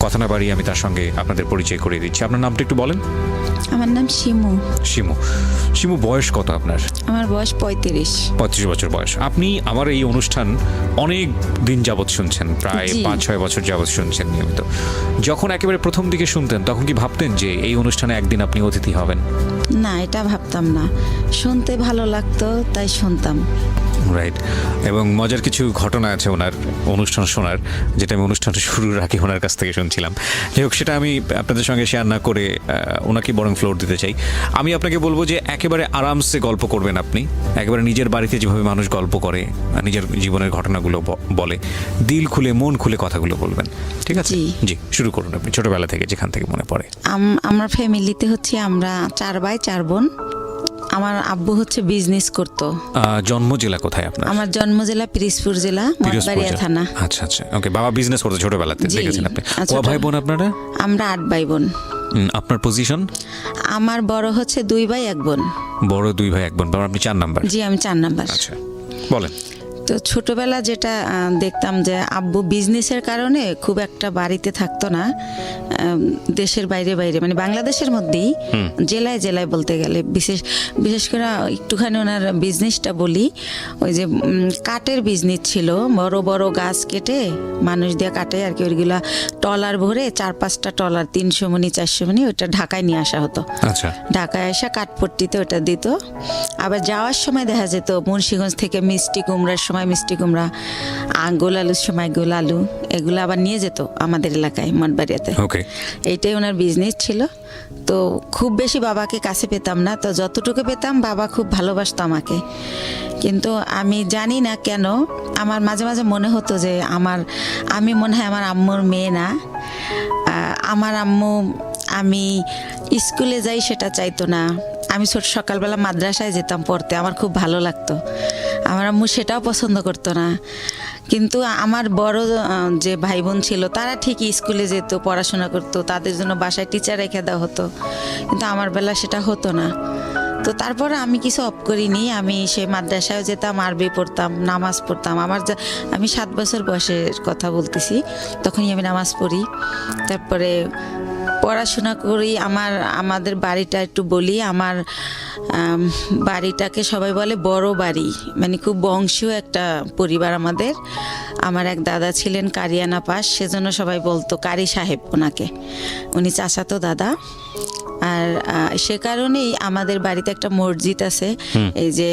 কথা না বাড়িয়ে আমি তার সঙ্গে আপনাদের পরিচয় করিয়ে দিচ্ছি। আপনার নামটা একটু বলেন। আমার নাম শিমু। শিমু। শিমু, বয়স কত আপনার? আমার বয়স 35। 35 বছর বয়স। আপনি আমার এই অনুষ্ঠান অনেক দিন যাবৎ শুনছেন, প্রায় 5-6 বছর যাবৎ শুনছেন নিয়মিত। যখন একেবারে প্রথম দিকে শুনতেন তখন কি ভাবতেন যে এই অনুষ্ঠানে একদিন আপনি অতিথি হবেন? না, এটা ভাবতাম না, শুনতে ভালো লাগতো তাই শুনতাম। রাইট। এবং মজার কিছু ঘটনা আছে ওনার অনুষ্ঠান শোনার, যেটা আমি অনুষ্ঠানটা শুরুর আগে ওনার কাছ থেকে শুনছিলাম। যাই হোক, সেটা আমি আপনাদের সঙ্গে শেয়ার না করে ওনাকে বরং ফ্লোর দিতে চাই। আমি আপনাকে বলবো যে একেবারে আরামসে গল্প করবেন আপনি, একেবারে নিজের বাড়িতে যেভাবে মানুষ গল্প করে, নিজের জীবনের ঘটনাগুলো বলে, দিল খুলে মন খুলে কথাগুলো বলবেন, ঠিক আছে? জি, শুরু করুন আপনি ছোটবেলা থেকে যেখান থেকে মনে পড়ে। আমার ফ্যামিলিতে হচ্ছে আমরা 4 ভাই 4 বোন। আমার আব্বু হচ্ছে বিজনেস করতো। জন্ম জেলা কোথায় আপনার? আমার জন্ম জেলা পিরিজপুর জেলা, মঠবাড়িয়া থানা। আচ্ছা আচ্ছা, ওকে। বাবা বিজনেস করতে ছোটবেলাতে দেখেছেন আপনি। কয় ভাই বোন আপনারা? আমরা 8 ভাই বোন। আপনার পজিশন? আমার বড় হচ্ছে 2 ভাই 1 বোন। বড় 2 ভাই 1 বোন, আপনি 4 নাম্বার? জি, আমি 4 নাম্বার। আচ্ছা, বলেন। তো ছোটবেলা যেটা দেখতাম যে আব্বু বিজনেসের কারণে খুব একটা বাড়িতে থাকতো না, দেশের বাইরে বাইরে, মানে বাংলাদেশের মধ্যেই জেলায় জেলায় বলতে গেলে, বিশেষ করে একটুখানি ওনার বিজনেসটা বলি। ওই যে কাঠের বিজনেস ছিল, বড় বড় গাছ কেটে মানুষ দিয়ে কাটে আর কি, ওইগুলা টলার ভরে 4-5টা টলার 300 মণি 400 মণি ওইটা ঢাকায় নিয়ে আসা হতো। আচ্ছা, ঢাকায় আসা কাঠপট্টিতে ওটা দিত। আবার যাওয়ার সময় দেখা যেত মুন্সিগঞ্জ থেকে মিষ্টি কুমড়ার সময় মিষ্টি কুমড়া, গোল আলুর সময় গোল আলু, এগুলো আবার নিয়ে যেত আমাদের এলাকায় মঠবাড়িয়াতে। এইটাই ওনার বিজনেস ছিল। তো খুব বেশি বাবাকে কাছে পেতাম না, তো যতটুকু পেতাম বাবা খুব ভালোবাসতো আমাকে। কিন্তু আমি জানি না কেন আমার মাঝে মাঝে মনে হতো যে আমি মনে হয় আমার আম্মুর মেয়ে না। আমার আম্মু আমি স্কুলে যাই সেটা চাইতো না। আমি সকালবেলা মাদ্রাসায় যেতাম পড়তে, আমার খুব ভালো লাগতো। আমার আম্মু সেটাও পছন্দ করতো না। কিন্তু আমার বড় যে ভাই বোন ছিল তারা ঠিকই স্কুলে যেত, পড়াশোনা করতো, তাদের জন্য বাসায় টিচার রেখে দেওয়া হতো। কিন্তু আমার বেলা সেটা হতো না। তো তারপরে আমি কিছু অফ করিনি, আমি সে মাদ্রাসায় যেতাম, আরবি পড়তাম, নামাজ পড়তাম। আমি 7 বছর বয়সের কথা বলতেছি, তখনই আমি নামাজ পড়ি। তারপরে পড়াশোনা করি। আমাদের বাড়িটা একটু বলি, আমার বাড়িটাকে সবাই বলে বড় বাড়ি, মানে খুব বংশীয় একটা পরিবার আমাদের। আমার এক দাদা ছিলেন কারিয়ানা পাস, সেজন্য সবাই বলতো কারি সাহেব ওনাকে, উনি চাচাতো দাদা। আর সে কারণেই আমাদের বাড়িতে একটা মসজিদ আছে। এই যে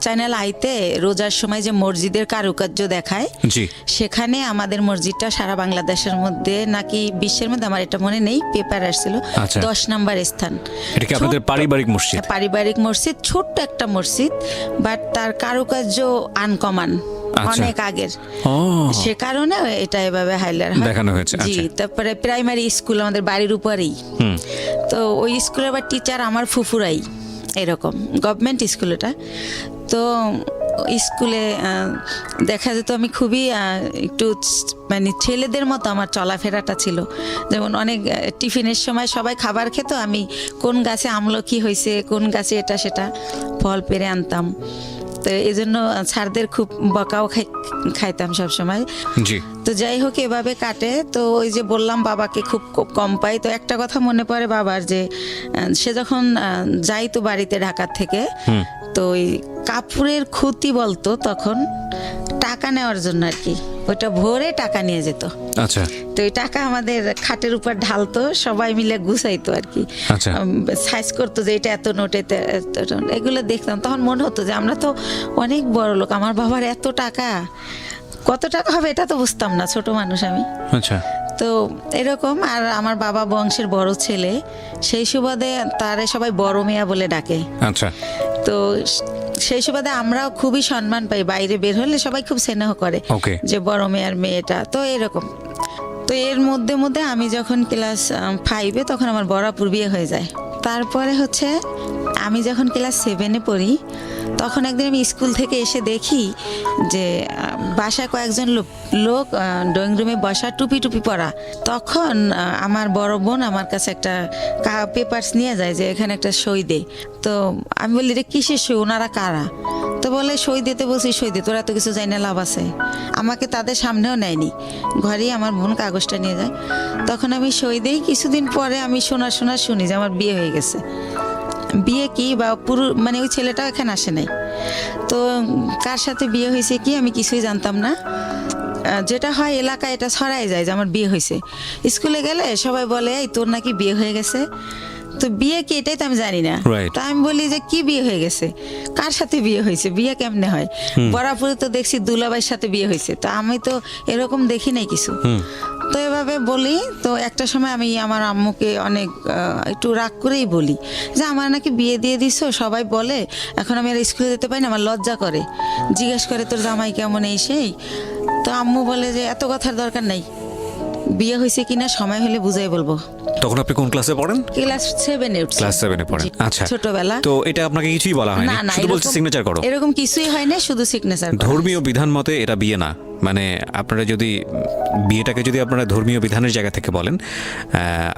চ্যানেল আইতে রোজার সময় যে মসজিদের কারুকার্য দেখায়, সেখানে আমাদের মসজিদটা সারা বাংলাদেশের মধ্যে নাকি বিশ্বের মধ্যে, আমার এটা মনে নেই, পেপার আসছিল 10 নম্বর স্থান। এটা কি আপনাদের পারিবারিক মসজিদ? পারিবারিক মসজিদ, ছোট্ট একটা মসজিদ, বাট তার কারুকার্য আনকমন, অনেক আগের। সে কারণে এটা এভাবে হাইলাইট দেখানো হয়েছে। জি, তারপরে প্রাইমারি স্কুল আমাদের বাড়ির উপরেই। তো ওই স্কুলের আবার টিচার আমার ফুফুরাই, এরকম গভর্নমেন্ট স্কুল এটা। তো স্কুলে দেখা যেত আমি খুবই একটু মানে ছেলেদের মতো আমার চলাফেরাটা ছিল। যেমন অনেক টিফিনের সময় সবাই খাবার খেত, আমি কোন গাছে আমলকি হয়েছে, কোন গাছে এটা সেটা ফল পেরে আনতাম। তো এই জন্য স্যারদের খুব বকাও খাইতাম সবসময়। তো যাই হোক, এভাবে কাটে। তো ওই যে বললাম বাবাকে খুব কম পাই। তো একটা কথা মনে পড়ে বাবার, যে সে যখন যাইতো বাড়িতে ঢাকা থেকে, তো ওই কাপড়ের খুঁতি বলতো তখন, টাকা নেওয়ার জন্য আর কি, ওইটা ভরে টাকা নিয়ে যেত। আচ্ছা, তো ওই টাকা আমাদের খাটের উপর ঢালতো, সবাই মিলে গুছাইতো আর কি, সাইজ করতো যে এটা এত নোট, এগুলো দেখতাম। তখন মনে হতো যে আমরা তো অনেক বড় লোক, আমার বাবার এত টাকা, কত টাকা হবে এটা তো বুঝতাম না, ছোট মানুষ আমি। আচ্ছা, তো এরকম। আর আমার বাবা বংশের বড় ছেলে, সেই সুবাদে তারে সবাই বড় মিয়া বলে ডাকে। আচ্ছা, তো সেই সুবাদে আমরাও খুবই সম্মান পাই, বাইরে বের হলে সবাই খুব স্নেহ করে যে বড় মেয়ের মেয়েটা। তো এরকম। তো এর মধ্যে মধ্যে আমি যখন ক্লাস 5-এ, তখন আমার বরাপুর বিয়ে হয়ে যায়। তারপরে হচ্ছে আমি যখন ক্লাস 7-এ পড়ি, তখন একদিন আমি স্কুল থেকে এসে দেখি যে বাসায় কয়েকজন লোক ড্রয়িং রুমে বসা, টুপি পরা। তখন আমার বড় বোন আমার কাছে একটা পেপারস নিয়ে যায় যে এখানে একটা সই দে। তো আমি বলি, রে কিসের সই, ওনারা কারা? তো বলে সই দিতে বলছি, সই দিতে তোরা তো কিছু জানি না, লাভ আছে। আমাকে তাদের সামনেও নেয়নি, ঘরেই আমার বোন কাগজটা নিয়ে যায়। তখন আমি সই দিই। কিছুদিন পরে আমি শুনি যে আমার বিয়ে হয়ে গেছে। বিয়ে কি বা পুরো মানে ওই ছেলেটাও এখানে আসে নাই। তো কার সাথে বিয়ে হয়েছে কি আমি কিছুই জানতাম না। যেটা হয় এলাকায় এটা ছড়াই যায় যে আমার বিয়ে হয়েছে। স্কুলে গেলে সবাই বলে এই তোর নাকি বিয়ে হয়ে গেছে। তো বিয়ে কি এটাই তো আমি জানি না। তো আমি বলি যে কি বিয়ে হয়ে গেছে, কার সাথে বিয়ে হয়েছে, বিয়ে কেমনে হয়? বরাবরই তো দেখছি দুলাভাইয়ের সাথে বিয়ে হয়েছে, তো আমি তো এরকম দেখি নাই কিছু। তো এভাবে বলি। তো একটা সময় আমি আমার আম্মুকে অনেক একটু রাগ করেই বলি যে আমার নাকি বিয়ে দিয়ে দিছো, সবাই বলে এখন আমি আর স্কুলে যেতে পারি না, আমার লজ্জা করে, জিজ্ঞেস করে তোর জামাই কেমন এই সেই। তো আম্মু বলে যে এত কথার দরকার নাই, বিয়ে হয়েছে কিনা সময় হলে বুঝাই বলবো। তখন আপনি কোন ক্লাসে পড়েন? ক্লাস 7 এ উঠছি। ক্লাস 7 এ পড়েন। আচ্ছা, ছোটবেলা। তো এটা আপনাকে কিছুই বলা হয়নি, শুধু বলছে সিগনেচার করো? এরকম কিছুই হয় না, শুধু সিগনেচার। ধর্মীয় বিধান মতে এটা বিয়ে না। মানে আপনারা যদি বিয়েটাকে যদি আপনারা ধর্মীয় বিধানের জায়গা থেকে বলেন,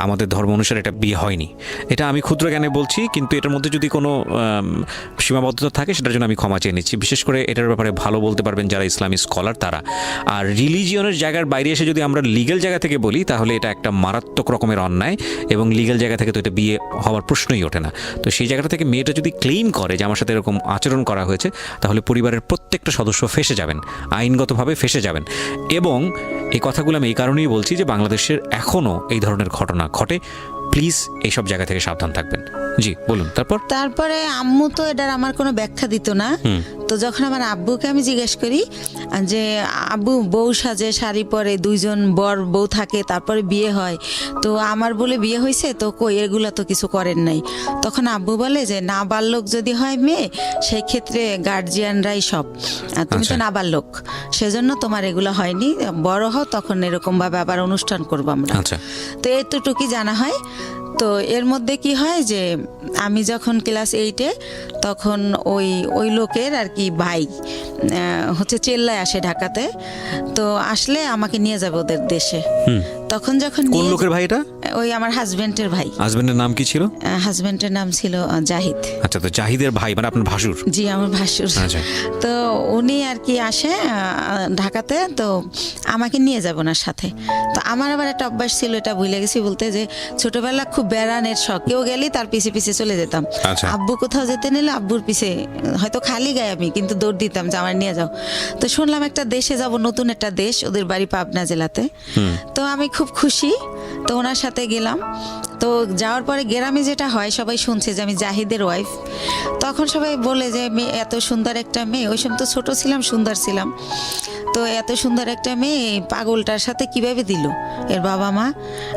আমাদের ধর্ম অনুসারে এটা বিয়ে হয়নি। এটা আমি ক্ষুদ্র জ্ঞানে বলছি, কিন্তু এটার মধ্যে যদি কোনো সীমাবদ্ধতা থাকে সেটার জন্য আমি ক্ষমা চেয়ে নিচ্ছি। বিশেষ করে এটার ব্যাপারে ভালো বলতে পারবেন যারা ইসলামী স্কলার তারা। আর রিলিজিয়নের জায়গার বাইরে এসে যদি আমরা লিগ্যাল জায়গা থেকে বলি তাহলে এটা একটা মারাত্মক রকমের অন্যায়, এবং লিগ্যাল জায়গা থেকে তো এটা বিয়ে হওয়ার প্রশ্নই ওঠে না। তো সেই জায়গাটা থেকে মেয়েটা যদি ক্লেইম করে যে আমার সাথে এরকম আচরণ করা হয়েছে, তাহলে পরিবারের প্রত্যেকটা সদস্য ফেঁসে যাবেন, আইনগতভাবে ফেঁসে যাবেন। এবং এই কথাগুলো আমি এই কারণেই বলছি যে বাংলাদেশের এখনো এই ধরনের ঘটনা ঘটে। প্লিজ এইসব জায়গা থেকে সাবধান থাকবেন। জি বলুন। তারপরে আম্মু তো এটার আমার কোনো ব্যাখ্যা দিত না। তো যখন আমার আব্বুকে আমি জিজ্ঞেস করি যে আব্বু বউ সাজে, শাড়ি পরে, 2জন বর বউ থাকে, তারপরে বিয়ে হয়, তো আমার বলে বিয়ে হয়েছে, তো কই এগুলো তো কিছু করেন নাই। তখন আব্বু বলে যে নাবালক যদি হয় মেয়ে, সেই ক্ষেত্রে গার্জিয়ানরাই সব, তুমি তো নাবালক, সেজন্য তোমার এগুলো হয়নি, বড় হও তখন এরকম ভাবে আবার অনুষ্ঠান করবো আমরা। তো এতটুকুই জানা হয়। তো এর মধ্যে কি হয় যে আমি যখন ক্লাস 8-এ, তখন ওই লোকের আর কি ভাই হচ্ছে চেল্লায় আসে ঢাকাতে। তো আসলে আমাকে নিয়ে যাবে ওদের দেশে। তখন যখন কোন লোকের ভাই এটা? ওই আমার হাজবেন্ডের ভাই। হাজবেন্ডের নাম কি ছিল? হাজবেন্ডের নাম ছিল জাহিদ। আচ্ছা, তো জাহিদের ভাই মানে আপনার ভাসুর? জি, আমার ভাসুর। আচ্ছা। তো উনি আর কি আসে ঢাকাতে, তো আমাকে নিয়ে যাব ওনার সাথে। তো আমার আবার একটা অভ্যাস ছিল, এটা ভুলে গেছি বলতে, যে ছোটবেলা খুব বেড়ানের শখ, কেউ গেলেই তার পিছে পিছে চলে যেতাম। আব্বু কোথাও যেতে নিলে আব্বুর পিছে, হয়তো খালি গায়ে আমি, কিন্তু দৌড় দিতাম যে আমার নিয়ে যাও। তো শুনলাম একটা দেশে যাব, নতুন একটা দেশ, ওদের বাড়ি পাবনা জেলাতে। তো আমি খুব খুশি, তো ওনার সাথে গেলাম। তো যাওয়ার পরে গ্রামে যেটা হয়, সবাই শুনছে যে আমি জাহিদের ওয়াইফ। তখন সবাই বলে যে মেয়ে, এত সুন্দর একটা মেয়ে, ওই সময় তো ছোট ছিলাম, সুন্দর ছিলাম, তো এত সুন্দর একটা মেয়ে পাগলটার সাথে কিভাবে দিল এর বাবা মা।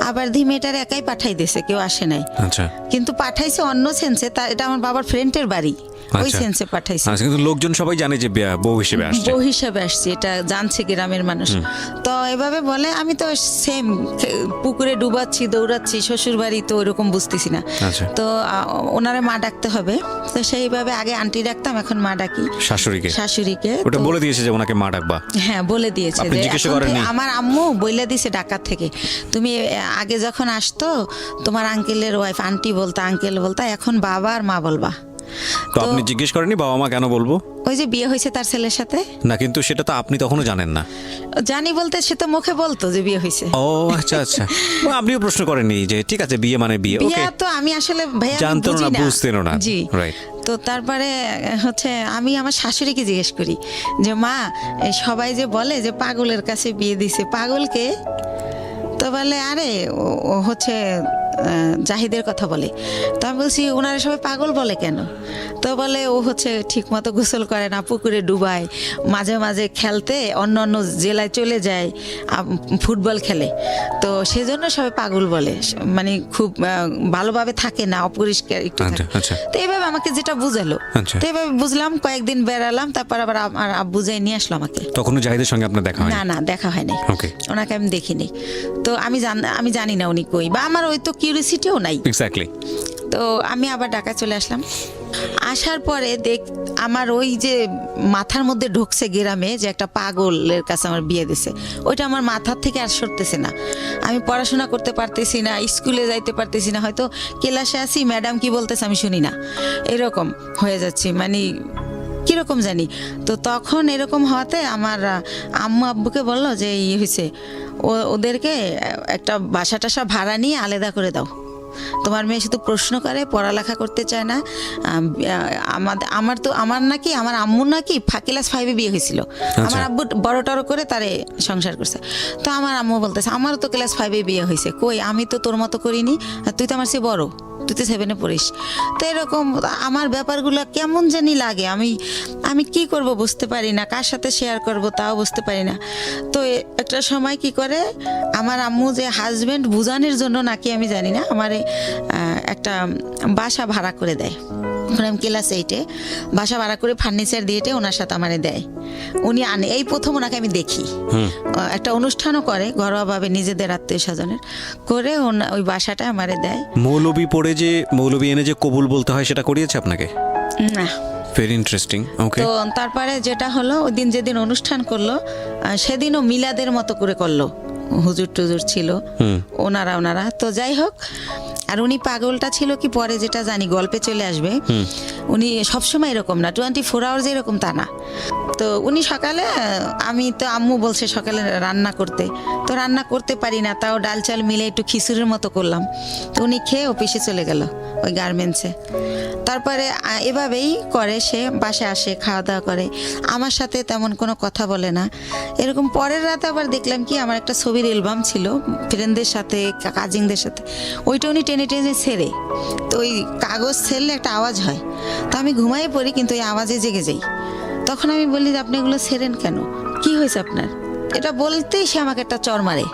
আবার মেয়েটার একাই পাঠাই দিয়েছে, কেউ আসে নাই। কিন্তু পাঠাইছে অন্য সেন্সে, এটা আমার বাবার ফ্রেন্ডের বাড়ি, ওই সেন্সে পাঠাইছে। কিন্তু লোকজন সবাই জানে যে বউ হিসেবে আসছে, এটা জানছে গ্রামের মানুষ। তো এভাবে বলে, আমি তো সেম পুকুরে ডুবাচ্ছি, দৌড়াচ্ছি, শ্বশুর বাড়ি, তো ওইরকম বুঝতেছি না। তো ওনারে মা ডাকতে হবে, তো সেইভাবে আগে আন্টি ডাকতাম, এখন মা ডাকি শাশুড়িকে। ওটা বলে দিয়েছে যে ওনাকে মা ডাকবা? হ্যাঁ, বলে দিয়েছে। আমার আম্মু বলে দিয়েছে ঢাকা থেকে, তুমি আগে যখন আসতো তোমার আঙ্কেলের ওয়াইফ আন্টি বলতা, আঙ্কেল বলতা, এখন বাবা আর মা বলবা। তো আপনি জিজ্ঞেস করেননি বাবা মা কেন বলবো? ওই যে বিয়ে হয়েছে তার ছেলের সাথে না, কিন্তু সেটা তো আপনি তখনও জানেন না। জানি বলতে সে তো মুখে বলতো যে বিয়ে হয়েছে। ও আচ্ছা আচ্ছা। আপনিও প্রশ্ন করেননি যে ঠিক আছে বিয়ে মানে বিয়ে? ওকে, তো আমি আসলে ভাইয়া জানতো না, বুঝতেন না। জি, রাইট। তো তারপরে হচ্ছে আমি আমার শাশুড়িকে জিজ্ঞেস করি যে মা, সবাই যে বলে যে পাগলের কাছে বিয়ে দিছে, পাগলকে? তো বলে আরে ও হচ্ছে জাহিদের কথা বলে। তো আমি বলছি ওনারা সবাই পাগল বলে কেন? তো বলে ও হচ্ছে ঠিক মতো গোসল করে না, পুকুরে ডুবায়, মাঝে মাঝে খেলতে অন্য অন্য জেলায় চলে যায়, ফুটবল খেলে, তো সেজন্য সবাই পাগল বলে, মানে খুব ভালোভাবে থাকে না, অপরিষ্কার একটু থাকে। তো এইভাবে আমাকে যেটা বুঝালো, তো এইভাবে বুঝলাম, কয়েকদিন বেড়ালাম, তারপর আবার আমার আব্বু যাই নিয়ে আসলো আমাকে। তখনও জাহিদের সঙ্গে আপনার দেখা হয়? না, দেখা হয়নি, ওনাকে আমি দেখিনি। তো আমি জানি না উনি কই, বা আমার ওই তো কিউরিসিটিও নাই। এক্স্যাক্টলি। তো আমি আবার ঢাকা চলে আসলাম। আসার পরে আমার ওই যে মাথার মধ্যে ঢুকছে গ্রামে যে একটা পাগলের কাছে আমার বিয়ে দিছে, ওইটা আমার মাথার থেকে আর সরতেছে না। আমি পড়াশোনা করতে পারতেছি না, স্কুলে যাইতে পারতেছি না, হয়তো ক্লাসে আসি ম্যাডাম কি বলতেছে আমি শুনি না, এরকম হয়ে যাচ্ছি, মানে কিরকম জানি। তো তখন এরকম হওয়াতে আমার আম্মু আব্বুকে বললো যে হয়েছে, ওদেরকে একটা বাসা টাসা ভাড়া নিয়ে আলাদা করে দাও, তোমার মেয়ে শুধু প্রশ্ন করে, পড়ালেখা করতে চায় না। আমার নাকি আমার আম্মুর নাকি ক্লাস 5-এ বিয়ে হয়েছিল, আমার আব্বু বড় টড় করে তারে সংসার করছে। তো আমার আম্মু বলতেছে আমারও তো ক্লাস 5-এ বিয়ে হয়েছে, কই আমি তো তোর মতো করিনি, তুই তো আমার চেয়ে বড়, তুই তো 7-এ পড়িস। তো এরকম আমার ব্যাপারগুলো কেমন জানি লাগে, আমি কি করব বুঝতে পারি না, কার সাথে শেয়ার করব তাও বুঝতে পারি না। তো একটা সময় কি করে আমার আম্মু যে হাজবেন্ড বুঝানোর জন্য নাকি আমি জানি না, আমার একটা বাসা ভাড়া করে দেয়। আমি ক্লাস 8-এ বাসা ভাড়া করে ফার্নিচার দিয়ে ওনার সাথে আমারে দেয়, উনি আনে। এই প্রথম ওনাকে আমি দেখি, একটা অনুষ্ঠানও করে ঘরোয়াভাবে নিজেদের আত্মীয় স্বজনের করে, ওই বাসাটা আমারে দেয়। মৌলবি পড়ে যে মৌলবি এনে যে কবুল বলতে হয় সেটা করিয়েছে আপনাকে? না। Very interesting. ওকে। তো তারপরে যেটা হলো, ওই দিন যেদিন অনুষ্ঠান করলো সেদিনও মিলাদের মতো করে করলো, হুজুর টুজুর ছিল ওনারা। তো যাই হোক, আর উনি পাগলটা ছিল কি পরে যেটা জানি গল্পে চলে আসবে, উনি সবসময় এরকম না, 24 আওয়ার্স এরকম তা না। তো উনি সকালে, আমি তো আম্মু বলছে সকালে রান্না করতে, তো রান্না করতে পারি না, তাও ডাল চাল মিলে একটু খিচুড়ির মতো করলাম। তো উনি খেয়ে অফিসে চলে গেল ওই গার্মেন্টসে। তারপরে এভাবেই করে, সে বাসায় আসে, খাওয়া দাওয়া করে, আমার সাথে তেমন কোনো কথা বলে না। এরকম পরের রাতে আবার দেখলাম কি, আমার একটা ছবির অ্যালবাম ছিল ফ্রেন্ডদের সাথে, কাজিনদের সাথে, ওইটা উনি টেনে টেনে ছেড়ে, তো ওই কাগজ ছেড়লে একটা আওয়াজ হয়, তো আমি ঘুমাই পড়ি কিন্তু ওই আওয়াজে জেগে যাই। তখন আমি বলি যে আপনি এগুলো ছেড়েন কেন, কি হয়েছে আপনার? এটা বলতেই সে আমাকে একটা চর মারে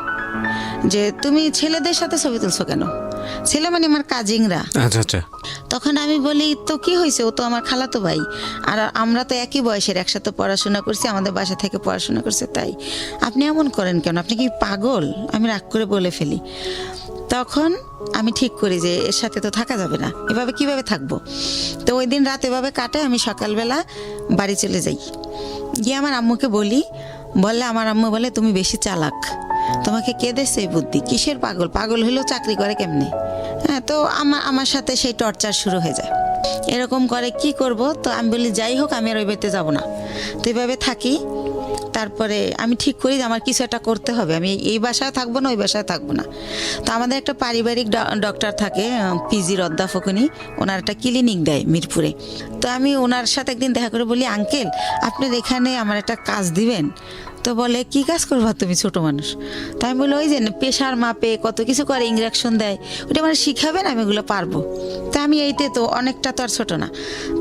যে তুমি ছেলেদের সাথে ছবি তুলছো কেন? ছেলে মানে আমার কাজিনরা। আচ্ছা আচ্ছা। তখন আমি বলি তো কি হয়েছে, ও তো আমার খালাতো ভাই, আর আমরা তো একই বয়সের, একসাথে পড়াশোনা করছি, আমাদের বাসা থেকে পড়াশোনা করছে, তাই আপনি এমন করেন কেন, আপনি কি পাগল? আমি রাগ করে বলে ফেলি। তখন আমি ঠিক করি যে এর সাথে তো থাকা যাবে না, এভাবে কিভাবে থাকবো। তো ওই দিন রাত এভাবে কাটে, আমি সকালবেলা বাড়ি চলে যাই, গিয়ে আমার আম্মুকে বলি, বললে আমার আম্মু বলে তুমি বেশি চালাক, তোমাকে কে দেছে এই বুদ্ধি, কিসের পাগল, পাগল হলেও চাকরি করে কেমনে? হ্যাঁ, তো আমার সাথে সেই টর্চার শুরু হয়ে যায়, এরকম করে, কি করব। তো আমি বলি যাই হোক, আমি আর ওই বাড়িতে যাবো না, তো এইভাবে থাকি। তারপরে আমি ঠিক করি যে আমার কিছু একটা করতে হবে, আমি এই বাসায় থাকবো না, ওই বাসায় থাকবো না। তো আমাদের একটা পারিবারিক ডক্টর থাকে, পিজির অধ্যাপক, উনি ওনার একটা ক্লিনিক দেয় মিরপুরে। তো আমি ওনার সাথে একদিন দেখা করে বলি, আঙ্কেল আপনার এখানে আমার একটা কাজ দিবেন? তো বলে কি কাজ করবা তুমি, ছোট মানুষ? তাই আমি বলি ওই যে প্রেশার মাপে কত কিছু করে, ইঞ্জেকশন দেয়, ওইটা আমার শিখাবেন, আমি ওগুলো পারবো। তা আমি এইতে তো অনেকটা তো আর ছোট না।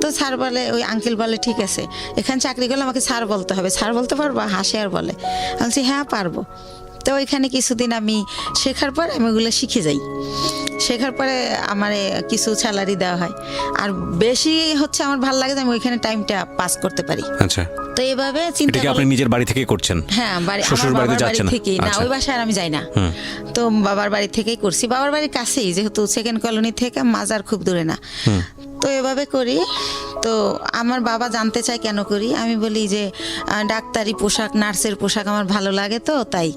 তো স্যার বলে, ওই আঙ্কেল বলে ঠিক আছে, এখানে চাকরি করলে আমাকে স্যার বলতে হবে, স্যার বলতে পারবা? হাসে আর বলে। আমি বলছি হ্যাঁ পারবো। তো ওইখানে কিছুদিন আমি শেখার পর আমি ওগুলো শিখে যাই, শেখার পরে আমার কিছু স্যালারি দেওয়া হয়, আর বেশি হচ্ছে আমার ভালো লাগে যে আমি ওইখানে টাইমটা পাস করতে পারি। আচ্ছা। তো এইভাবে চিন্তা করি, আপনি নিজের বাড়ি থেকেই করছেন? হ্যাঁ, শ্বশুর বাড়িতে যাচ্ছেন না, ওই বাসায় আমি যাই না, তো বাবার বাড়ি থেকেই করছি, বাবার বাড়ির কাছেই, যেহেতু সেকেন্ড কলোনি থেকে মাজার খুব দূরে না। তো এভাবে করি। তো আমার বাবা জানতে চায় কেন করি, আমি বলি যে ডাক্তারি পোশাক, নার্সের পোশাক আমার ভালো লাগে, তো তাই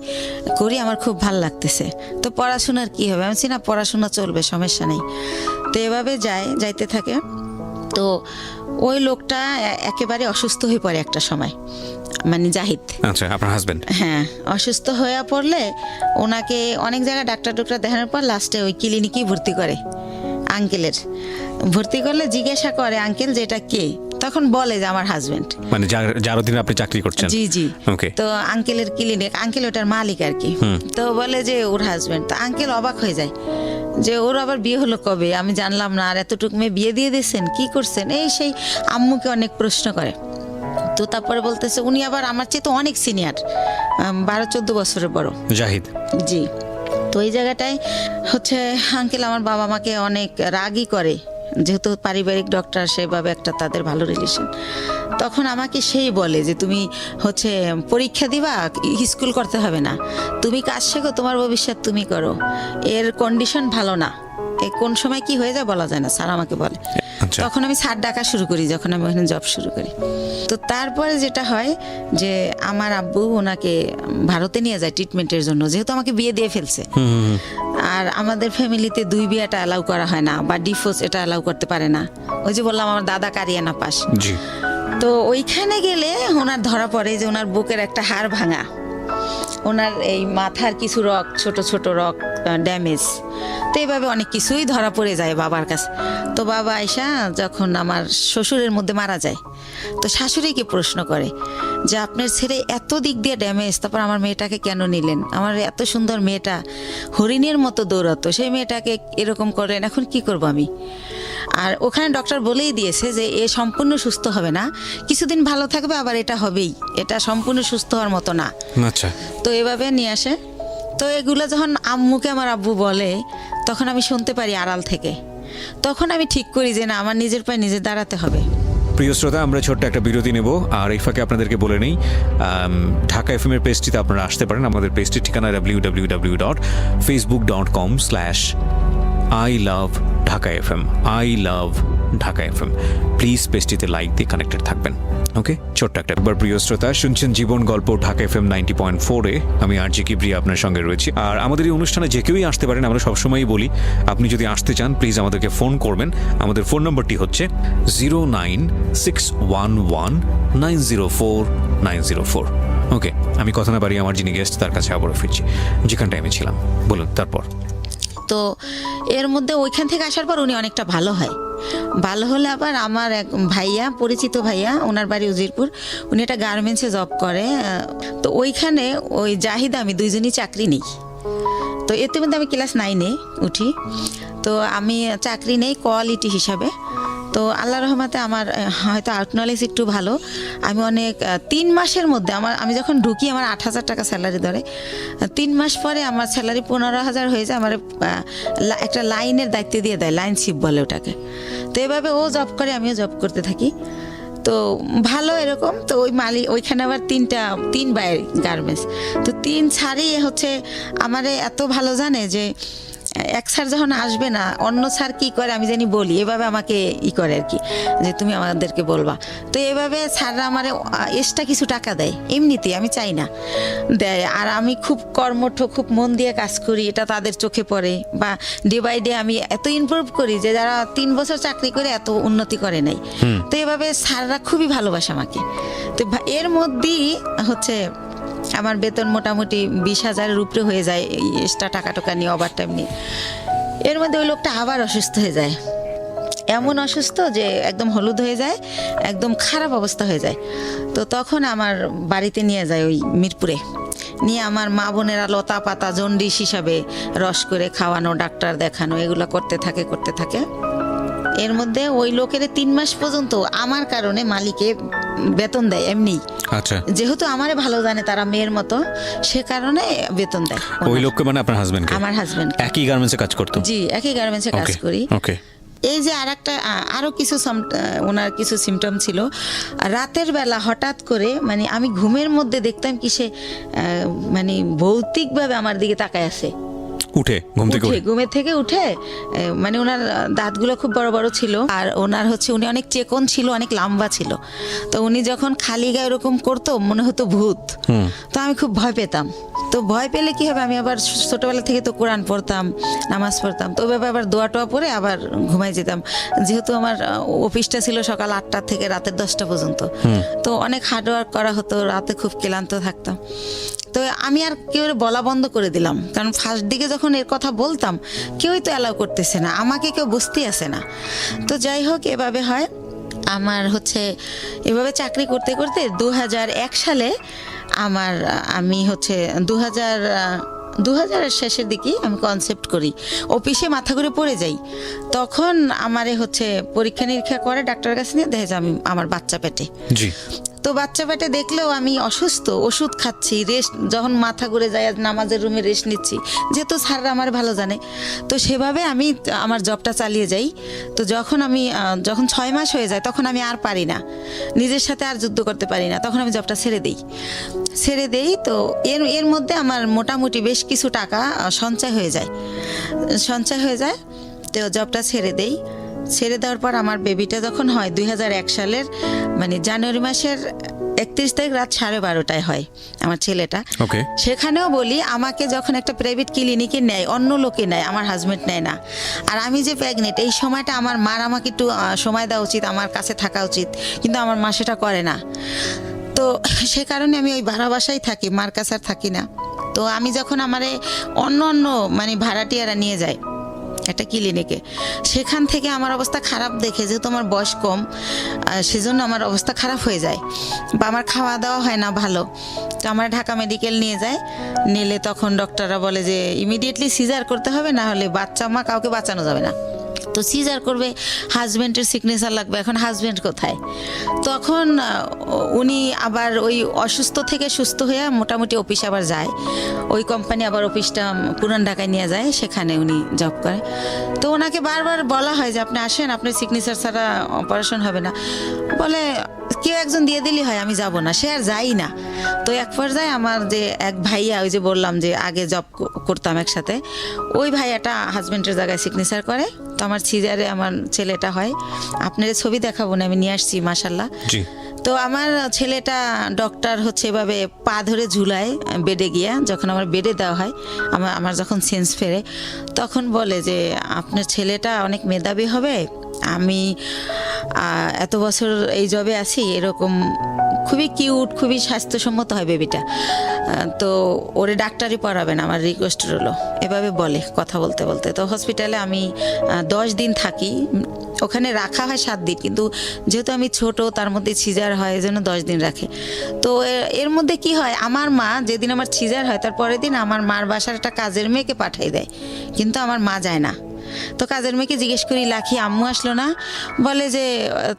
করি, আমার খুব ভালো লাগতেছে। তো পড়াশোনার কি হবে, আমি না পড়াশোনা চলবে, সমস্যা নেই। তো এভাবে যাইতে থাকে। তো ওই লোকটা একেবারে অসুস্থ হয়ে পড়ে একটা সময়, মানে জাহিদ। আচ্ছা, আপনার হাজবেন্ড? হ্যাঁ, অসুস্থ হয়ে পড়লে ওনাকে অনেক জায়গায় ডাক্তার দেখানোর পর লাস্টে ওই ক্লিনিকেই ভর্তি করে। আঙ্কেলের ভর্তি করলে জিজ্ঞাসা করে আঙ্কেল যে এটা কে, তখন বলে যে আমার হাজবেন্ড, মানে যার অধীনে আপনি চাকরি করছেন? জি জি। ওকে। তো আঙ্কেলের ক্লিনিক, আঙ্কেল ওটার মালিক আর কি। তো বলে যে ওর হাজবেন্ড। তো আঙ্কেল অবাক হয়ে যায় যে ওর আবার বিয়ে হলো কবে, আমি জানলাম না, আর এতটুকু মেয়ে বিয়ে দিয়ে দিয়েছেন, কি করছেন, এই সেই আম্মুকে অনেক প্রশ্ন করে। তো তারপরে বলতেছে উনি আবার আমার চেয়ে তো অনেক সিনিয়র, 12-14 বছরের বড়, জাহিদ। জি। তো এই জায়গাটায় হচ্ছে আঙ্কেল আমার বাবা মাকে অনেক রাগই করে, যেহেতু পারিবারিক ডক্টর, সেভাবে একটা তাদের ভালো রিলেশন। তখন আমাকে সেই বলে যে তুমি হচ্ছে পরীক্ষা দিবা, স্কুল করতে হবে না, তুমি কাজ শেখো, তোমার ভবিষ্যৎ তুমি করো, এর কন্ডিশন ভালো না, এই কোন সময় কি হয়ে যায় বলা যায় না, স্যার আমাকে বলে। তখন আমি স্যার ডাকা শুরু করি যখন আমি ওখানে জব শুরু করি। তো তারপরে যেটা হয় যে আমার আব্বু ওনাকে ভারতে নিয়ে যায় ট্রিটমেন্টের জন্য, যেহেতু আমাকে বিয়ে দিয়ে ফেলছে। আর আমাদের ফ্যামিলিতে 2 বিয়েটা অ্যালাউ করা হয় না, বা ডিভোর্স এটা অ্যালাউ করতে পারে না। ওই যে বললাম আমার দাদা কারিয়ানা পাস। তো ওইখানে গেলে ওনার ধরা পড়ে যে ওনার বুকের একটা হাড় ভাঙা, ওনার এই মাথার কিছু রক, ছোট ছোট রক ড্যামেজ। তো এইভাবে অনেক কিছুই ধরা পড়ে যায় বাবার কাছে। তো বাবা আয়সা যখন আমার শ্বশুরের মধ্যে মারা যায়, তো শাশুড়িকে প্রশ্ন করে যে আপনার ছেলে এত দিক দিয়ে ড্যামেজ, তারপর আমার মেয়েটাকে কেন নিলেন? আমার এত সুন্দর মেয়েটা হরিণের মতো দৌড়াতো, সেই মেয়েটাকে এরকম করেন, এখন কি করব আমি? আর ওখানে ডক্টর বলেই দিয়েছে যে এ সম্পূর্ণ সুস্থ হবে না, কিছুদিন ভালো থাকবে, আবার এটা হবেই, এটা সম্পূর্ণ সুস্থ হওয়ার মতো না। আচ্ছা। তো এভাবে নিয়ে আসে। তো এগুলো যখন আম্মুকে আমার আব্বু বলে, তখন আমি শুনতে পারি আড়াল থেকে। তখন আমি ঠিক করি যে না, আমার নিজের পায়ে নিজে দাঁড়াতে হবে। প্রিয় শ্রোতা, আমরা ছোট্ট একটা বিরতি নেব, আর এই ফাঁকে আপনাদেরকে বলে নেই ঢাকা এফএম এর পেজটিতে আপনারা আসতে পারেন। আমাদের পেজটির ঠিকানা www.facebook.com/I-love-Dhaka-FM I-love-Dhaka-FM। প্লিজ পেজটিতে লাইক দিয়ে কানেক্টেড থাকবেন। ওকে, ছোট্ট একটা একবার। প্রিয় শ্রোতা, শুনছেন জীবন গল্প ঢাকা এফএম 90.4-এ। আমি আরজি কিবরিয়া আপনার সঙ্গে রয়েছি। আর আমাদের এই অনুষ্ঠানে যে কেউই আসতে পারেন, আমরা সবসময়ই বলি আপনি যদি আসতে চান প্লিজ আমাদেরকে ফোন করবেন। আমাদের ফোন নম্বরটি হচ্ছে 09611904904। ওকে, আমি কথা না বাড়িয়ে আমার যিনি গেস্ট তার কাছে আবারও ফিরছি, যেখানটায় আমি ছিলাম। বলুন তারপর। তো এর মধ্যে ওইখান থেকে আসার পর উনি অনেকটা ভালো হয়। ভালো হলে আবার আমার এক ভাইয়া, পরিচিত ভাইয়া, ওনার বাড়ি উজিরপুর, উনি একটা গার্মেন্টসে জব করে। তো ওইখানে ওই জাহিদা আমি দুইজনই চাকরি নিই। তো এতে মধ্যে আমি ক্লাস 9-এ উঠি। তো আমি চাকরি নেই কোয়ালিটি হিসাবে। তো আল্লাহ রহমতে আমার হয়তো আউট নলেজ একটু ভালো। আমি অনেক 3 মাসের মধ্যে আমি যখন ঢুকি আমার 8,000 টাকা স্যালারি ধরে। 3 মাস পরে আমার স্যালারি 15,000 হয়ে যায়। আমার একটা লাইনের দায়িত্ব দিয়ে দেয়, লাইন শিপ বলে ওটাকে। তো এভাবে ও জব করে, আমিও জব করতে থাকি। তো ভালো এরকম। তো ওই ওইখানে আবার 3 বাইরের গার্মেন্টস। তো 3 ছাড়ই হচ্ছে আমারে এত ভালো জানে যে এক স্যার যখন আসবে না, অন্য স্যার কি করে আমি জানি বলি, এভাবে আমাকে করে আর কি, যে তুমি আমাদেরকে বলবা। তো এভাবে স্যাররা আমার এক্সট্রা কিছু টাকা দেয়, এমনিতেই, আমি চাই না, দেয়। আর আমি খুব কর্মঠ, খুব মন দিয়ে কাজ করি, এটা তাদের চোখে পড়ে। বা ডে বাই ডে আমি এত ইমপ্রুভ করি যে যারা 3 বছর চাকরি করে এত উন্নতি করে নাই। তো এভাবে স্যাররা খুবই ভালোবাসে আমাকে। তো এর মধ্যেই হচ্ছে আমার বেতন মোটামুটি 20,000-এর উপরে হয়ে যায়, এক্সট্রা টাকা নিয়ে, ওভার টাইম নিয়ে। এর মধ্যে ওই লোকটা আবার অসুস্থ হয়ে যায়, এমন অসুস্থ যে একদম হলুদ হয়ে যায়, একদম খারাপ অবস্থা হয়ে যায়। তো তখন আমার বাড়িতে নিয়ে যায়, ওই মিরপুরে নিয়ে আমার মা বোনেরা লতা পাতা জন্ডিস হিসাবে রস করে খাওয়ানো, ডাক্তার দেখানো, এগুলো করতে থাকে। এর মধ্যে ওই লোকের 3 মাস পর্যন্ত আমার কারণে মালিকে বেতন দেয় এমনি। আচ্ছা। যেহেতু আমারে ভালো জানে তারা মেয়ের মতো, সে কারণে বেতন দেয়। ওই লোককে মানে আপনার হাজবেন্ড? আমার হাজবেন্ড একই গার্মেন্টসে কাজ করতো? জি, একই গার্মেন্টসে কাজ করি। ওকে। এই যে আরো কিছু ওনার কিছু সিমটম ছিল। রাতের বেলা হঠাৎ করে মানে আমি ঘুমের মধ্যে দেখতাম কি সে মানে ভৌতিকভাবে আমার দিকে তাকায় আছে। ঘুমের থেকে উঠে, মানে ওনার দাঁতগুলো খুব বড় বড় ছিল, আর ওনার হচ্ছে উনি অনেক চেকন ছিল, অনেক লম্বা ছিল। তো উনি যখন খালি গায়ে এরকম করতো মনে হতো ভূত। তো আমি খুব ভয় পেতাম। তো ভয় পেলে কি হবে, আমি আবার ছোটবেলা থেকে তো কোরআন পড়তাম, নামাজ পড়তাম। তো ওইভাবে আবার দোয়া টোয়া পরে আবার ঘুমাই যেতাম। যেহেতু আমার অফিসটা ছিল সকাল 8টা থেকে রাতের 10টা পর্যন্ত, তো অনেক হার্ডওয়ার্ক করা হতো, রাতে খুব ক্লান্ত থাকতাম। তো আমি আর কেউ বলা বন্ধ করে দিলাম, কারণ ফার্স্ট দিকে যখন এর কথা বলতাম কেউই তো অ্যালাউ করতেছে না, আমাকে কেউ বুঝতেই আসে না। তো যাই হোক, এভাবে হয়। আমার হচ্ছে এভাবে চাকরি করতে করতে 2001 সালে আমি হচ্ছে 2000-এর শেষের দিকে আমি কনসেপ্ট করি, অফিসে মাথা ঘুরে পড়ে যাই। তখন আমারে হচ্ছে পরীক্ষা নিরীক্ষা করে ডাক্তারের কাছে নিয়ে দেখে যে আমার বাচ্চা পেটে। জি। তো বাচ্চা পেটে দেখলেও আমি অসুস্থ, ওষুধ খাচ্ছি, রেস্ট, যখন মাথা ঘুরে যায় নামাজের রুমে রেস্ট নিচ্ছি, যেহেতু স্যাররা আমার ভালো জানে। তো সেভাবে আমি আমার জবটা চালিয়ে যাই। তো যখন 6 মাস হয়ে যায় তখন আমি আর পারি না, নিজের সাথে আর যুদ্ধ করতে পারি না, তখন আমি জবটা ছেড়ে দেই। তো এর মধ্যে আমার মোটামুটি বেশ কিছু টাকা সঞ্চয় হয়ে যায়। তো জবটা ছেড়ে দেওয়ার পর আমার বেবিটা যখন হয় 2001 সালের মানে জানুয়ারি মাসের 31 তারিখ রাত 12:30টায় হয় আমার ছেলেটা। ওকে। সেখানেও বলি আমাকে যখন একটা প্রাইভেট ক্লিনিকে নেয়, অন্য লোকে নেয়, আমার হাজবেন্ড নেয় না। আর আমি যে প্রেগনেন্ট, এই সময়টা আমার মার আমাকে একটু সময় দেওয়া উচিত, আমার কাছে থাকা উচিত, কিন্তু আমার মা সেটা করে না। তো সে কারণে আমি ওই ভাড়া বাসায় থাকি, মার কাছে আর থাকি না। তো আমি যখন আমারে অন্য মানে ভাড়াটিয়ারা নিয়ে যায় একটা ক্লিনিকে, সেখান থেকে আমার অবস্থা খারাপ দেখে, যেহেতু আমার বয়স কম, সেজন্য আমার অবস্থা খারাপ হয়ে যায়, বা আমার খাওয়া দাওয়া হয় না ভালো। তো আমার ঢাকা মেডিকেল নিয়ে যায়, নিলে তখন ডক্টররা বলে যে ইমিডিয়েটলি সিজার করতে হবে, না হলে বাচ্চা মা কাউকে বাঁচানো যাবে না। তো সিজার করবে, হাজব্যান্ডের সিগনেচার লাগবে। এখন হাজব্যান্ড কোথায়? তখন উনি আবার ওই অসুস্থ থেকে সুস্থ হয়ে মোটামুটি অফিস আবার যায়, ওই কোম্পানি আবার অফিসটা পুরান ঢাকায় নিয়ে যায়, সেখানে উনি জব করে। তো ওনাকে বারবার বলা হয় যে আপনি আসেন, আপনার সিগনেচার ছাড়া অপারেশন হবে না। বলে কেউ একজন দিয়ে দিলেই হয়, আমি যাব না। সে আর যাই না। তো এক পর্যায়ে আমার যে এক ভাইয়া, ওই যে বললাম যে আগে জব করতাম একসাথে, ওই ভাইয়াটা হাজব্যান্ডের জায়গায় সিগনেচার করে। তো আমার সিজারে আমার ছেলেটা হয়। আপনার ছবি দেখাবো না, আমি নিয়ে আসছি মাশাল্লাহ। তো আমার ছেলেটা ডক্টর হচ্ছে এভাবে পা ধরে ঝুলায় বেডে গিয়া, যখন আমার বেডে দেওয়া হয়, আমার যখন সেন্স ফেরে, তখন বলে যে আপনার ছেলেটা অনেক মেধাবী হবে, আমি এত বছর এই জবে আছি, এরকম খুবই কিউট, খুবই স্বাস্থ্যসম্মত হয় বেবিটা, তো ওরে ডাক্তারি পড়াবেন, আমার রিকোয়েস্ট রইল। এভাবে বলে কথা বলতে বলতে। তো হসপিটালে আমি 10 দিন থাকি। ওখানে রাখা হয় 7 দিন, কিন্তু যেহেতু আমি ছোট, তার মধ্যে সিজার হয়, এজন্য 10 দিন রাখে। তো এর মধ্যে কি হয়, আমার মা যেদিন আমার সিজার হয়, তার পরের দিন আমার মার বাসার একটা কাজের মেয়েকে পাঠিয়ে দেয়, কিন্তু আমার মা যায় না। তো কাজের মেয়েকে জিজ্ঞেস করি, লাখি আম্মু আসলো না? বলে যে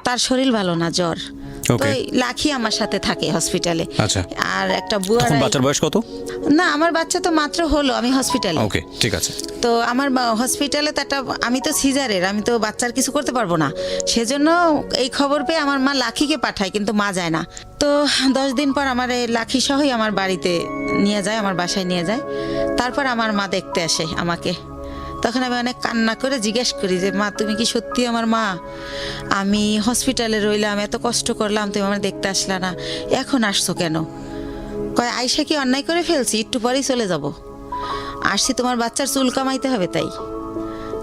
তার শরীর ভালো না, জ্বর। লাখি আমার সাথে থাকে হসপিটালে। আর একটা বুয়া। বাচ্চার বয়স কত? না, আমার বাচ্চা তো মাত্র হলো, আমি হসপিটালে। ওকে, ঠিক আছে। তো আমার হসপিটালে তো একটা, আমি তো সিজারের, আমি তো বাচ্চার কিছু করতে পারবো না, সেজন্য এই খবর পেয়ে আমার মা লাখিকে পাঠায়, কিন্তু মা যায় না। তো 10 দিন পর আমার এই লাখি সহই আমার বাড়িতে নিয়ে যায়, আমার বাসায় নিয়ে যায়। তারপর আমার মা দেখতে আসে আমাকে। তখন আমি অনেক কান্না করে জিজ্ঞেস করি যে মা, তুমি কি সত্যি আমার মা? আমি হসপিটালে রইলাম, এত কষ্ট করলাম, তুমি আমার দেখতে আসলা না, এখন আসছো কেন? কয় আয়শা কি অন্যায় করে ফেলছি? একটু পরেই চলে যাব, আসছি তোমার বাচ্চার চুল কামাইতে হবে তাই।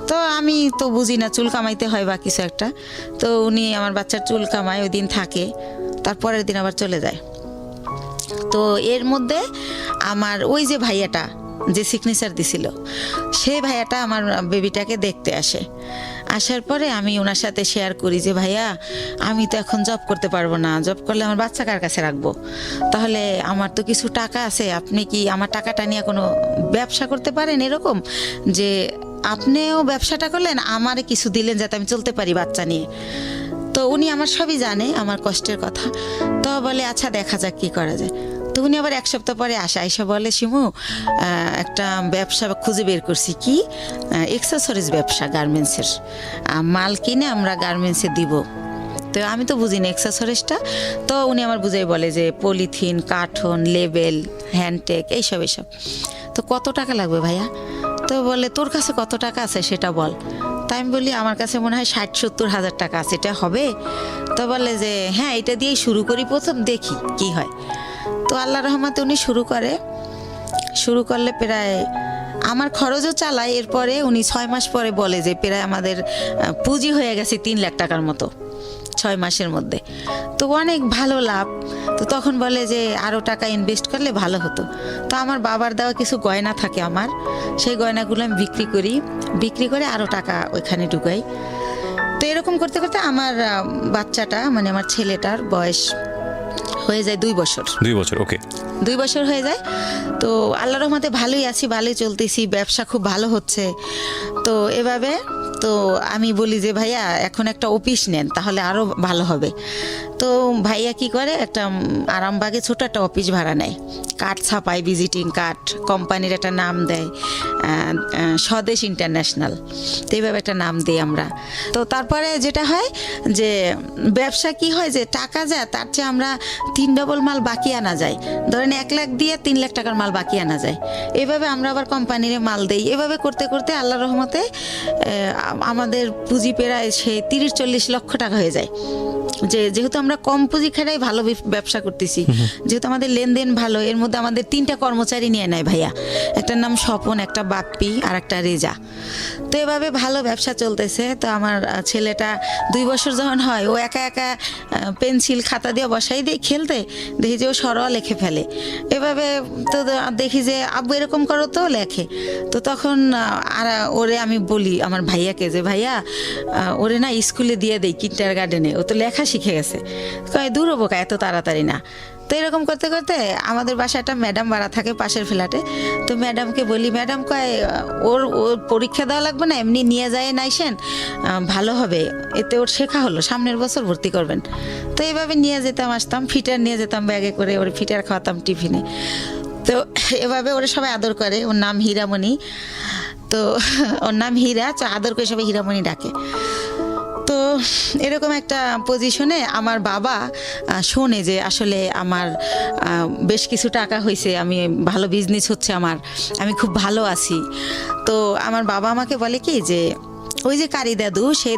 তো আমি তো বুঝি না চুল কামাইতে হয় বা কিছু একটা। তো উনি আমার বাচ্চার চুল কামায়, ওই দিন থাকে, তারপরের দিন আবার চলে যায়। তো এর মধ্যে আমার ওই যে ভাইয়াটা যে সিগনেচার দিছিল, সেই ভাইয়াটা আমার বেবিটাকে দেখতে আসে। আসার পরে আমি ওনার সাথে শেয়ার করি যে ভাইয়া, আমি তো এখন জব করতে পারবো না, জব করলে আমার বাচ্চা কার কাছে রাখবো? তাহলে আমার তো কিছু টাকা আছে, আপনি কি আমার টাকাটা নিয়ে কোনো ব্যবসা করতে পারেন, এরকম যে আপনিও ব্যবসাটা করলেন, আমারে কিছু দিলেন যাতে আমি চলতে পারি বাচ্চা নিয়ে। তো উনি আমার সবই জানে, আমার কষ্টের কথা। তো বলে আচ্ছা দেখা যাক কি করা যায়। তো উনি আবার 1 সপ্তাহ পরে আয়সা বলে, শিমু একটা ব্যবসা খুঁজে বের করছি। কি? এক্সেসরিজ ব্যবসা, গার্মেন্টসের মাল কিনে আমরা গার্মেন্টসে দিব। তো আমি তো বুঝি না এক্সেসরিজটা। তো উনি আমার বুঝাই বলে যে পলিথিন, কার্টন, লেবেল, হ্যান্ডটেক, এইসব। তো কত টাকা লাগবে ভাইয়া? তো বলে তোর কাছে কত টাকা আছে সেটা বল। তাই আমি বলি আমার কাছে মনে হয় 60-70 হাজার টাকা আছে, এটা হবে? তো বলে যে হ্যাঁ, এটা দিয়েই শুরু করি, প্রথম দেখি কি হয়। তো আল্লাহ রহমতে উনি শুরু করলে প্রায় আমার খরচও চালায়। এরপরে উনি 6 মাস পরে বলে যে প্রায় আমাদের পুঁজি হয়ে গেছে 3 লাখ টাকার মতো 6 মাসের মধ্যে। তো অনেক ভালো লাভ। তো তখন বলে যে আরও টাকা ইনভেস্ট করলে ভালো হতো। তো আমার বাবার দেওয়া কিছু গয়না থাকে আমার, সেই গয়নাগুলো আমি বিক্রি করে আরও টাকা ওইখানে ঢুকাই। তো এরকম করতে করতে আমার বাচ্চাটা, মানে আমার ছেলেটার বয়স হয়ে যায় 2 বছর। 2 বছর, ওকে। 2 বছর হয়ে যায়। তো আল্লাহর রহমতে ভালোই আছি, ভালোই চলতেছি, ব্যবসা খুব ভালো হচ্ছে। তো এভাবে তো আমি বলি যে ভাইয়া এখন একটা অফিস নেন, তাহলে আরও ভালো হবে। তো ভাইয়া কি করে, একটা আরামবাগে ছোট একটা অফিস ভাড়া নেয়, কার্ড ছাপায়, ভিজিটিং কার্ড, কোম্পানির একটা নাম দেয়, স্বদেশ ইন্টারন্যাশনাল, তো এইভাবে একটা নাম দিই আমরা। তো তারপরে যেটা হয় যে ব্যবসা কি হয়, যে টাকা যায় তার চেয়ে আমরা 3 ডবল মাল বাকি আনা যায়। ধরেন 1 লাখ দিয়ে 3 লাখ টাকার মাল বাকি আনা যায়। এভাবে আমরা আবার কোম্পানির মাল দেই। এভাবে করতে করতে আল্লাহর রহমতে আমাদের পুঁজি প্রায় 30-40 লক্ষ টাকা হয়ে যায় যেহেতু আমরা কম পুঁজি খাটাই ভালো ব্যবসা করতেছি, যেহেতু আমাদের লেনদেন ভালো, এর মধ্যে আমাদের 3টা কর্মচারী নিয়ে নেয় ভাইয়া, একটার নাম স্বপন, একটা বাপ্পি আর একটা রেজা। তো এভাবে ভালো ব্যবসা চলতেছে। তো আমার ছেলেটা 2 বছর যখন হয়, ও একা একা পেন্সিল খাতা দিয়ে বসাই দিয়ে খেলতে দেখি যে ও সরল লিখে ফেলে। এভাবে তো দেখি যে আব্বু এরকম করো, তো লেখে। তো তখন আর ওরে আমি বলি আমার ভাইয়াকে যে ভাইয়া ওরে না স্কুলে দিয়ে দেই কিন্টার গার্ডেনে, ও তো লেখা শিখে গেছে। কয় দূর হবো এত তাড়াতাড়ি না। তো এরকম করতে করতে আমাদের বাসায় একটা ম্যাডাম ভাড়া থাকে পাশের ফ্ল্যাটে। তো ম্যাডামকে বলি, ম্যাডাম কয় ওর পরীক্ষা দেওয়া লাগবে না, এমনি নিয়ে যায় নাইসেন, ভালো হবে, এতে ওর শেখা হলো, সামনের বছর ভর্তি করবেন। তো এইভাবে নিয়ে যেতাম, আসতাম, ফিটার নিয়ে যেতাম ব্যাগে করে, ওর ফিটার খাওয়াতাম টিফিনে। তো এভাবে ওরা সবাই আদর করে। ওর নাম হীরামণি। তো ওর নাম হীরা, তো আদর করে সবাই হীরামণি ডাকে। তো এরকম একটা পজিশনে আমার বাবা শোনে যে আসলে আমার বেশ কিছু টাকা হয়েছে, আমি ভালো বিজনেস হচ্ছে আমার, আমি খুব ভালো আছি। তো আমার বাবা আমাকে বলে কি যে ওই যে কারি দাদু, সেই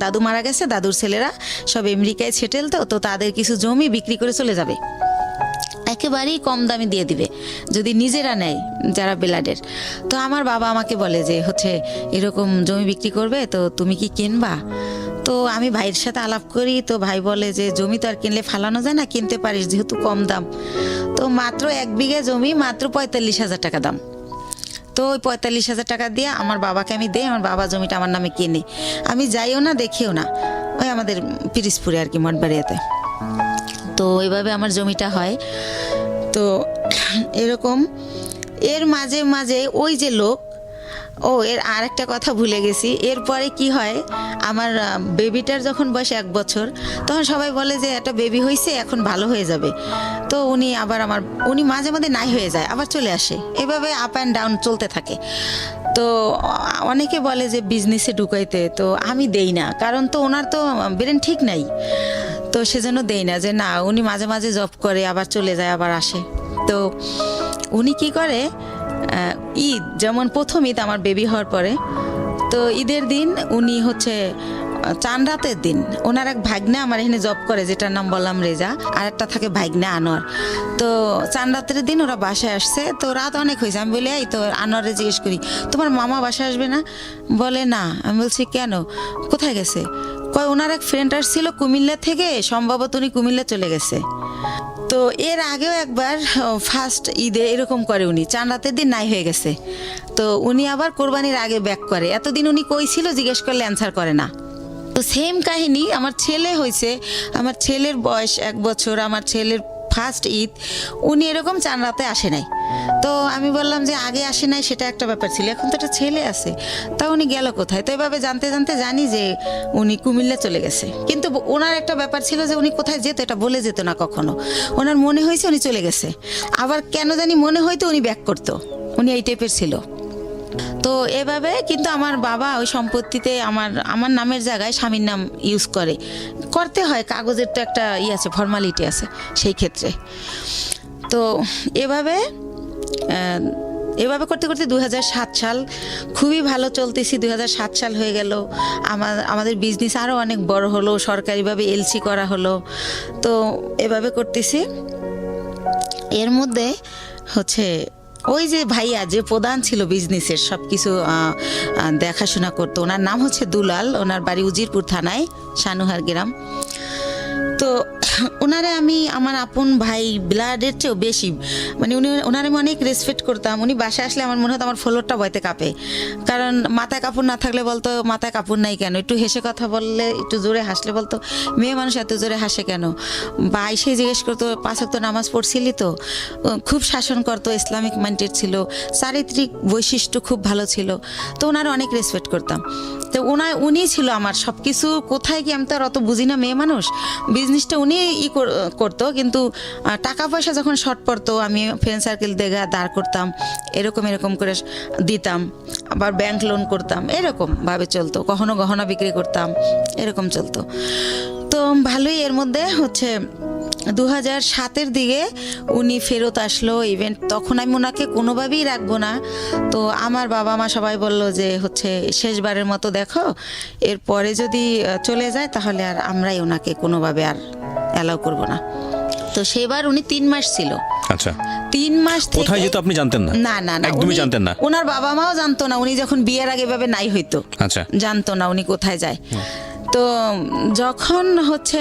দাদু মারা গেছে, দাদুর ছেলেরা সব আমেরিকায় সেটেল, তো তাদের কিছু জমি বিক্রি করে চলে যাবে, একেবারেই কম দামে দিয়ে দিবে যদি নিজেরা নেয় যারা বেলাডের। তো আমার বাবা আমাকে বলে যে হচ্ছে এরকম জমি বিক্রি করবে, তো তুমি কি কিনবা? তো আমি ভাইয়ের সাথে আলাপ করি। তো ভাই বলে যে জমি তো আর কিনলে ফালানো যায় না, কিনতে পারিস যেহেতু কম দাম। তো মাত্র 1 বিঘা জমি, মাত্র 45,000 টাকা দাম। তো ওই 45,000 টাকা দিয়ে আমার বাবাকে আমি দেই, আমার বাবা জমিটা আমার নামে কিনে। আমি যাইও না, দেখিও না, ওই আমাদের পিরিজপুরে আর কি, মঠবাড়িয়াতে। তো এইভাবে আমার জমিটা হয়। তো এরকম এর মাঝে মাঝে ওই যে লোক, এর আর একটা কথা ভুলে গেছি, এরপরে কি হয়, আমার বেবিটার যখন বয়স 1 বছর, তখন সবাই বলে যে একটা বেবি হয়েছে, এখন ভালো হয়ে যাবে। তো উনি মাঝে মাঝে নাই হয়ে যায়, আবার চলে আসে, এভাবে আপ অ্যান্ড ডাউন চলতে থাকে। তো অনেকে বলে যে বিজনেসে ঢুকাইতে, তো আমি দেই না, কারণ তো ওনার তো ব্রেন ঠিক নাই, তো সেজন্য দেই না। যে না, উনি মাঝে মাঝে জব করে, আবার চলে যায়, আবার আসে। তো উনি কি করে, ঈদ যেমন প্রথম ঈদ আমার বেবি হওয়ার পরে, তো ঈদের দিন উনি হচ্ছে চান রাতের দিন, ওনার এক ভাগ্নে আমার এখানে জব করে, যেটার নাম বললাম রেজা, আর একটা থাকে ভাগ্নে আনোয়ার। তো চান রাতের দিন ওরা বাসায় আসছে, তো রাত অনেক হয়েছে। আমি বলি, এই তো আনোয়ারে জিজ্ঞেস করি, তোমার মামা বাসায় আসবে না? বলে না। আমি বলছি কেন, কোথায় গেছে? কয় ওনার এক ফ্রেন্ড আসছিল কুমিল্লা থেকে, সম্ভবত উনি কুমিল্লা চলে গেছে। তো এর আগেও একবার ফার্স্ট ঈদে এরকম করে, উনি চান রাতের দিন নাই হয়ে গেছে। তো উনি আবার কোরবানির আগে ব্যাক করে। এতদিন উনি কই ছিল জিজ্ঞেস করলে অ্যান্সার করে না। তো সেম কাহিনী আমার ছেলে হয়েছে, আমার ছেলের বয়স 1 বছর, আমার ছেলের ফার্স্ট ঈদ উনি এরকম চান রাতে আসে নাই। তো আমি বললাম যে আগে আসে নাই সেটা একটা ব্যাপার ছিল, এখন তো একটা ছেলে আছে, তা উনি গেল কোথায়? তো এভাবে জানতে জানতে জানি যে উনি কুমিল্লা চলে গেছে। কিন্তু ওনার একটা ব্যাপার ছিল যে উনি কোথায় যেত এটা বলে যেত না কখনো, ওনার মনে হয়েছে উনি চলে গেছে, আবার কেন জানি মনে হয়তো উনি ব্যাক করতো, উনি এই টাইপের ছিল। তো এভাবে কিন্তু আমার বাবা ওই সম্পত্তিতে আমার নামের জায়গায় স্বামীর নাম ইউজ করতে হয়, কাগজের তো একটা আছে, ফর্মালিটি আছে সেই ক্ষেত্রে। তো এভাবে করতে করতে 2007 সাল খুবই ভালো চলতেছি। 2007 সাল হয়ে গেল, আমাদের বিজনেস আরও অনেক বড় হলো, সরকারিভাবে এলসি করা হলো। তো এভাবে করতেছি। এর মধ্যে হচ্ছে ওই যে ভাইয়া যে প্রধান ছিল বিজনেসের, সব কিছু দেখাশোনা করতো, ওনার নাম হচ্ছে দুলাল, ওনার বাড়ি উজিরপুর থানায়, সানুহার গ্রাম। তো ওনারে আমি আমার আপন ভাই, ব্লাডের চেয়েও বেশি, মানে ওনারে আমি অনেক রেসপেক্ট করতাম। উনি বাসায় আসলে আমার মনে হতো আমার ফ্লোরটা বইতে কাঁপে, কারণ মাথায় কাপড় না থাকলে বলতো মাথায় কাপড় নাই কেন, একটু হেসে কথা বললে, একটু জোরে হাসলে বলতো মেয়ে মানুষ এত জোরে হাসে কেন, বা এসে জিজ্ঞেস করতো 5 ওয়াক্ত নামাজ পড়ছিলি তো। খুব শাসন করতো, ইসলামিক মাইন্ডেড ছিল, চারিত্রিক বৈশিষ্ট্য খুব ভালো ছিল। তো ওনারে অনেক রেসপেক্ট করতাম। তো উনি ছিল আমার সব কিছু। কোথায় কি, আমি তো আর অত বুঝি না, মেয়ে মানুষ, বিজনেসটা উনি করতো, কিন্তু টাকা পয়সা যখন শর্ট পড়তো আমি ফ্রেন্ড সার্কেল দেখে দাঁড় করতাম, এরকম করে দিতাম, আবার ব্যাংক লোন করতাম, এরকম ভাবে চলতো। কখনো গহনা বিক্রি করতাম, এরকম চলতো। তো ভালোই। এর মধ্যে হচ্ছে 2007-এর দিকে উনি ফেরত আসলো ইভেন্ট, তখন আমি ওনাকে কোনোভাবেই রাখবো না। তো আমার বাবা মা সবাই বলল যে হচ্ছে শেষবারের মতো দেখো, এরপরে যদি চলে যায় তাহলে আর আমরাই ওনাকে কোনোভাবে আর অ্যালাউ করব না। তো সেবার উনি 3 মাস ছিল। আচ্ছা, 3 মাস থেকে কোথায় যেত আপনি জানতেন না? না না না, একদমই জানতেন না? ওনার বাবা মাও জানতো না। উনি যখন বিয়ের আগে ভাবে নাই হইতো, আচ্ছা, জানতো না উনি কোথায় যায়। তো যখন হচ্ছে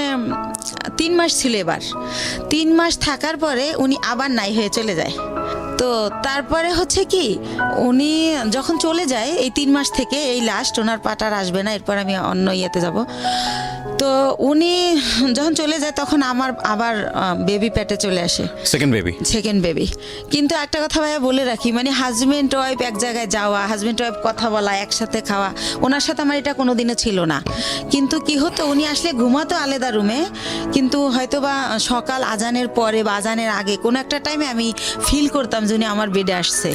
3 মাস ছিল, এবার 3 মাস থাকার পরে উনি আবার নাই হয়ে চলে যায়। তো তারপরে হচ্ছে কি, উনি যখন চলে যায় এই 3 মাস থেকে, এই লাস্ট, ওনার পাটার আসবে না, এরপর আমি অন্য ইয়েতে যাব। তো উনি যখন চলে যায় তখন আমার আবার বেবি পেটে চলে আসে, সেকেন্ড বেবি। কিন্তু একটা কথা ভাইয়া বলে রাখি, মানে হাজবেন্ড ওয়াইফ এক জায়গায় যাওয়া, হাজবেন্ড ওয়াইফ কথা বলা, একসাথে খাওয়া, ওনার সাথে আমার এটা কোনোদিনও ছিল না। কিন্তু কি হতো, উনি আসলে ঘুমাতো আলাদা রুমে, কিন্তু হয়তো বা সকাল আজানের পরে বা আজানের আগে কোনো একটা টাইমে আমি ফিল করতাম যে উনি আমার বেডে আসছে।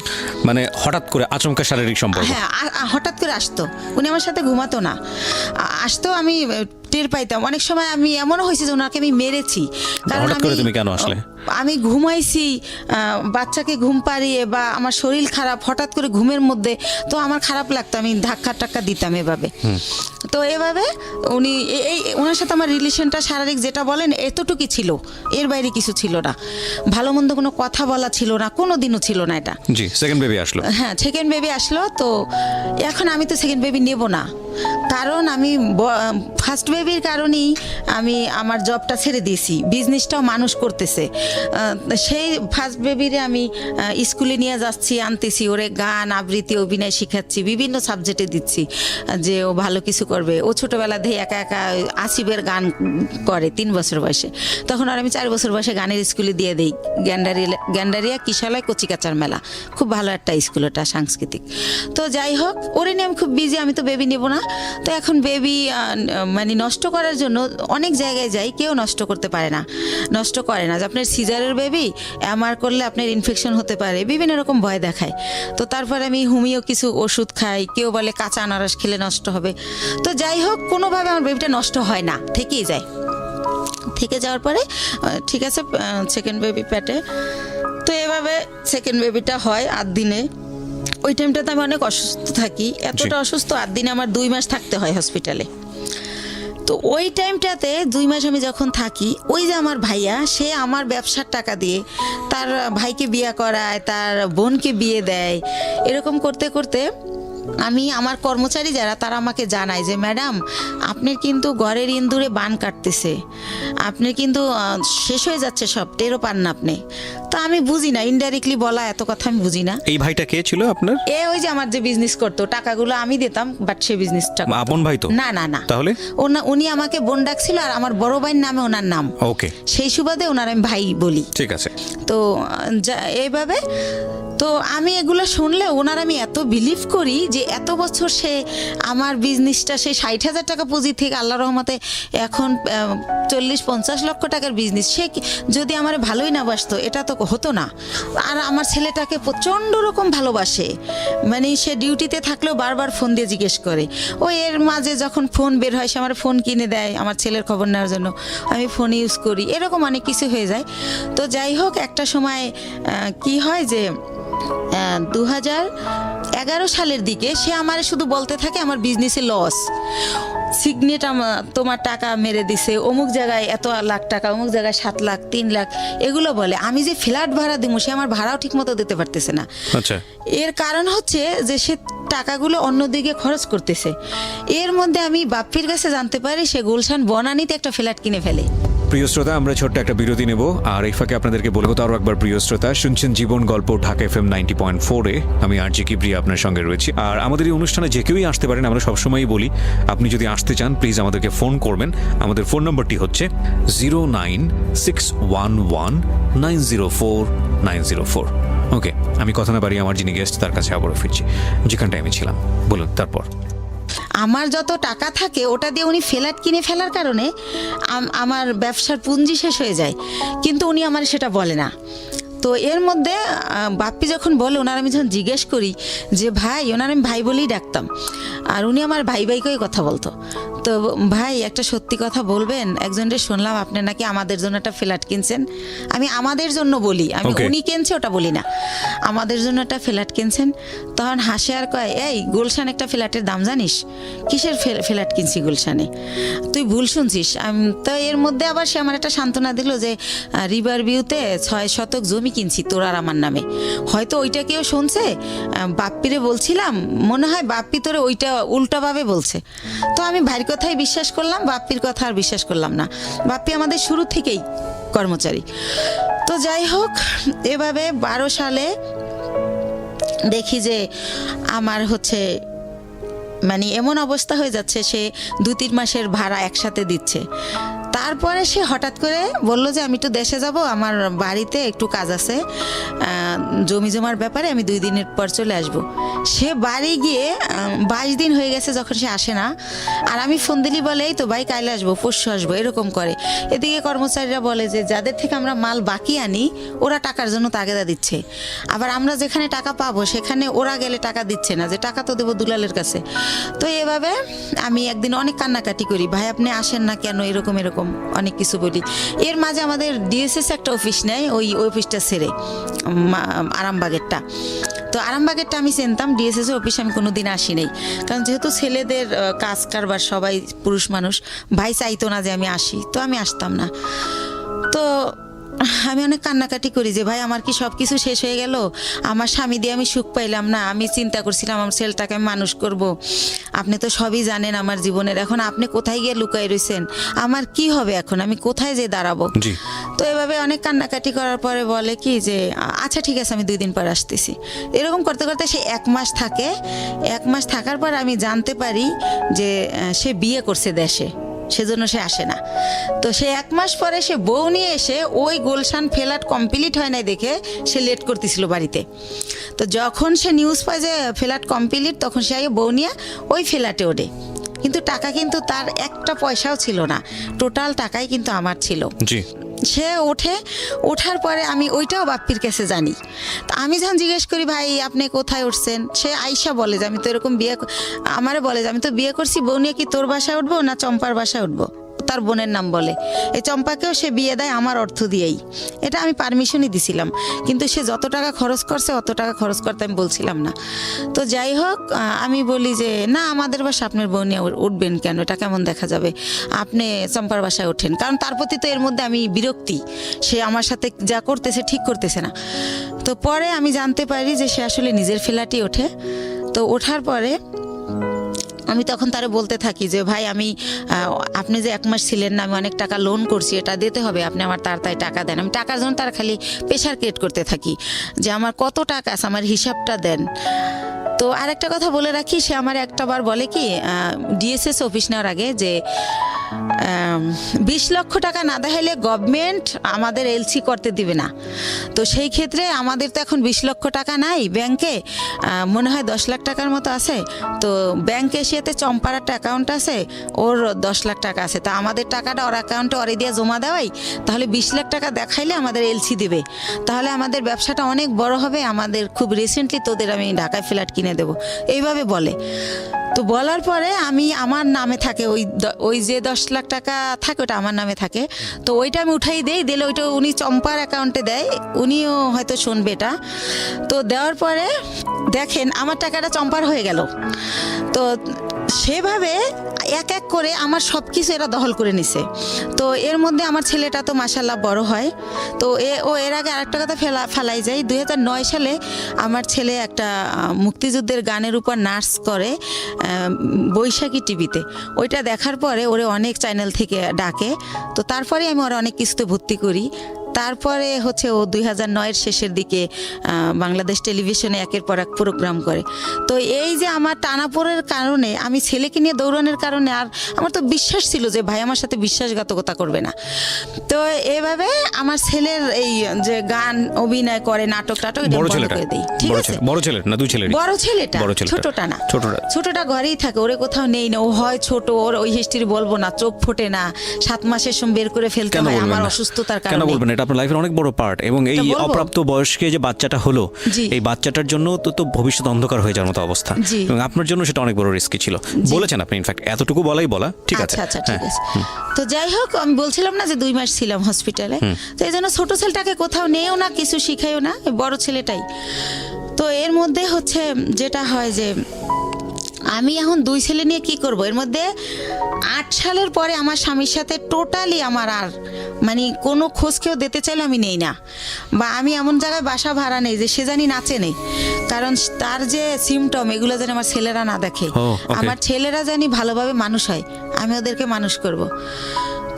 মানে হঠাৎ করে আচমকা শারীরিক সম্পর্ক? হ্যাঁ, হঠাৎ করে আসতো, উনি আমার সাথে ঘুমাতো না, আসতো, আমি টের পাইতাম। অনেক সময় আমি এমনও হয়েছে যে ওনাকে আমি মেরেছি। কারণ তুমি কেন আসলে? আমি ঘুমাইছি, বাচ্চাকে ঘুম পাড়িয়ে, বা আমার শরীর খারাপ, হঠাৎ করে ঘুমের মধ্যে, তো আমার খারাপ লাগতো, আমি ধাক্কা টাক্কা দিতাম এভাবে। তো এভাবে উনি ওনার সাথে আমার রিলেশনটা শারীরিক যেটা বলেন এতটুকুই ছিল, এর বাইরে কিছু ছিল না। ভালো মন্দ কোনো কথা বলা ছিল না, কোনো দিনও ছিল না এটা। জি, সেকেন্ড বেবি আসলো। হ্যাঁ, সেকেন্ড বেবি আসলো। তো এখন আমি তো সেকেন্ড বেবি নেব না, কারণ আমি ফার্স্ট বেবির কারণেই আমি আমার জবটা ছেড়ে দিয়েছি, বিজনেসটাও মানুষ করতেছে। সেই ফার্স্ট বেবিরে আমি স্কুলে নিয়ে যাচ্ছি, আনতেছি, ওরে গান আবৃত্তি অভিনয় শিখাচ্ছি, বিভিন্ন সাবজেক্টে দিচ্ছি যে ও ভালো কিছু করবে। ও ছোটোবেলা থেকে একা একা আসিফের গান করে 3 বছর বয়সে, তখন আর আমি 4 বছর বয়সে গানের স্কুলে দিয়ে দিই, গ্যান্ডারিয়া কিশালয় কচিকাচার মেলা, খুব ভালো একটা স্কুল ওটা, সাংস্কৃতিক। তো যাই হোক, ওরে নিয়ে আমি খুব বিজি, আমি তো বেবি নেব না। তো এখন বেবি মানে নষ্ট করার জন্য অনেক জায়গায় যাই, কেউ নষ্ট করতে পারে না, নষ্ট করে না। যে আপনার সিজারের বেবি এমআর করলে আপনার ইনফেকশন হতে পারে, বিভিন্ন রকম ভয় দেখায়। তো তারপরে আমি হোমিও কিছু ওষুধ খাই, কেউ বলে কাঁচা আনারস খেলে নষ্ট হবে। তো যাই হোক, কোনোভাবে আমার বেবিটা নষ্ট হয় না, থেকেই যায়। থেকে যাওয়ার পরে ঠিক আছে, সেকেন্ড বেবি পেটে। তো এভাবে সেকেন্ড বেবিটা হয় 8 দিনে। ওই টাইমটাতে আমি অনেক অসুস্থ থাকি, এতটা অসুস্থ, 8 দিনে আমার 2 মাস থাকতে হয় হসপিটালে। তো ওই টাইমটাতে 2 মাস আমি যখন থাকি, ওই যে আমার ভাইয়া, সে আমার ব্যবসার টাকা দিয়ে তার ভাইকে বিয়ে করায়, তার বোনকে বিয়ে দেয়। এরকম করতে করতে আমি, আমার কর্মচারী যারা, তারা আমাকে জানায় যে ম্যাডাম, আপনার কিন্তু ঘরের ইন্দুরে বান কাটতেছে, আপনার কিন্তু শেষ হয়ে যাচ্ছে সব, টেরও পান না আপনি। তো আমি বুঝি না, ইনডাইরেক্টলি বলা এত কথা আমি বুঝি না। এই ভাইটা কে ছিল আপনার? ওই যে আমার যে বিজনেস করতো, টাকাগুলো আমি দিতাম, বাট সে বিজনেসটা আপন ভাই তো না? না না। তাহলে উনি আমাকে বোন ডাকছিল, আর আমার বড় ভাইয়ের নামে ওনার নাম। ওকে, সেই সুবাদে ওনার আমি ভাই বলি। ঠিক আছে। তো এইভাবে, তো আমি এগুলো শুনলে ওনার আমি এত বিলিভ করি যে এত বছর সে আমার বিজনেসটা, সে 60,000 টাকা পুঁজি থেকে আল্লাহ রহমতে এখন 40-50 লক্ষ টাকার বিজনেস, সে যদি আমার ভালোই না বাসতো এটা তো হতো না। আর আমার ছেলেটাকে প্রচণ্ড রকম ভালোবাসে, মানে সে ডিউটিতে থাকলেও বারবার ফোন দিয়ে জিজ্ঞেস করে। এর মাঝে যখন ফোন বের হয়, সে আমার ফোন কিনে দেয় আমার ছেলের খবর নেওয়ার জন্য, আমি ফোন ইউজ করি, এরকম অনেক কিছু হয়ে যায়। তো যাই হোক, একটা সময় কি হয় যে 2011 সালের দিকে সে আমার শুধু বলতে থাকে আমার বিজনেসে লস, সিগনেট তোমার টাকা মেরে দিছে, অমুক জায়গায় এত লাখ টাকা, অমুক জায়গায় 7 লাখ 3 লাখ, এগুলো বলে। আমি যে ফ্ল্যাট ভাড়া দিব, সে আমার ভাড়াও ঠিক মতো দিতে পারতেছে না। আচ্ছা, এর কারণ হচ্ছে যে সে টাকাগুলো অন্যদিকে খরচ করতেছে। এর মধ্যে আমি বাপ্পির কাছে জানতে পারি সে গুলশান বনানীতে একটা ফ্ল্যাট কিনে ফেলে। প্রিয় শ্রোতা, আমরা ছোট্ট একটা বিরতি নেব, আর এই ফাঁকে আপনাদেরকে বলবো তো আরও একবার, প্রিয় শ্রোতা শুনছেন জীবন গল্প ঢাকা FM 90.4-এ। আমি আরজি কিবরিয়া আপনার সঙ্গে রয়েছি। আর আমাদের এই অনুষ্ঠানে যে কেউই আসতে পারেন, আমরা সবসময়ই বলি আপনি যদি আসতে চান প্লিজ আমাদেরকে ফোন করবেন। আমাদের ফোন নম্বরটি হচ্ছে 09611904904। ওকে, আমি কথা না বাড়িয়ে আমার যিনি গেস্ট তার কাছে আবারও ফিরছি, যেখানটায় আমি ছিলাম। বলুন তারপর। আমার যত টাকা থাকে ওটা দিয়ে উনি ফ্ল্যাট কিনে ফেলার কারণে আমার ব্যবসার পুঁজি শেষ হয়ে যায়, কিন্তু উনি আমার সেটা বলে না। তো এর মধ্যে বাপ্পি যখন বলে, ওনার আমি যখন জিজ্ঞেস করি যে ভাই, ওনার আমি ভাই বলেই ডাকতাম, আর উনি আমার ভাই ভাইকেই কথা বলতো। তো ভাই একটা সত্যি কথা বলবেন, একজনের শুনলাম আপনি নাকি আমাদের জন্য একটা ফ্ল্যাট কিনছেন। আমি আমাদের জন্য বলি, আমি উনি কিনছে ওটা বলি না, আমাদের জন্য একটা ফ্ল্যাট কিনছেন। তখন হাসে আর কয়, এই গুলশান একটা ফ্ল্যাটের দাম জানিস? কিসের ফ্ল্যাট কিনছি গুলশানে? তুই ভুল শুনছিস। তো এর মধ্যে আবার সে আমার একটা সান্ত্বনা দিল যে রিভার ভিউতে 6 শতক জমি কিনছি তোর আর আমার নামে। হয়তো ওইটা কেউ শুনছে, বাপ্পিরে বলছিলাম, মনে হয় বাপ্পি তোরে ওইটা উল্টাভাবে বলছে। তো আমি ভাইয়ের কথাই বিশ্বাস করলাম, বাপ্পির কথা আর বিশ্বাস করলাম না। বাপ্পি আমাদের শুরু থেকেই কর্মচারী। তো যাই হোক, এভাবে 12 সালে দেখি যে আমার হচ্ছে মানে এমন অবস্থা হয়ে যাচ্ছে, সে 2-3 মাসের ভাড়া একসাথে দিচ্ছে। তারপরে সে হঠাৎ করে বলল যে আমি একটু দেশে যাব, আমার বাড়িতে একটু কাজ আছে, জমি জমার ব্যাপারে আমি 2 দিনের পর চলে আসব। সে বাড়ি গিয়ে 22 দিন হয়ে গেছে যখন সে আসে না। আর আমি ফোন দিলি বলে এই তো ভাই কাইলে আসবো, পরশু আসবো, এরকম করে। এদিকে কর্মচারীরা বলে যে যাদের থেকে আমরা মাল বাকি আনি ওরা টাকার জন্য তাগেদা দিচ্ছে, আবার আমরা যেখানে টাকা পাবো সেখানে ওরা গেলে টাকা দিচ্ছে না, যে টাকা তো দেবো দুলালের কাছে। তো এভাবে আমি একদিন অনেক কান্নাকাটি করি, ভাই আপনি আসেন না কেন, এরকম এরকম অনেক কিছু বলি। এর মাঝে আমাদের ডিএসএস একটা অফিস নেয়, ওই অফিসটা ছেড়ে আরামবাগেরটা। তো আরামবাগেরটা আমি চিনতাম, ডিএসএস অফিস আমি কোনোদিন আসি নাই, কারণ যেহেতু ছেলেদের কাজ কারবার সবাই পুরুষ মানুষ, ভাই চাইতো না যে আমি আসি, তো আমি আসতাম না। তো আমি অনেক কান্নাকাটি করি যে ভাই আমার কি সব কিছু শেষ হয়ে গেল, আমার স্বামী দিয়ে আমি সুখ পাইলাম না, আমি চিন্তা করছিলাম আমার ছেলেটাকে আমি মানুষ করব, আপনি তো সবই জানেন আমার জীবনের, এখন আপনি কোথায় গিয়ে লুকাই রয়েছেন, আমার কি হবে এখন, আমি কোথায় যে দাঁড়াবো। তো এভাবে অনেক কান্নাকাটি করার পরে বলে কি যে আচ্ছা ঠিক আছে আমি 2 দিন পর আসতেছি। এরকম করতে করতে সে 1 মাস থাকে। 1 মাস থাকার পর আমি জানতে পারি যে সে বিয়ে করছে দেশে, সেজন্য সে আসে না। তো সে 1 মাস পরে সে বউ নিয়ে এসে ওই গুলশান ফ্ল্যাট কমপ্লিট হয় নাই দেখে সে লেট করতেছিল বাড়িতে। তো যখন সে নিউজ পায় যে ফ্ল্যাট কমপ্লিট, তখন সে বউ নিয়ে ওই ফ্ল্যাটে ওঠে। কিন্তু টাকা কিন্তু তার একটা পয়সাও ছিল না, টোটাল টাকাই কিন্তু আমার ছিল। সে ওঠার পরে আমি ওইটাও বাপ্পির কাছে জানি। তা আমি যখন জিজ্ঞেস করি ভাই আপনি কোথায় উঠছেন, সে আইসা বলে যে আমি তো এরকম আমারে বলে যে আমি তো বিয়ে করছি, বউ নিয়ে কি তোর বাসায় উঠবো না চম্পার বাসায় উঠবো, তার বোনের নাম বলে। এই চম্পাকেও সে বিয়ে দেয় আমার অর্থ দিয়েই, এটা আমি পারমিশনই দিছিলাম, কিন্তু সে যত টাকা খরচ করছে অত টাকা খরচ করতে আমি বলছিলাম না। তো যাই হোক, আমি বলি যে না আমাদের বাসা আপনার বউ নিয়ে উঠবেন কেন, এটা কেমন দেখা যাবে, আপনি চম্পার বাসায় ওঠেন। কারণ তার প্রতি তো এর মধ্যে আমি বিরক্তি, সে আমার সাথে যা করতেছে ঠিক করতেছে না। তো পরে আমি জানতে পারি যে সে আসলে নিজের ফ্ল্যাটই ওঠে। তো ওঠার পরে আমি তখন তারে বলতে থাকি যে ভাই আমি আপনি যে 1 মাস ছিলেন না, আমি অনেক টাকা লোন করছি, এটা দিতে হবে, আপনি আমার তাড়াতাড়ি টাকা দেন। আমি টাকার জন্য তার খালি প্রেশার ক্রিয়েট করতে থাকি যে আমার কত টাকা আছে, আমার হিসাবটা দেন। তো আরেকটা কথা বলে রাখি, সে আমার একটাবার বলে কি ডিএসএস অফিস নেওয়ার আগে যে 20 লক্ষ টাকা না দেখাইলে গভর্নমেন্ট আমাদের এলসি করতে দিবে না। তো সেই ক্ষেত্রে আমাদের তো এখন 20 লক্ষ টাকা নাই ব্যাংকে, মনে হয় 10 লাখ টাকার মতো আছে। তো ব্যাংক এশিয়াতে চম্পার একটা অ্যাকাউন্ট আছে, ওর 10 লাখ টাকা আছে। তা আমাদের টাকাটা ওর অ্যাকাউন্টে ওরে দিয়ে জমা দেওয়াই, তাহলে 20 লাখ টাকা দেখাইলে আমাদের এলসি দিবে, তাহলে আমাদের ব্যবসাটা অনেক বড় হবে, আমাদের খুব রিসেন্টলি তোদের আমি ঢাকায় ফ্ল্যাট কিনে দেবো, এইভাবে বলে। তো বলার পরে আমি আমার নামে থাকে ওই যে 10 লাখ টাকা থাকে ওটা আমার নামে থাকে। তো ওইটা আমি উঠাই দিলে ওইটা উনি চম্পার অ্যাকাউন্টে দেয়, উনিও হয়তো শুনবে এটা। তো দেওয়ার পরে দেখেন আমার টাকাটা চম্পার হয়ে গেল। তো সেভাবে এক এক করে আমার সব কিছু এরা দখল করে নিছে। তো এর মধ্যে আমার ছেলেটা তো মাশাআল্লাহ বড় হয়। তো এর আগে আরেকটা কথা ফেলাই যায়, 2009 সালে আমার ছেলে একটা মুক্তিযুদ্ধের গানের উপর নাচ করে বৈশাখী টিভিতে। ওইটা দেখার পরে ওরে অনেক চ্যানেল থেকে ডাকে। তো তারপরে আমি ওরা অনেক কিছুতে ভর্তি করি। তারপরে হচ্ছে ও 2009-এর শেষের দিকে বাংলাদেশ টেলিভিশনে একের পর এক প্রোগ্রাম করে। তো এই যে আমার টানাপোড়ের কারণে, আমি ছেলেকে নিয়ে দৌড়ানোর কারণে, আর আমার তো বিশ্বাস ছিল যে ভাই আমার সাথে বিশ্বাসঘাতকতা করবে না। তো এভাবে আমার ছেলের এই যে গান অভিনয় করে, নাটক টাটক এটা বন্ধ করে দেই। ঠিক আছে, বড় ছেলেটা ছোটটা না, ছোটটা ঘরেই থাকে, ওরে কোথাও নেই না। ও হয় ছোট, ওর ওই হিস্ট্রি বলবো না, চোখ ফোটে না, 7 মাসের সময় বের করে ফেলতে হয় আমার অসুস্থতার কারণে। আপনার লাইফের অনেক বড় পার্ট, এবং এই অপ্রাপ্ত বয়স্কে যে বাচ্চাটা হলো, এই বাচ্চাটার জন্য তো ভবিষ্যৎ অন্ধকার হয়ে যাওয়ার মতো অবস্থা, এবং আপনার জন্য সেটা অনেক বড় রিস্কি ছিল বলেছেন আপনি। ইনফ্যাক্ট এতটুকু বলা ঠিক আছে। আচ্ছা ঠিক আছে। তো যাই হোক, আমি বলছিলাম না যে 2 মাস ছিলাম হসপিটালে, তো এই জন্য ছোট ছেলেটাকে কোথাও নেও না, কিছু শিখাইও না, বড় ছেলেটাই। তো এর মধ্যে হচ্ছে যেটা হয় যে আমি এখন 2 ছেলে নিয়ে কি করব। এর মধ্যে 8 সালের পরে আমার স্বামীর সাথে টোটালি আমার আর মানে কোনো খোঁজ কেউ দিতে চাইলে আমি নেই না, বা আমি এমন জায়গায় বাসা ভাড়া নেই যে সে জানি নাচে নেই, কারণ তার যে সিমটম এগুলো যেন আমার ছেলেরা না দেখে। আমার ছেলেরা জানি ভালোভাবে মানুষ হয়, আমি ওদেরকে মানুষ করব।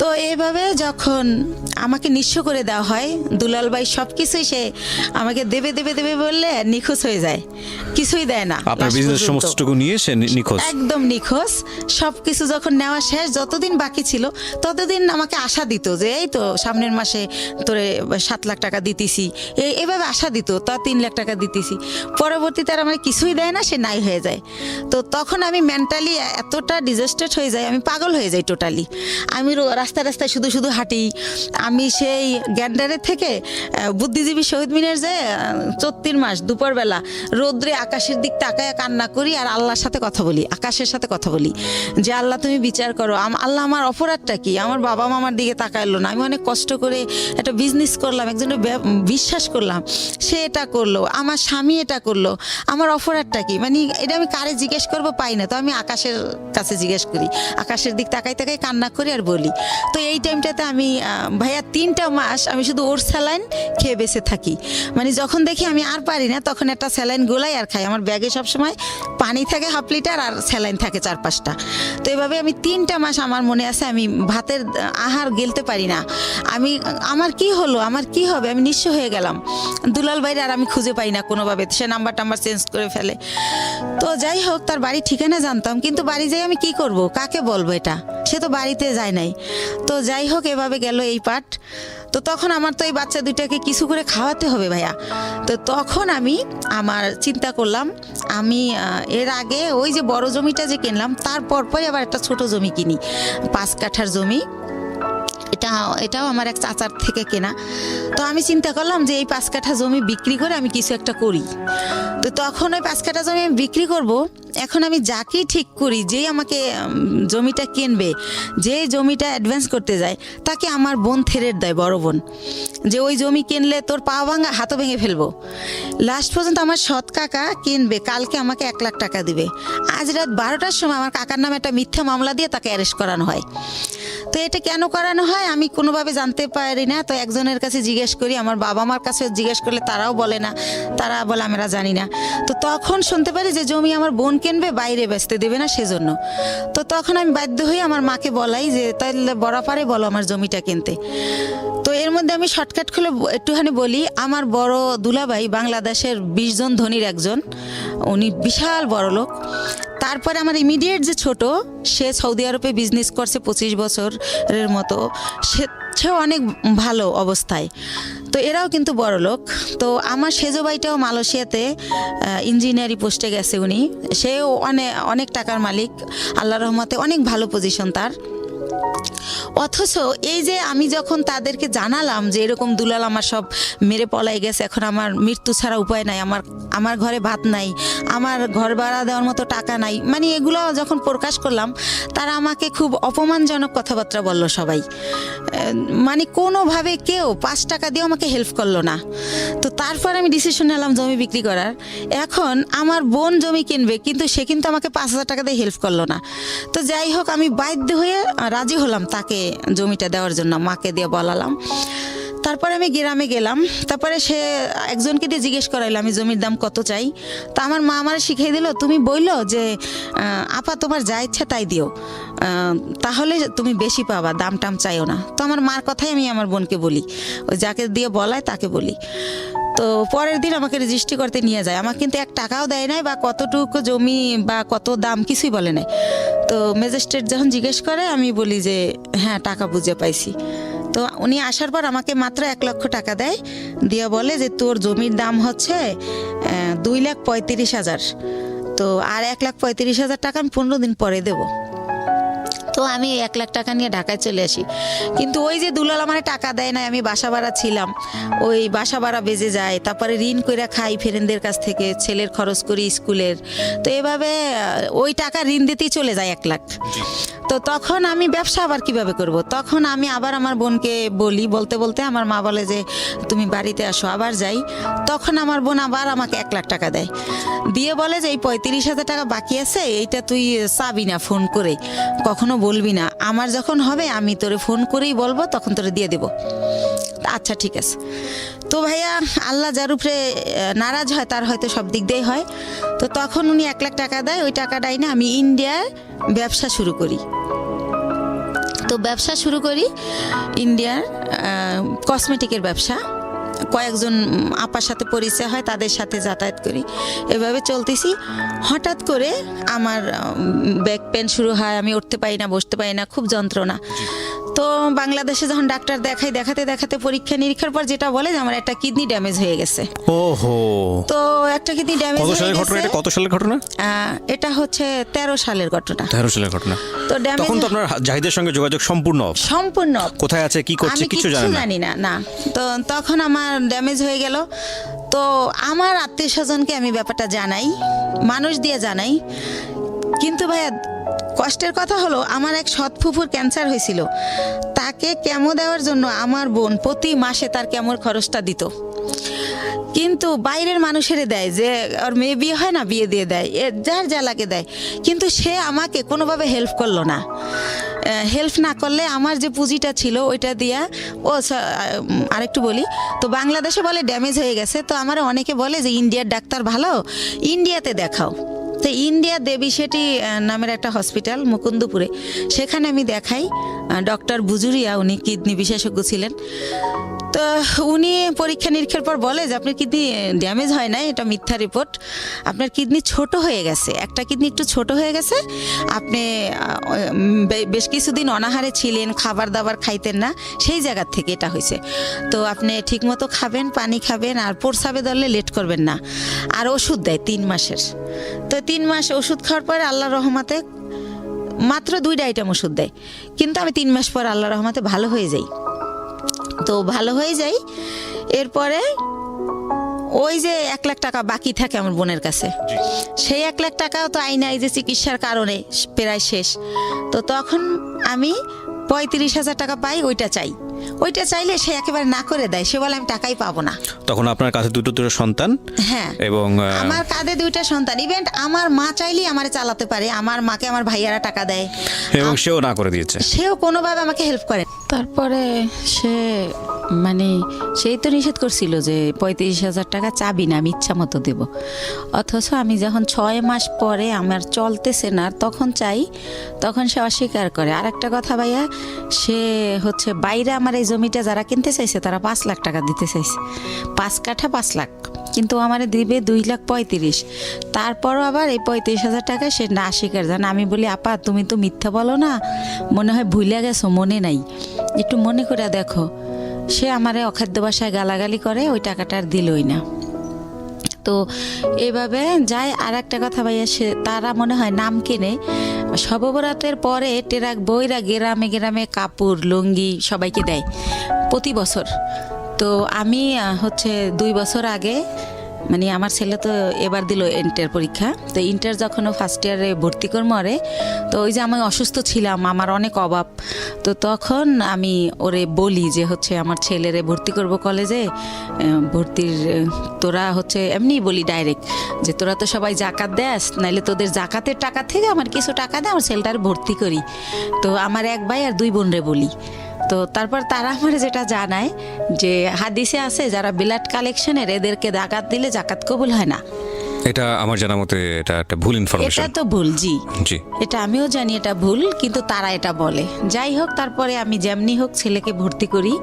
তো এইভাবে যখন আমাকে নিঃস্ব করে দেওয়া হয়, দুলাল ভাই সব কিছুই সে আমাকে দেবে বললে নিখোঁজ হয়ে যায়, কিছুই দেয় না। আপনার বিজনেস সমস্তটুকু নিয়ে সে নিখোঁজ, একদম নিখোঁজ। সব কিছু যখন নেওয়া শেষ, যতদিন বাকি ছিল ততদিন আমাকে আশা দিত যে এই তো সামনের মাসে তোরে 7 লাখ টাকা দিতেছি, এইভাবে আশা দিত, তা 3 লাখ টাকা দিতেছি। পরবর্তীতে আর আমার কিছুই দেয় না, সে নাই হয়ে যায়। তো তখন আমি মেন্টালি এতটা ডিজাস্টেড হয়ে যাই, আমি পাগল হয়ে যাই টোটালি। আমি রাস্তায় শুধু হাঁটি। আমি সেই গ্যান্ডারের থেকে বুদ্ধিজীবী শহীদ মিনার যে 34 মাস দুপুরবেলা রোদ্রে আকাশের দিক তাকায় কান্না করি, আর আল্লাহর সাথে কথা বলি, আকাশের সাথে কথা বলি যে আল্লাহ তুমি বিচার করো, আল্লাহ আমার অপরাধটা কি, আমার বাবা মামার দিকে তাকাইলো না, আমি অনেক কষ্ট করে একটা বিজনেস করলাম, একজনের বিশ্বাস করলাম, সে এটা করলো, আমার স্বামী এটা করলো, আমার অপরাধটা কি, মানে এটা আমি কারে জিজ্ঞেস করবো পাই না। তো আমি আকাশের কাছে জিজ্ঞেস করি, আকাশের দিক তাকাই কান্না করি আর বলি। তো এই টাইমটাতে আমি ভাইয়া 3টা মাস আমি শুধু ওর স্যালাইন খেয়ে বেঁচে থাকি। মানে যখন দেখি আমি আর পারি না, তখন একটা স্যালাইন গোলাই আর খাই। আমার ব্যাগে সবসময় পানি থাকে 1/2 লিটার আর স্যালাইন থাকে 4-5টা। তো এভাবে আমি 3টা মাস, আমার মনে আছে, আমি ভাতের আহার গিলতে পারি না। আমার কি হলো, আমার কি হবে, আমি নিঃস্ব হয়ে গেলাম। দুলাল ভাইরে আর আমি খুঁজে পাই না কোনোভাবে, সে নাম্বার চেঞ্জ করে ফেলে। তো যাই হোক, তার বাড়ি ঠিকানা জানতাম, কিন্তু বাড়ি যাই আমি কি করব, কাকে বলবো, এটা সে তো বাড়িতে যায় নাই। তো যাই হোক, এভাবে গেল এই পাঠ। তো তখন আমার তো এই বাচ্চা 2টাকে কিছু করে খাওয়াতে হবে ভাইয়া। তো তখন আমি আমার চিন্তা করলাম, আমি এর আগে ওই যে বড় জমিটা যে কিনলাম, তারপর আবার একটা ছোট জমি কিনি, 5 কাঠার জমি। এটাও আমার এক চাচার থেকে কেনা। তো আমি চিন্তা করলাম যে এই 5 কাঠা জমি বিক্রি করে আমি কিছু একটা করি। তো তখন ওই 5 কাঠা জমি আমি বিক্রি করব। এখন আমি যাকেই ঠিক করি, যেই আমাকে জমিটা কিনবে, যে জমিটা অ্যাডভান্স করতে যায়, তাকে আমার বোন থেরেট দেয়, বড় বোন, যে ওই জমি কিনলে তোর পা ভাঙা হাতও ভেঙে ফেলবো। লাস্ট পর্যন্ত আমার সৎ কাকা কিনবে, কালকে আমাকে 1 লাখ টাকা দিবে। আজ রাত 12টার সময় আমার কাকার নামে একটা মিথ্যা মামলা দিয়ে তাকে অ্যারেস্ট করানো হয়। তো এটা কেন করানো হয় আমি কোনোভাবে জানতে পারি না। তো একজনের কাছে জিজ্ঞেস করি, আমার বাবা মার কাছে জিজ্ঞেস করলে তারাও বলে না, তারা বলে আমরা জানি না। তো তখন শুনতে পারি যে জমি আমার বোন কিনবে, বাইরে বেচতে দেবে না সেজন্য। তো তখন আমি বাধ্য হয়ে আমার মাকে বলাই যে তাহলে বরাপারে বলো আমার জমিটা কিনতে। তো এর মধ্যে আমি শর্টকাট খুলে একটুখানি বলি, আমার বড় দুলাভাই বাংলাদেশের 20 জন ধনীর একজন, উনি বিশাল বড় লোক। তারপরে আমার ইমিডিয়েট যে ছোট, সে সৌদি আরবে বিজনেস করছে 25 বছরের মতো, সেও অনেক ভালো অবস্থায়। তো এরাও কিন্তু বড় লোক। তো আমার সেজো ভাইটাও মালয়েশিয়াতে ইঞ্জিনিয়ারিং পোস্টে গেছে উনি, সেও অনেক টাকার মালিক, আল্লাহর রহমতে অনেক ভালো পজিশন তার। অথচ এই যে আমি যখন তাদেরকে জানালাম যে এরকম দুলাল আমার সব মেরে পলাই গেছে, এখন আমার মৃত্যু ছাড়া উপায় নাই, আমার ঘরে ভাত নাই, আমার ঘর ভাড়া দেওয়ার মতো টাকা নাই, মানে এগুলো যখন প্রকাশ করলাম, তারা আমাকে খুব অপমানজনক কথাবার্তা বলল সবাই। মানে কোনোভাবে কেউ 5 টাকা দিয়েও আমাকে হেল্প করলো না। তো তারপর আমি ডিসিশন নিলাম জমি বিক্রি করার। এখন আমার বোন জমি কিনবে, কিন্তু সে কিন্তু আমাকে 5,000 টাকা দিয়ে হেল্প করলো না। তো যাই হোক, আমি বাধ্য হয়ে রাজি হলাম তাকে জমিটা দেওয়ার জন্য, মাকে দিয়ে বলালাম। তারপরে আমি গ্রামে গেলাম, তারপরে সে একজনকে দিয়ে জিজ্ঞেস করাইলো আমি জমির দাম কত চাই। তো আমার মা আমার শিখিয়ে দিল, তুমি বললো যে আপা তোমার যা ইচ্ছা তাই দিও, তাহলে তুমি বেশি পাবা, দাম টাম চাইও না। তো আমার মার কথাই আমি আমার বোনকে বলি, ওই যাকে দিয়ে বলায় তাকে বলি। তো পরের দিন আমাকে রেজিস্ট্রি করতে নিয়ে যায়, আমাকে কিন্তু 1 টাকাও দেয় নাই, বা কতটুকু জমি বা কত দাম কিছুই বলে নাই। তো ম্যাজিস্ট্রেট যখন জিজ্ঞেস করে, আমি বলি যে হ্যাঁ টাকা বুঝে পাইছি। তো উনি আসার পর আমাকে মাত্র 1 লক্ষ টাকা দেয়, দিয়ে বলে যে তোর জমির দাম হচ্ছে 2,35,000, তো আর 1,35,000 টাকা আমি 15 দিন পরে দেব। তো তো আমি 1 লাখ টাকা নিয়ে ঢাকায় চলে আসি, কিন্তু ওই যে দুলাল আমার টাকা দেয় না, আমি বাসা ভাড়া ছিলাম, ওই বাসা ভাড়া বেজে যায়, তারপরে ঋণ কইরা খাই ফ্রেন্ডদের কাছ থেকে, ছেলের খরচ করি স্কুলের, তো এভাবে ওই টাকা ঋণ দিতেই চলে যায় 1 লাখ। তো তখন আমি ব্যবসা আবার কিভাবে করব, তখন আমি আবার আমার বোনকে বলি, বলতে বলতে আমার মা বলে যে তুমি বাড়িতে আসো, আবার যাই, তখন আমার বোন আবার আমাকে 1 লাখ টাকা দেয়, দিয়ে বলে যে এই 35,000 টাকা বাকি আছে, এইটা তুই চাবি না ফোন করে, কখনো বলবি না, আমার যখন হবে আমি তোরে ফোন করেই বলবো, তখন তোরে দিয়ে দেবো। আচ্ছা ঠিক আছে। তো ভাইয়া আল্লাহ যার উপরে নারাজ হয় তার হয়তো সব দিক দিয়েই হয়। তো তখন উনি 1 লাখ টাকা দেয়, ওই টাকাটাই না আমি ইন্ডিয়ার ব্যবসা শুরু করি। তো ব্যবসা শুরু করি ইন্ডিয়ার কসমেটিকের ব্যবসা, কয়েকজন আপার সাথে পরিচয় হয়, তাদের সাথে যাতায়াত করি, এভাবে চলতেছি। হঠাৎ করে আমার ব্যাক পেন শুরু হয়, আমি উঠতে পারি না, বসতে পারি না, খুব যন্ত্রণা। তো বাংলাদেশে যখন ডাক্তার দেখাই, দেখাতে দেখাতে পরীক্ষা নিরীক্ষার পর যেটা বলে যে আমার একটা কিডনি ড্যামেজ হয়ে গেছে। ওহো। তো একটা কিডনি ড্যামেজ কত সালের ঘটনা এটা? কত সালের ঘটনা এটা? হচ্ছে 13 সালের ঘটনা। 13 সালের ঘটনা। তো তখন তো আপনার জাহিদের সঙ্গে যোগাযোগ সম্পূর্ণ কোথায় আছে, কি করছে, কিছু জানি না। না, তো তখন আমার ড্যামেজ হয়ে গেল। তো আমার আত্মীয় স্বজনকে আমি ব্যাপারটা জানাই, মানুষ দিয়ে জানাই, কিন্তু ভাইয়া কষ্টের কথা হলো আমার এক সৎ ফুফুর ক্যান্সার হয়েছিল, তাকে কেমো দেওয়ার জন্য আমার বোন প্রতি মাসে তার কেমোর খরচটা দিত, কিন্তু বাইরের মানুষের দেয়, যে ওর মেয়ে বিয়ে হয় না, বিয়ে দিয়ে দেয়, যার যা লাগে দেয়, কিন্তু সে আমাকে কোনোভাবে হেল্প করলো না। হেল্প না করলে আমার যে পুঁজিটা ছিল ওইটা দিয়া, আরেকটু বলি, তো বাংলাদেশে বলে ড্যামেজ হয়ে গেছে, তো আমার অনেকে বলে যে ইন্ডিয়ার ডাক্তার ভালো, ইন্ডিয়াতে দেখাও। তো ইন্ডিয়া দেবী শেঠি নামের একটা হসপিটাল মুকুন্দপুরে, সেখানে আমি দেখাই ডক্টর বুজুরিয়া, উনি কিডনি বিশেষজ্ঞ ছিলেন। তো উনি পরীক্ষা নিরীক্ষার পর বলে যে আপনার কিডনি ড্যামেজ হয় না, এটা মিথ্যা রিপোর্ট, আপনার কিডনি ছোট হয়ে গেছে, একটা কিডনি একটু ছোট হয়ে গেছে, আপনি বেশ কিছুদিন অনাহারে ছিলেন, খাবার দাবার খাইতেন না, সেই জায়গার থেকে এটা হয়েছে। তো আপনি ঠিকমতো খাবেন, পানি খাবেন, আর প্রস্রাবে ধরলে লেট করবেন না, আর ওষুধ দেয় 3 মাসের। তো 3 মাস ওষুধ খাওয়ার পরে আল্লাহর রহমতে মাত্র 2টা আইটেম ওষুধ দেয়, কিন্তু আমি 3 মাস পর আল্লাহর রহমতে ভালো হয়ে যাই। তো ভালো হয়ে যাই, এরপরে ওই যে 1 লাখ টাকা বাকি থাকে আমার বোনের কাছে, সেই 1 লাখ টাকাও তো আইনা এই যে চিকিৎসার কারণে প্রায় শেষ। তো তখন আমি 35,000 টাকা পাই, ওইটা চাই, ওইটা চাইলে সে একেবারে না করে দেয়, সে বলে আমি টাকাই পাবো না। তখন আপনার কাছে দুটো সন্তান? হ্যাঁ, এবং আমার কাঁধে 2টা সন্তান, ইভেন্ট আমার মা চাইলেই আমারে চালাতে পারে, আমার মাকে আমার ভাইয়ারা টাকা দেয়, এবং সেও না করে দিয়েছে, সেও কোনোভাবে আমাকে হেল্প করে। তারপরে সে মানে সেই তো নিষেধ করছিল যে 35,000 টাকা চাবি না, আমি ইচ্ছা মতো দেব, অথচ আমি যখন 6 মাস পরে আমার চলতেছে না তখন চাই, তখন সে অস্বীকার করে। আর একটা কথা ভাইয়া, সে হচ্ছে বাইরে আমার এই জমিটা যারা কিনতে চাইছে তারা 5 লাখ টাকা দিতে চাইছে, 5 কাঠা 5 লাখ, কিন্তু আমারে দিবে 2,35,000। তারপরও আবার এই 35,000 টাকা সে না স্বীকার জান। আমি বলি আপা তুমি তো মিথ্যা বলো না, মনে হয় ভুলে গেছো, মনে নাই, একটু মনে করে দেখো। সে আমারে অখাদ্য ভাষায় গালাগালি করে, ওই টাকাটা আর দিলই না। তো এইভাবে যায়। আর একটা কথা ভাইয়া, সে তারা মনে হয় নাম কেনে, শববরাতের পরে টেরাক বইরা গ্রামে গ্রামে কাপড় লুঙ্গি সবাইকে দেয় প্রতি বছর। তো আমি হচ্ছে 2 বছর আগে, মানে আমার ছেলে তো এবার দিল ইন্টার পরীক্ষা, তো ইন্টার যখন ও ফার্স্ট ইয়ারে ভর্তি করে মরে, তো ওই যে আমি অসুস্থ ছিলাম, আমার অনেক অভাব, তো তখন আমি ওরে বলি যে হচ্ছে আমার ছেলেরে ভর্তি করব কলেজে, ভর্তির তোরা হচ্ছে এমনি বলি ডাইরেক্ট যে তোরা তো সবাই জাকাত দেস, নাইলে তোদের জাকাতের টাকা থেকে আমার কিছু টাকা দে, আমার ছেলেটার ভর্তি করি। তো আমার 1 ভাই আর 2 বোনরে বলি। তো তারপর তারা আমার যেটা জানায় যে হাদিসে আছে যারা ব্লাড কালেকশনের এদেরকে জাকাত দিলে জাকাত কবুল হয় না। এটা আমার জানা মতে এটা একটা ভুল ইনফরমেশন। এটা তো ভুল, জি জি, এটা আমিও জানি এটা ভুল, কিন্তু তারা এটা বলে। যাই হোক, তারপরে আমি যেমনি হোক ছেলেকে ভর্তি করি।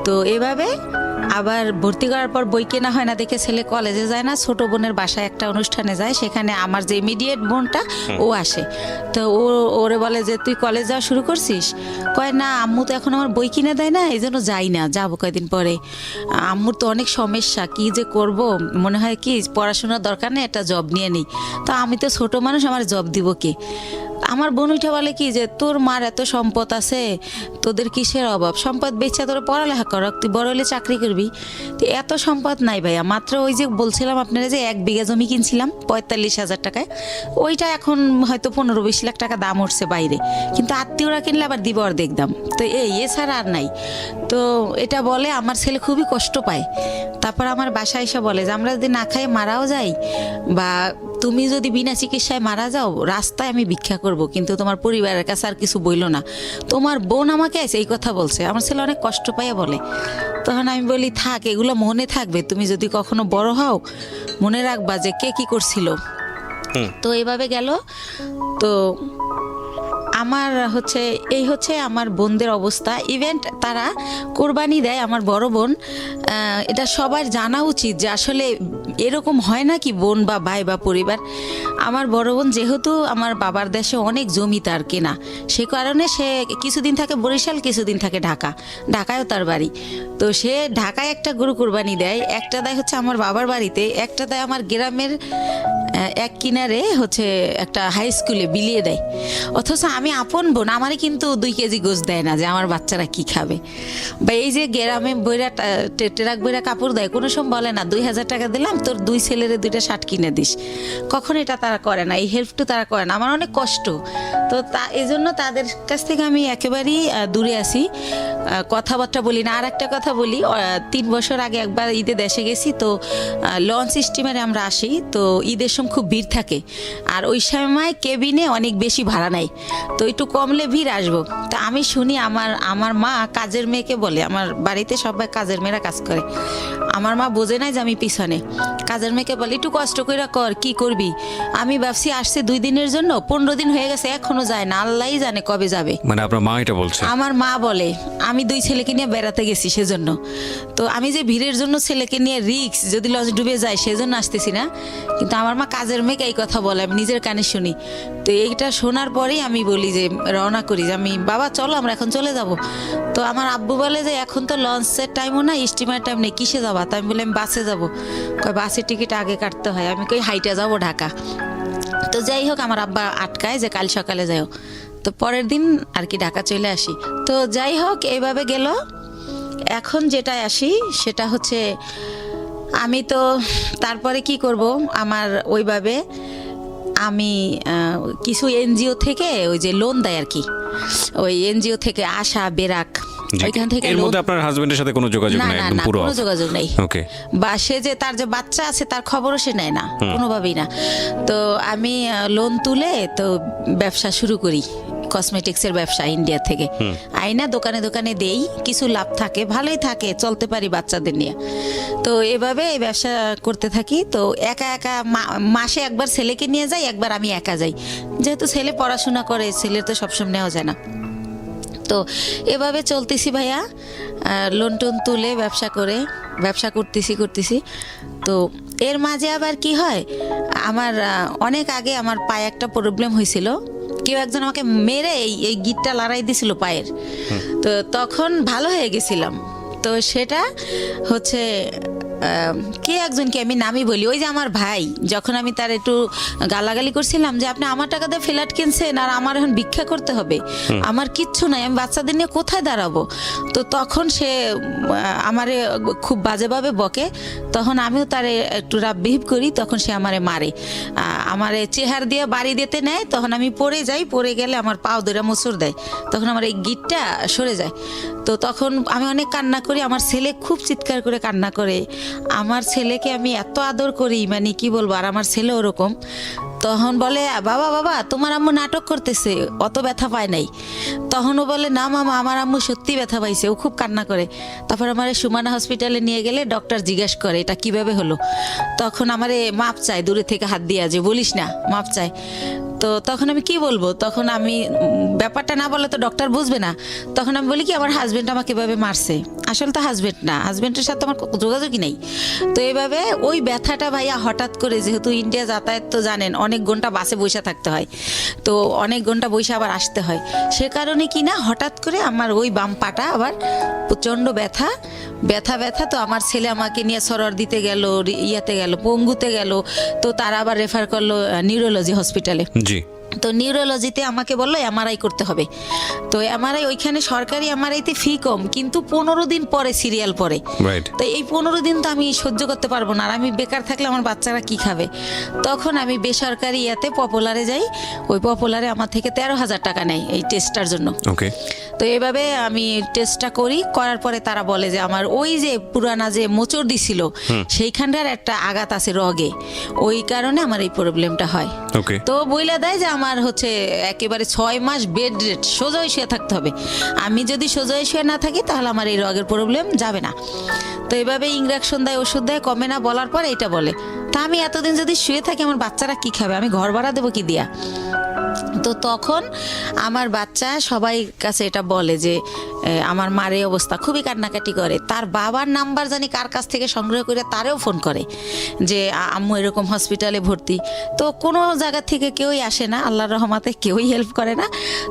তো এভাবে আবার ভর্তি করার পর বই কেনা হয় না দেখে ছেলে কলেজে যায় না, ছোট বোনের বাসায় একটা অনুষ্ঠানে যায়, সেখানে আমার যে ইমিডিয়েট বোনটা ও আসে। তো ওরে বলে যে তুই কলেজ যাওয়া শুরু করছিস? কয় না আম্মু তো এখন আমার বই কিনে দেয় না, এই জন্য যাই না, যাবো কয়েকদিন পরে। আম্মুর তো অনেক সমস্যা, কি যে করব, মনে হয় কি পড়াশোনার দরকার নেই, একটা জব নিয়ে নিই। তো আমি তো ছোট মানুষ, আমার জব দিব কে? আমার বোন উঠে বলে কি যে তোর মার এত সম্পদ আছে, তোদের কিসের অভাব, সম্পদ বেচে তোর পড়ালেখা কর, তুই বড় হলে চাকরি করবি। তো এত সম্পদ নাই ভাইয়া, মাত্র ওই যে বলছিলাম আপনারা যে 1 বিঘা জমি কিনছিলাম 45,000 টাকায়, ওইটা এখন হয়তো 15-20 লাখ টাকা দাম উঠছে বাইরে, কিন্তু আত্মীয়রা কিনলে আবার দিব অর্ধেক দাম। তো এছাড়া আর নাই। তো এটা বলে আমার ছেলে খুবই কষ্ট পায়। তারপর আমার বাসায় এসে বলে যে আমরা যদি না খাই মারাও যাই, বা তুমি যদি বিনা চিকিৎসায় মারা যাও, রাস্তায় আমি ভিক্ষা করব, কিন্তু তোমার পরিবারের কাছে আর কিছু বইলো না। তোমার বোন আমাকে এই কথা বলছে। আমার ছেলে অনেক কষ্ট পাইয়া বলে। তখন আমি বলি থাক, এগুলো মনে থাকবে, তুমি যদি কখনো বড় হও মনে রাখবা যে কে কি করছিল। তো এইভাবে গেল। তো আমার এই হচ্ছে আমার বোনদের অবস্থা। ইভেন্ট তারা কোরবানি দেয়, আমার বড় বোন। এটা সবার জানা উচিত যে আসলে এরকম হয় না কি বোন বা ভাই বা পরিবার। আমার বড় বোন যেহেতু আমার বাবার দেশে অনেক জমি তার কেনা, সে কারণে সে কিছুদিন থাকে বরিশাল, কিছুদিন থাকে ঢাকায়ও তার বাড়ি। তো সে ঢাকায় একটা গরু কোরবানি দেয়, একটা দেয় হচ্ছে আমার বাবার বাড়িতে, একটা দেয় আমার গ্রামের এক কিনারে একটা হাই স্কুলে বিলিয়ে দেয়। অথচ আমি আপন বোন, আমারই কিন্তু 2 কেজি গোশ দেয় না যে আমার বাচ্চারা কি খাবে। বা এই যে গ্রামে বইরা টেরাক বইরা কাপড় দেয়, কোনো সময় বলে না 2,000 টাকা দিলাম তোর 2 ছেলেরে 2টা শার্ট কিনে দিস, কখন এটা তারা করে না, এই হেল্পটা তারা করে না। আমার অনেক কষ্ট। তো এই জন্য তাদের কাছ থেকে আমি একেবারেই দূরে আছি, কথাবার্তা বলি না। আর একটা কথা বলি, 3 বছর আগে একবার ঈদে দেশে গেছি, তো লঞ্চ স্টিমারে আমরা আসি, তো ঈদের সময় খুব ভিড় থাকে, আর ওই সময় কেবিনে অনেক বেশি ভাড়া নেয়, তো একটু কমলে ভিড় আসবো। তা আমি শুনি আমার মা কাজের মেয়েকে বলে, আমার বাড়িতে সবাই কাজের মেয়েরা কাজ করে, আমার মা বোঝে নাই যে আমি পিছনে, কাজের মেয়েকে বলে একটু কষ্ট করে কর, কি করবি। আমি ভাবছি আসছে 2 দিনের জন্য, 15 দিন হয়ে গেছে এখনো যায় না, আল্লাহই জানে কবে যাবে। মানে আপনার মা এটা বলছে? আমার মা বলে আমি 2 ছেলেকে নিয়ে বেড়াতে গেছি সেজন্য, তো আমি যে ভিড়ের জন্য ছেলেকে নিয়ে রিক্স যদি লঞ্চ ডুবে যায় সেজন্য আসতেছি না। কিন্তু আমার মা কাজের মেয়েকে এই কথা বলে, আমি নিজের কানে শুনি। তো এইটা শোনার পরেই আমি বলি যে রওনা করি, যে আমি বাবা চলো আমরা এখন চলে যাব। তো আমার আব্বু বলে যে এখন তো লঞ্চের টাইমও না, স্টিমার টাইম নেই, কিসে যাবা? তো আমি বলি আমি বাসে যাবো। কয় বাসের টিকিট আগে কাটতে হয়। আমি কই হাইটে যাবো ঢাকা। তো যাই হোক, আমার আব্বা আটকায় যে কাল সকালে যাও। তো পরের দিন আর কি ঢাকা চলে আসি। তো যাই হোক এইভাবে গেল। এখন যেটা আসি সেটা হচ্ছে, আমি তো তারপরে কি করব, আমার ওইভাবে আমি কিছু এনজিও থেকে ওই যে লোন দেয় আর কি, ওই এনজিও থেকে আশা বেরাক, ওইখান থেকে। এর মধ্যে আপনার হাজবেন্ডের সাথে কোনো যোগাযোগ নাই? একদম পুরো কোনো যোগাযোগ নেই। ওকে। বা সে যে তার যে বাচ্চা আছে তার খবরও সে নেয় না, কোনোভাবেই না। তো আমি লোন তুলে তো ব্যবসা শুরু করি, কসমেটিক্সের ব্যবসা ইন্ডিয়া থেকে আইনা দোকানে দোকানে দেই, কিছু লাভ থাকে, ভালোই থাকে, চলতে পারি বাচ্চাদের নিয়ে। তো এভাবে এই ব্যবসা করতে থাকি। তো একা একা মাসে একবার ছেলেকে নিয়ে যাই, একবার আমি একা যাই, যেহেতু ছেলে পড়াশোনা করে, ছেলের তো সবসময় নেওয়া যায় না। তো এভাবে চলতেছি ভাইয়া, লোন টোন তুলে ব্যবসা করতেছি। তো এর মাঝে আবার কি হয়, আমার অনেক আগে আমার পায়ে একটা প্রবলেম হয়েছিল, কেউ একজন আমাকে মেরে এই গিটটা লড়াই দিছিল পায়ের। তো তখন ভালো হয়ে গেছিলাম। তো সেটা হচ্ছে কে একজনকে আমি নামই বলি, ওই যে আমার ভাই, যখন আমি তার একটু গালাগালি করছিলাম যে আপনি আমার টাকা দিয়ে ফ্ল্যাট কিনছেন আর আমার এখন ভিক্ষা করতে হবে, আমার কিচ্ছু নাই, আমি বাচ্চাদের নিয়ে কোথায় দাঁড়াবো। তো তখন সে আমারে খুব বাজেভাবে বকে, তখন আমিও তারে একটু রাব বিহেভ করি, তখন সে আমারে মারে, আমারে চেহার দিয়ে বাড়ি দিতে নেয়। তখন আমি পড়ে যাই, পড়ে গেলে আমার পাও ধরে মোচড় দেয়, তখন আমার এই গিটটা সরে যায়। তো তখন আমি অনেক কান্না করি, আমার ছেলে খুব চিৎকার করে কান্না করে। আমার ছেলেকে আমি এত আদর করি, মানে কি বলবো, আর আমার ছেলে ওরকম। তখন বলে বাবা তোমার আম্মু নাটক করতেছে, অত ব্যথা পায় নাই। তখনও বলে না মামা, আমার আম্মু সত্যি ব্যথা পাইছে, ও খুব কান্না করে। তারপর আমার সুমানা হসপিটালে নিয়ে গেলে ডক্টর জিজ্ঞেস করে এটা কিভাবে হলো। তখন আমারে মাপ চায়, দূরে থেকে হাত দিয়া, যে বলিস না, মাপ চায়। তো তখন আমি কি বলবো, তখন আমি ব্যাপারটা না বলে তো ডক্টর বুঝবে না। তখন আমি বলি কি আমার হাজবেন্ড আমাকে এভাবে মারছে, আসলে তো হাজবেন্ড না, হাজবেন্ডের সাথে আমার যোগাযোগই নেই। তো এইভাবে ওই ব্যথাটা ভাইয়া হঠাৎ করে, যেহেতু ইন্ডিয়া যাতায়াত তো জানেন, অনেক ঘন্টা বাসে বসে থাকতে হয়, তো অনেক ঘন্টা বসে আবার আসতে হয়, সে কারণে কি না হঠাৎ করে আমার ওই বাম পাটা আবার প্রচণ্ড ব্যথা। তো আমার ছেলে আমাকে নিয়ে সরর দিতে গেল, ইয়াতে গেল, পঙ্গুতে গেল, তো তারা আবার রেফার করলো নিউরোলজি হসপিটালে। তো নিউরোলজিতে আমাকে বললো এমআরআই করতে হবে। তো এমআরআই ওইখানে সরকারি এমআরআইতে ফি কম, কিন্তু 15 দিন পরে সিরিয়াল পরে। তো এই 15 দিন তো আমি সহ্য করতে পারবো না, আর আমি বেকার থাকলে আমার বাচ্চারা কি খাবে। তখন আমি বেসরকারি ইয়াতে পপুলারে যাই। ওই পপুলারে আমার থেকে 13,000 টাকা নেয় এই টেস্টটার জন্য। তো এইভাবে আমি টেস্টটা করার পরে তারা বলে যে আমার ওই যে পুরানা যে মোচড় দিছিল সেইখানটার একটা আঘাত আছে রগে, ওই কারণে আমার এই প্রবলেমটা হয়। তো বইলা দেয় যে আমার হচ্ছে একেবারে 6 মাস বেড রেস্ট, সোজা হয়ে শুয়ে থাকতে হবে। আমি যদি সোজা হয়ে শুয়ে না থাকি তাহলে আমার এই রগের প্রবলেম যাবে না। তো এইভাবে ইঞ্জেকশন দেয়, ওষুধ দেয়, কমে না, বলার পরে এটা বলে। তা আমি এতদিন যদি শুয়ে থাকি আমার বাচ্চারা কি খাবে, আমি ঘর ভাড়া দেবো কি দিয়া। তো তখন আমার বাচ্চা সবাই কাছে এটা বলে যে আমার মার এই অবস্থা, খুবই কান্নাকাটি করে। তার বাবার নাম্বার জানি কার কাছ থেকে সংগ্রহ করে তারেও ফোন করে যে আম্মু এরকম হসপিটালে ভর্তি। তো কোনো জায়গা থেকে কেউই আসে না, আল্লাহর রহমতে কেউই হেল্প করে না।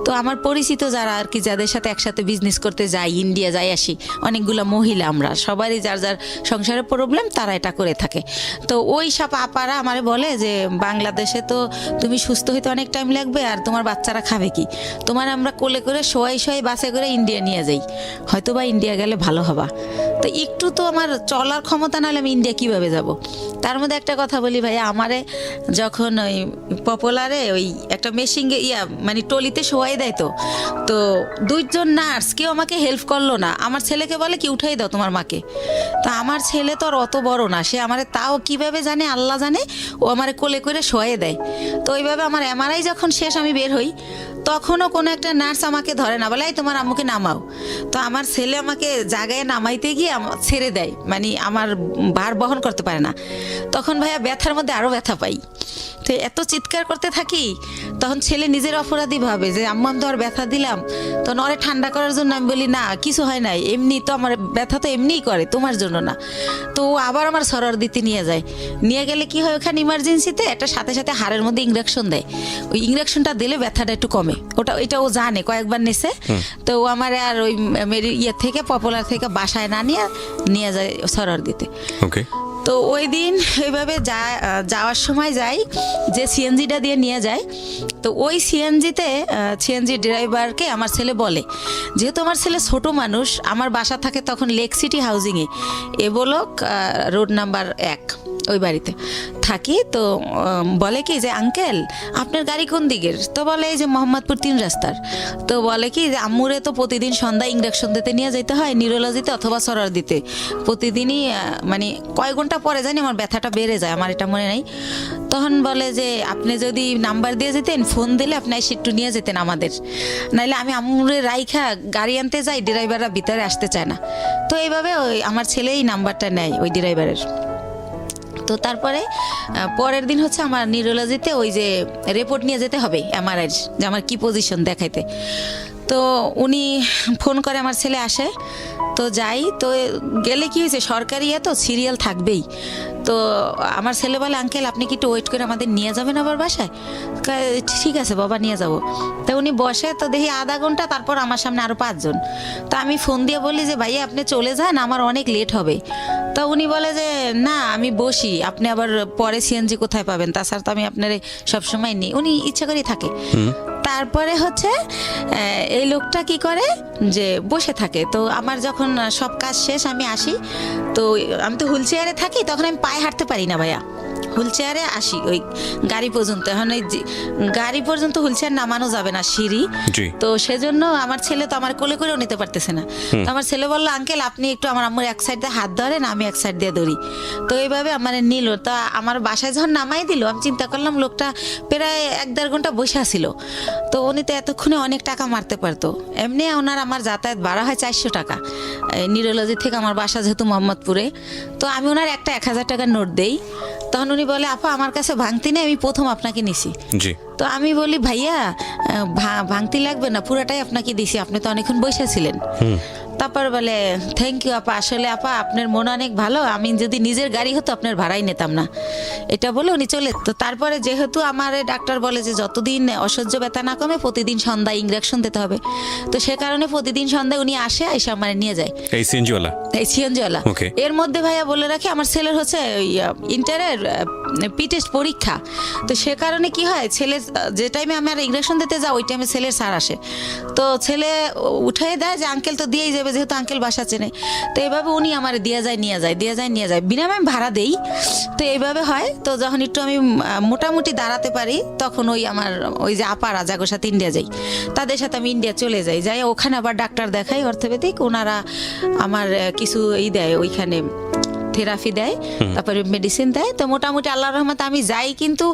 তো আমার পরিচিত যারা আর কি, যাদের সাথে একসাথে বিজনেস করতে যাই, ইন্ডিয়া যাই আসি, অনেকগুলো মহিলা, আমরা সবারই যার যার সংসারের প্রবলেম, তারা এটা করে থাকে। তো ওই সব আপারা আমারে বলে যে বাংলাদেশে তো তুমি সুস্থ হইতে অনেক টাইম লাগবে, আর তোমার বাচ্চারা খাবে কি, তোমার আমরা কোলে করে শোয়াই বাসে করে ইন্ডিয়া নিয়ে যাই, হয়তো বা ইন্ডিয়া গেলে ভালো হবা। তো একটু তো আমার চলার ক্ষমতা নাহলে আমি ইন্ডিয়া কিভাবে যাব। তার মধ্যে একটা কথা বলি ভাইয়া, আমারে যখন ওই পপুলারে ওই একটা মেশিনে মানে টলিতে শোয়াই দেয়, তো 2 জন নার্স কেউ আমাকে হেল্প করলো না। আমার ছেলেকে বলে কি উঠাই দাও তোমার মাকে। তা আমার ছেলে তো আর অত বড় না, সে আমারে তাও কিভাবে জানে আল্লাহ জানে, ও আমারে কোলে করে শোয়াই দেয়। তো ওইভাবে আমার এমআরআই যখন শেষ আমি বের হই, তখনও কোনো একটা নার্স আমাকে ধরে না, বলে এই তোমার আম্মুকে নামাও। তো আমার ছেলে আমাকে জায়গায় নামাইতে গিয়ে ছেড়ে দেয়, মানে আমার ভার বহন করতে পারে না। তখন ভাইয়া ব্যথার মধ্যে আরও ব্যথা পাই। তো এত চিৎকার করতে থাকি, তখন ছেলে নিজের অপরাধী ভাবে যে আম্মু আমি তো আর ব্যথা দিলাম। তো নরে ঠান্ডা করার জন্য আমি বলি না কিছু হয় নাই, এমনি তো আমার ব্যথা তো এমনিই করে, তোমার জন্য না। তো আবার আমার সরর দিতে নিয়ে যায়। নিয়ে গেলে কি হয়, ওখানে ইমার্জেন্সিতে একটা সাথে সাথে হাড়ের মধ্যে ইঞ্জেকশন দেয়। ওই ইঞ্জেকশনটা দিলে ব্যথাটা একটু কমে, এটা ও জানে, কয়েকবার নেছে। তো ও আমার আর ওই থেকে পপুলার থেকে বাসায় না নিয়ে যায় সরর দিতে। তো ওই দিন এইভাবে যাওয়ার সময় যাই, যে সিএনজিটা দিয়ে নিয়ে যায়। তো ওই সিএনজি ড্রাইভারকে আমার ছেলে বলে, যেহেতু আমার ছেলে ছোট মানুষ, আমার বাসা থাকে তখন লেক সিটি হাউজিংয়ে, এবলক রোড নাম্বার 1, ওই বাড়িতে থাকি। তো বলে কি যে আঙ্কেল আপনার গাড়ি কোন দিকের? তো বলে এই যে মোহাম্মদপুর 3 রাস্তার। তো বলে কি যে আম্মুরে তো প্রতিদিন সন্ধ্যায় ইঞ্জেকশন দিতে নিয়ে যেতে হয় নিউরোলজিতে অথবা সরার দিতে, প্রতিদিনই মানে কয়েক ঘন্টা পরে জানি আমার ব্যথাটা বেড়ে যায়, আমার এটা মনে নাই। তখন বলে যে আপনি যদি নাম্বার দিয়ে যেতেন, ফোন দিলে আপনি এসে একটু নিয়ে যেতেন আমাদের, নাইলে আমি আম্মুরে রাইখা গাড়ি আনতে যাই, ড্রাইভাররা ভিতরে আসতে চায় না। তো এইভাবে ওই আমার ছেলেই নাম্বারটা নেয় ওই ড্রাইভারের। তো তারপরে পরের দিন হচ্ছে আমার নিউরোলজিতে ওই যে রিপোর্ট নিয়ে যেতে হবে এমআরআই, যে আমার কি পজিশন দেখাইতে। তো উনি ফোন করে, আমার ছেলে আসে। তো যাই, তো গেলে কি হয়েছে, সরকারি তো সিরিয়াল থাকবেই। তো আমার ছেলে বলে আঙ্কেল আপনি কি একটু ওয়েট করে আমাদের নিয়ে যাবেন আবার বাসায়? ঠিক আছে বাবা নিয়ে যাব। তো উনি বসে, তো দেখি আধা ঘন্টা, তারপর আমার সামনে আরও 5 জন। তো আমি ফোন দিয়ে বলি যে ভাইয়া আপনি চলে যান, আমার অনেক লেট হবে। তো উনি বলে যে না আমি বসি, আপনি আবার পরে সিএনজি কোথায় পাবেন, তাছাড়া তো আমি আপনার সবসময় নিই। উনি ইচ্ছা করেই থাকে। তারপরে হচ্ছে এই লোকটা কি করে যে বসে থাকে। তো আমার যখন সব কাজ শেষ আমি আসি, তো আমি তো হুইল চেয়ারে থাকি, তখন আমি পায়ে হাঁটতে পারি না ভাইয়া, হুইল চেয়ারে আসি ওই গাড়ি পর্যন্ত। এখন ওই গাড়ি পর্যন্ত হুইল চেয়ার নামানো যাবে না, সিঁড়ি। তো সেজন্য আমার ছেলে তো আমার কোলে করেও নিতে পারতেছে না। তো আমার ছেলে বললো আঙ্কেল আপনি একটু আমার আম্মুর এক সাইড দিয়ে হাত ধরেন, আমি এক সাইড দিয়ে ধরি। তো এইভাবে আমার নিল। তা আমার বাসায় যখন নামাই দিল, আমি চিন্তা করলাম লোকটা প্রায় 1-1.5 ঘন্টা বসে ছিল। তো উনি তো এতক্ষণে অনেক টাকা মারতে পারতো। এমনি ওনার আমার যাতায়াত ভাড়া হয় 400 টাকা নিউরোলজি থেকে আমার বাসা যেহেতু মোহাম্মদপুরে। তো আমি ওনার একটা 1000 টাকার নোট দেই। তখন উনি বলে আপা আমার কাছে ভাঙতি নেই, আমি প্রথম আপনাকে নিছি। তো আমি বলি ভাইয়া ভাঙতি লাগবে না, পুরাটাই আপনাকে দিছি, আপনি তো অনেকক্ষণ বসেছিলেন। তারপর বলে থ্যাংক ইউ আপা, আসলে আপা আপনার মন অনেক ভালো, আমি যদি নিজের গাড়ি হতো আপনার ভাড়াই নিতাম না, এটা বলে উনি চলে। তো তারপরে যেহেতু আমার ডাক্তার বলে যে যতদিন অসহ্য ব্যথা না কমে প্রতিদিন সন্ধ্যায় ইঞ্জেকশন দিতে হবে, তো সে কারণে প্রতিদিন সন্ধ্যায় উনি আসে এসে আমার নিয়ে যায় এই সিএনজিওয়ালা। এর মধ্যে ভাইয়া বলে রাখি আমার ছেলের হচ্ছে ইন্টারের টেস্ট পরীক্ষা। তো সে কারণে কি হয়, ছেলে যে টাইমে আমার ইঞ্জেকশন দিতে যাও ওই টাইমে ছেলের স্যার আসে, তো ছেলে উঠাই দেয় যে আঙ্কেল তো দিয়েই যাবে, যেহেতু আঙ্কেল বাসা চেনে। তো এইভাবে উনি আমার দিয়ে যায় নিয়ে যায় বিনামে আমি ভাড়া দেই। তো এইভাবে হয়। তো যখন একটু আমি মোটামুটি দাঁড়াতে পারি তখন ওই যে আপা রাজাগোর সাথে ইন্ডিয়া যাই, তাদের সাথে আমি ইন্ডিয়া চলে যাই ওখানে আবার ডাক্তার দেখাই অর্থোপেডিক। ওনারা আমার কিছু দেয়, ওইখানে থেরাপি দেয়, তারপরে মেডিসিন দেয়। তো মোটামুটি আল্লাহর রহমতে আমি যাই, কিন্তু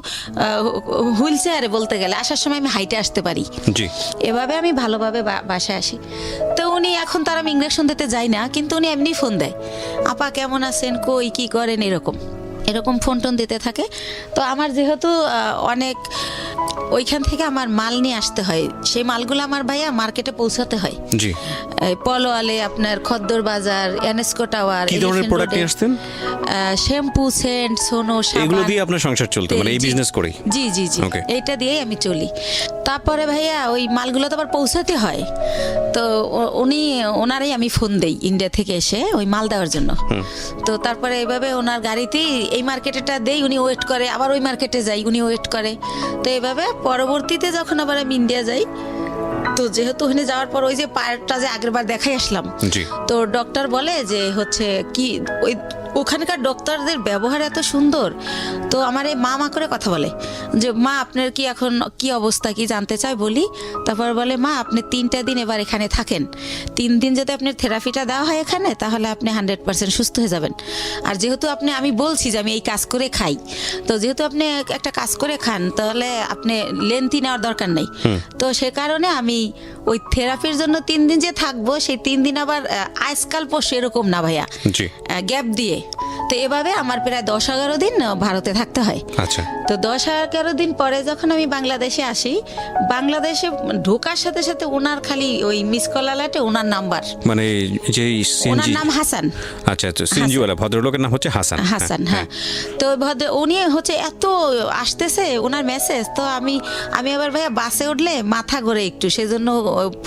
হুইল চেয়ারে বলতে গেলে আসার সময় আমি হাইটে আসতে পারি। এভাবে আমি ভালোভাবে বাসায় আসি। তো উনি এখন তার আমি ইঞ্জেকশন দিতে যাই না, কিন্তু উনি এমনি ফোন দেয়, আপা কেমন আছেন, কই কি করেন, এরকম ফোন টোন দিতে থাকে। তো আমার যেহেতু অনেক ওইখান থেকে আমার মাল নিয়ে আসতে হয়, সেই মালগুলো আমার ভাইয়া মার্কেটে পৌঁছাতে হয়। জি, পলোয়ালে, আপনার খদ্দর বাজার, এনএসকো টাওয়ার। কি ধরনের প্রোডাক্ট নিয়ে আসতেন? শ্যাম্পু, সেন্ট, সোনো, সাবান, এগুলো দিয়ে আপনার সংসার চলতো, মানে এই বিজনেস করি? জি জি জি, এইটা দিয়েই আমি চলি। তারপরে ভাইয়া ওই মালগুলো তো আবার পৌঁছাতে হয়, তো ওনারাই আমি ফোন দেই ইন্ডিয়া থেকে এসে ওই মাল দেওয়ার জন্য। তো তারপরে এইভাবে ওনার গাড়িতেই এই মার্কেটেটা দেই, উনি ওয়েট করে, আবার ওই মার্কেটে যাই, উনি ওয়েট করে। তো এইভাবে পরবর্তীতে যখন আবার আমি ইন্ডিয়া যাই, তো যেহেতু ওখানে যাওয়ার পর ওই যে পায়েরটা যে আগেরবার দেখাই আসলাম, তো ডক্টর বলে যে হচ্ছে কি ওখানকার ডক্টরদের ব্যবহার এত সুন্দর। তো আমার এই মা করে কথা বলে যে মা আপনার কি এখন কি অবস্থা, কি জানতে চাই বলি। তারপর বলে মা আপনি 3টা দিন এবার এখানে থাকেন, 3 দিন যদি আপনার থেরাপিটা দেওয়া হয় এখানে, তাহলে আপনি 100% সুস্থ হয়ে যাবেন। আর যেহেতু আমি বলছি যে আমি এই কাজ করে খাই, তো যেহেতু আপনি একটা কাজ করে খান, তাহলে আপনি লেন্থি নেওয়ার দরকার নেই। তো সে কারণে আমি ওই থেরাপির জন্য 3 দিন যে থাকবো, সেই 3 দিন আবার আজকাল পশু এরকম না ভাইয়া, গ্যাপ দিয়ে। তো এভাবে আমার প্রায় 10-11 দিন ভারতে থাকতে হয়। আচ্ছা। তো 10-11 দিন পরে যখন আমি বাংলাদেশে আসি, বাংলাদেশে ঢোকার সাথে সাথে ওনার খালি ওই মিস কল আলাটে ওনার নাম্বার, মানে যে ওনার নাম হাসান। আচ্ছা আচ্ছা, সিনজিওয়ালা ভদ্রলোকের নাম হচ্ছে হাসান। হ্যাঁ। তো উনি হচ্ছে এত আসতেছে ওনার মেসেজ, তো আমি আবার ভাইয়া বাসে উঠলে মাথা ঘোরে একটু, সেজন্য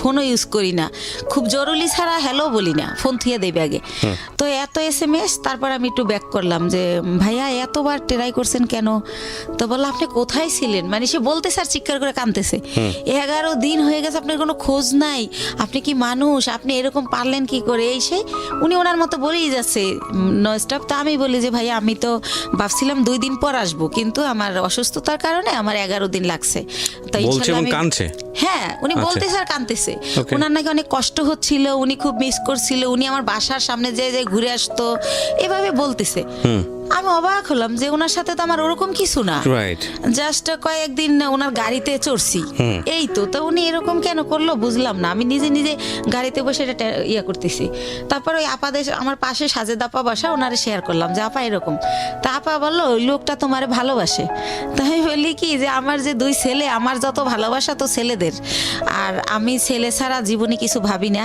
ফোনও ইউজ করি না, খুব জরুরি ছাড়া হ্যালো বলি না, ফোন থুয়ে দেই ব্যাগে। তো এত SMS, তারপর আমি একটু ব্যাক করলাম যে ভাইয়া এতবার ট্রাই করছেন কেন? তো বললো আপনি কোথায় ছিলেন, মানে সে বলতে স্যার চিৎকার করে কাঁদতেছে, 11 দিন হয়ে গেছে আপনার কোনো খোঁজ নাই, আপনি কি মানুষ, আপনি এরকম পারলেন কি করে, এই সেই উনি ওনার মতো বলেই যাচ্ছে নন স্টপ। তো আমি বলি যে ভাইয়া আমি তো ভাবছিলাম 2 দিন পর আসবো, কিন্তু আমার অসুস্থতার কারণে আমার 11 দিন লাগছে। তো হ্যাঁ, উনি বলতে স্যার কাঁদতেছে, ওনার নাকি অনেক কষ্ট হচ্ছিল, উনি খুব মিস করছিল, উনি আমার বাসার সামনে যে ঘুরে আসতো, এভাবে বলতেছে। আমি অবাক হলাম যে ওনার সাথে তো আমার ওরকম কিছু না, জাস্ট কয়েকদিন ওনার গাড়িতে চড়ছি, এই তো উনি এরকম কেন করলো বুঝলাম না। আমি নিজে গাড়িতে বসে এটা করতেছি। তারপর ওই আপাদের আমার পাশে সাজেদ আপা বসা, ওনারে শেয়ার করলাম যে আপা এরকম। তা আপা বললো ওই লোকটা তোমারে ভালোবাসে। তাই আমি বলি কি যে আমার যে 2 ছেলে, আমার যত ভালোবাসা তো ছেলেদের, আর আমি ছেলে ছাড়া জীবনে কিছু ভাবি না।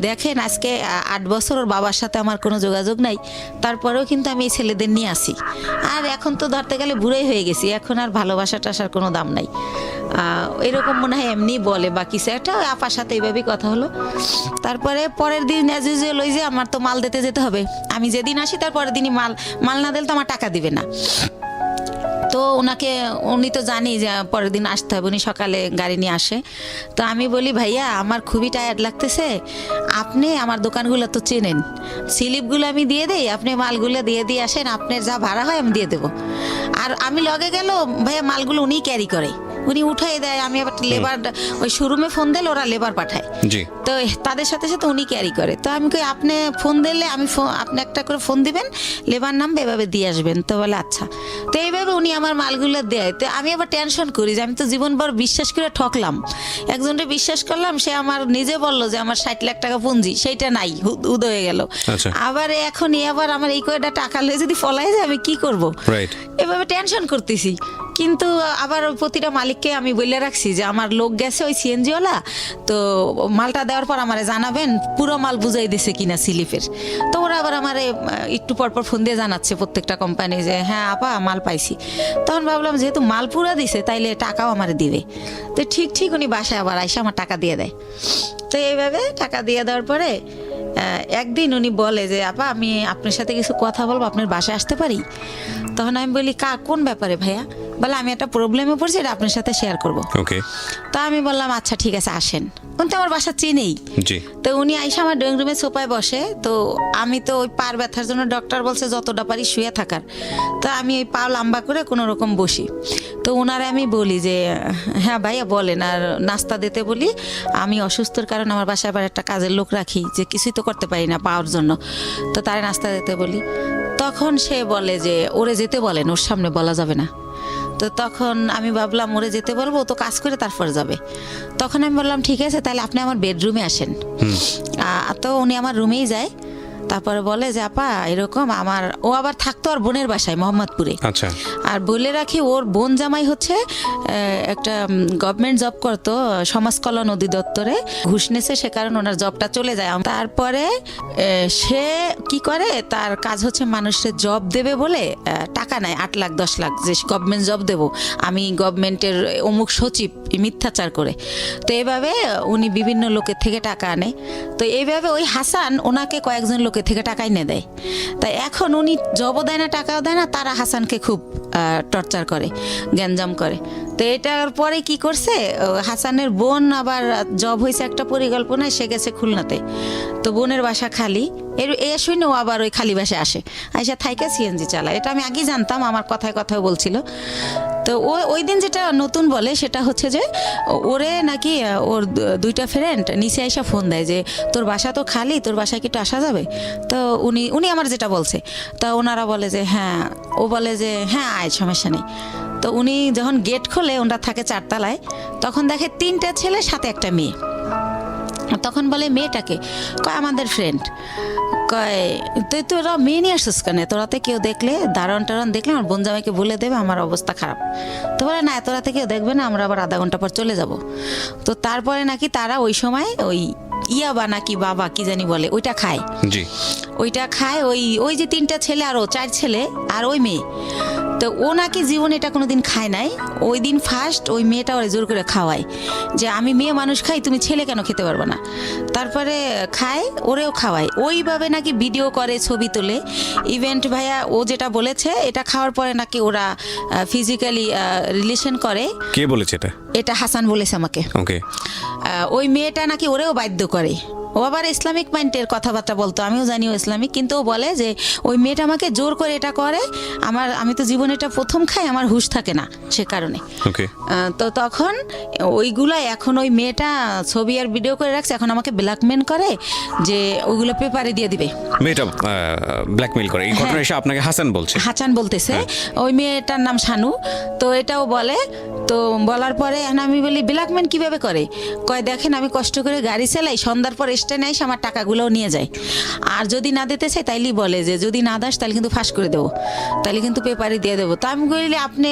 দেখেন আজকে 8 বছর ওর বাবার সাথে আমার কোনো যোগাযোগ নাই, তারপরেও কিন্তু আমি এই ছেলেদের নিয়ে আসি। আর এখন তো ধরতে গেলে বুড়াই হয়ে গেছি, এখন আর ভালোবাসা টাসার কোনো দাম নাই। এরকম মনে হয় এমনি বলে বা কিছু একটা, আপার সাথে এইভাবেই কথা হলো। তারপরে পরের দিন অ্যাজ ইউজুয়াল ওই যে আমার তো মাল দিতে যেতে হবে, আমি যেদিন আসি তার পরের দিনই মাল না দিলে তো আমার টাকা দিবে না। তো উনি তো জানি যে পরের দিন আসতে হবে, উনি সকালে গাড়ি নিয়ে আসে। তো আমি বলি ভাইয়া আমার খুবই টায়ার্ড লাগতেছে, আপনি আমার দোকানগুলো তো চেনেন, স্লিপগুলো আমি দিয়ে দেই, আপনি মালগুলো দিয়ে আসেন, আপনার যা ভাড়া হয় আমি দিয়ে দেবো। আর আমি লগে গেল ভাইয়া মালগুলো উনিই ক্যারি করে, উনি উঠাই দেয়, আমি আবার লেবার ওই শোরুমে ফোন দিলে ওরা লেবার পাঠায়, তো তাদের সাথে সাথে উনি ক্যারি করে। তো আমি কই আপনি ফোন দিলে আপনি একটা করে ফোন দিবেন, লেবার নামবে, এভাবে দিয়ে আসবেন। তো বলে আচ্ছা। তো এইভাবে উনি আমার মালগুলো দেয়। তো আমি আবার টেনশন করি যে আমি তো জীবনভর বিশ্বাস করে ঠকলাম, একজনকে বিশ্বাস করলাম, সে আমার নিজে বললো যে আমার 60 লাখ টাকা পুঁজি, সেইটা নাই, উদয় হয়ে গেল। আবার এখন আবার আমার এই কয়টা টাকা লয়ে যদি ফলাই যায় আমি কি করব, এভাবে টেনশন করতেছি। কিন্তু আবার প্রতিটা মালিককে আমি বলে রাখছি যে আমার লোক গেছে ওই সিএনজিওয়ালা, তো মালটা দেওয়ার পর আমারে জানাবেন পুরো মাল বুঝাই দিছে কিনা স্লিপের। তো ওরা আবার আমারে একটু পরপর ফোন দিয়ে জানাচ্ছে প্রত্যেকটা কোম্পানি যে হ্যাঁ আপা মাল পাইছি। তখন ভাবলাম যেহেতু মাল পুরা দিছে তাইলে টাকাও আমারে দিবে। তো ঠিক উনি বাসায় আবার আইসা আমার টাকা দিয়ে দেয়। তো এইভাবে টাকা দিয়ে দেওয়ার পরে একদিন উনি বলে যে আপা আমি আপনার সাথে কিছু কথা বলবো, আপনার বাসায় আসতে পারি? তখন আমি বলি কোন ব্যাপারে ভাইয়া? বলে আমি একটা প্রবলেমে পড়ছি, এটা আপনার সাথে শেয়ার করবো। ওকে। তো আমি বললাম আচ্ছা ঠিক আছে আসেন। উনি তো আমার বাসা চিনেই। জি। তো উনি আইসা আমার ড্রয়িং রুমে সোফায় বসে। তো আমি তো ওই পার ব্যথার জন্য ডক্টর বলছে যতটা পারি শুয়ে থাকার। তো আমি ওই পা লম্বা করে কোনো রকম বসি। তো ওনারে আমি বলি যে হ্যাঁ ভাইয়া বলেন, আর নাস্তা দিতে বলি, আমি অসুস্থর কারণে আমার বাসায় আবার একটা কাজের লোক রাখি যে কিছুই তো করতে পারি না পাওয়ার জন্য, তো তারে নাস্তা দিতে বলি। তখন সে বলে যে ওরে যেতে বলেন, ওর সামনে বলা যাবে না। তো তখন আমি ভাবলাম ওরে যেতে বলবো, ও তো কাজ করে তারপর যাবে। তখন আমি বললাম ঠিক আছে তাহলে আপনি আমার বেডরুমে আসেন। তো উনি আমার রুমেই যায়। তারপরে বলে যে আপা এরকম আমার, ও আবার থাকতো আর বোনের বাসায় মোহাম্মদপুরে। আচ্ছা। আর বলে রাখি ওর বোন জামাই হচ্ছে একটা গভর্নমেন্ট জব করতো সমাজ কল্যাণ অধিদপ্তরে, ঘুষ নেছে, সে কারণে ওনার জবটা চলে যায়। তারপরে সে কি করে, তার কাজ হচ্ছে মানুষের জব দেবে বলে টাকা নেয় 8 লাখ 10 লাখ, যে গভর্নমেন্ট জব দেবো আমি, গভর্নমেন্টের অমুক সচিব, মিথ্যাচার করে। তো এইভাবে উনি বিভিন্ন লোকের থেকে টাকা আনে। তো এইভাবে ওই হাসান ওনাকে কয়েকজন লোকের থেকে টাকা এনে দেয়। তাই এখন উনি জবও দেয় না, টাকাও দেয় না, তারা হাসানকে খুব টর্চার করে, গ্যাঞ্জাম করে। তো এটার পরে কি করছে, হাসানের বোন আবার জব হয়েছে একটা পরিকল্পনায়, সে গেছে খুলনাতে। তো বোনের বাসা খালি, এ শুনে ও আবার ওই খালি বাসায় আসে, আইসা থাইকা সিএনজি চালায়। এটা আমি আগেই জানতাম, আমার কথায় কথায় বলছিল। তো ওই দিন যেটা নতুন বলে সেটা হচ্ছে যে ওরে নাকি ওর 2টা ফ্রেন্ড নিচে আইসা ফোন দেয় যে তোর বাসা তো খালি, তোর বাসায় কি একটু আসা যাবে? তো উনি আমার যেটা বলছে, তা ওনারা বলে যে হ্যাঁ, ও বলে যে হ্যাঁ আয়, সমস্যা নেই। তো উনি যখন গেট খোলে, ওনারা থাকে 4 তলায়, তখন দেখে 3টা ছেলে সাথে একটা মেয়ে। তখন বলে মেয়েটাকে, কয় আমাদের ফ্রেন্ড। কয় তুই তোরা মেয়ে নিয়ে আসছিস কেন? তোরাতে কেউ দেখলে, দারণ টারণ দেখলে আমার বোন জামাইকে বলে দেবে আমার অবস্থা খারাপ। তো বলে না, তোরাতে কেউ দেখবে না, আমরা আবার আধা ঘন্টা পর চলে যাব। তো তারপরে নাকি তারা ওই সময় ওই ইয়াবা নাকি বাবা কি জানি বলে, ওইটা খায়। জি। ওইটা খায় ওই যে 3টা ছেলে, আরো 4 ছেলে আর ওই মেয়ে। তো ও নাকি জীবনে এটা কোনোদিন খায় নাই। ওই দিন ফার্স্ট ওই মেয়েটা ওরে জোর করে খাওয়ায় যে আমি মেয়ে মানুষ খাই, তুমি ছেলে কেন খেতে পারবে না? তারপরে খায়, ওরেও খাওয়ায়। ওইভাবে নাকি ভিডিও করে, ছবি তোলে। ইভেন্ট ভাইয়া ও যেটা বলেছে, এটা খাওয়ার পরে নাকি ওরা ফিজিক্যালি রিলেশন করে। কে বলেছে এটা? এটা হাসান বলেছে আমাকে। ওকে। ওই মেয়েটা নাকি ওরেও বাধ্য করে। ও আবার ইসলামিক মাইন্ডের কথাবার্তা বলতো, আমিও জানি ও ইসলামিক, কিন্তু ও বলে যে ওই মেয়েটা আমাকে জোর করে এটা করে, আমি তো জীবনে এটা প্রথম খাই, আমার হুঁশ থাকে না সে কারণে। ওকে। তো তখন ওইগুলাই এখন ওই মেয়েটা ছবি আর ভিডিও করে রাখছে, এখন আমাকে ব্ল্যাকমেল করে যে ওইগুলো পেপারে দিয়ে দিবে। মেয়েটা ব্ল্যাকমেল করে, এই ঘটনা এসে আপনাকে হাসান বলছে? হাসান বলতেছে। ওই মেয়েটার নাম শানু। তো এটাও বলে। তো বলার পরে আমি বলি ব্ল্যাকমেল কিভাবে করে? কয় দেখেন আমি কষ্ট করে গাড়ি চালাই, সন্ধ্যার পর স্ট্যান্ডে এসে আমার টাকাগুলোও নিয়ে যায়, আর যদি না দিতে চাই তাইলেই বলে যে যদি না দাস তাহলে কিন্তু ফাঁস করে দেবো, তাহলে কিন্তু পেপারে দিয়ে দেবো। তো আমি বলি আপনি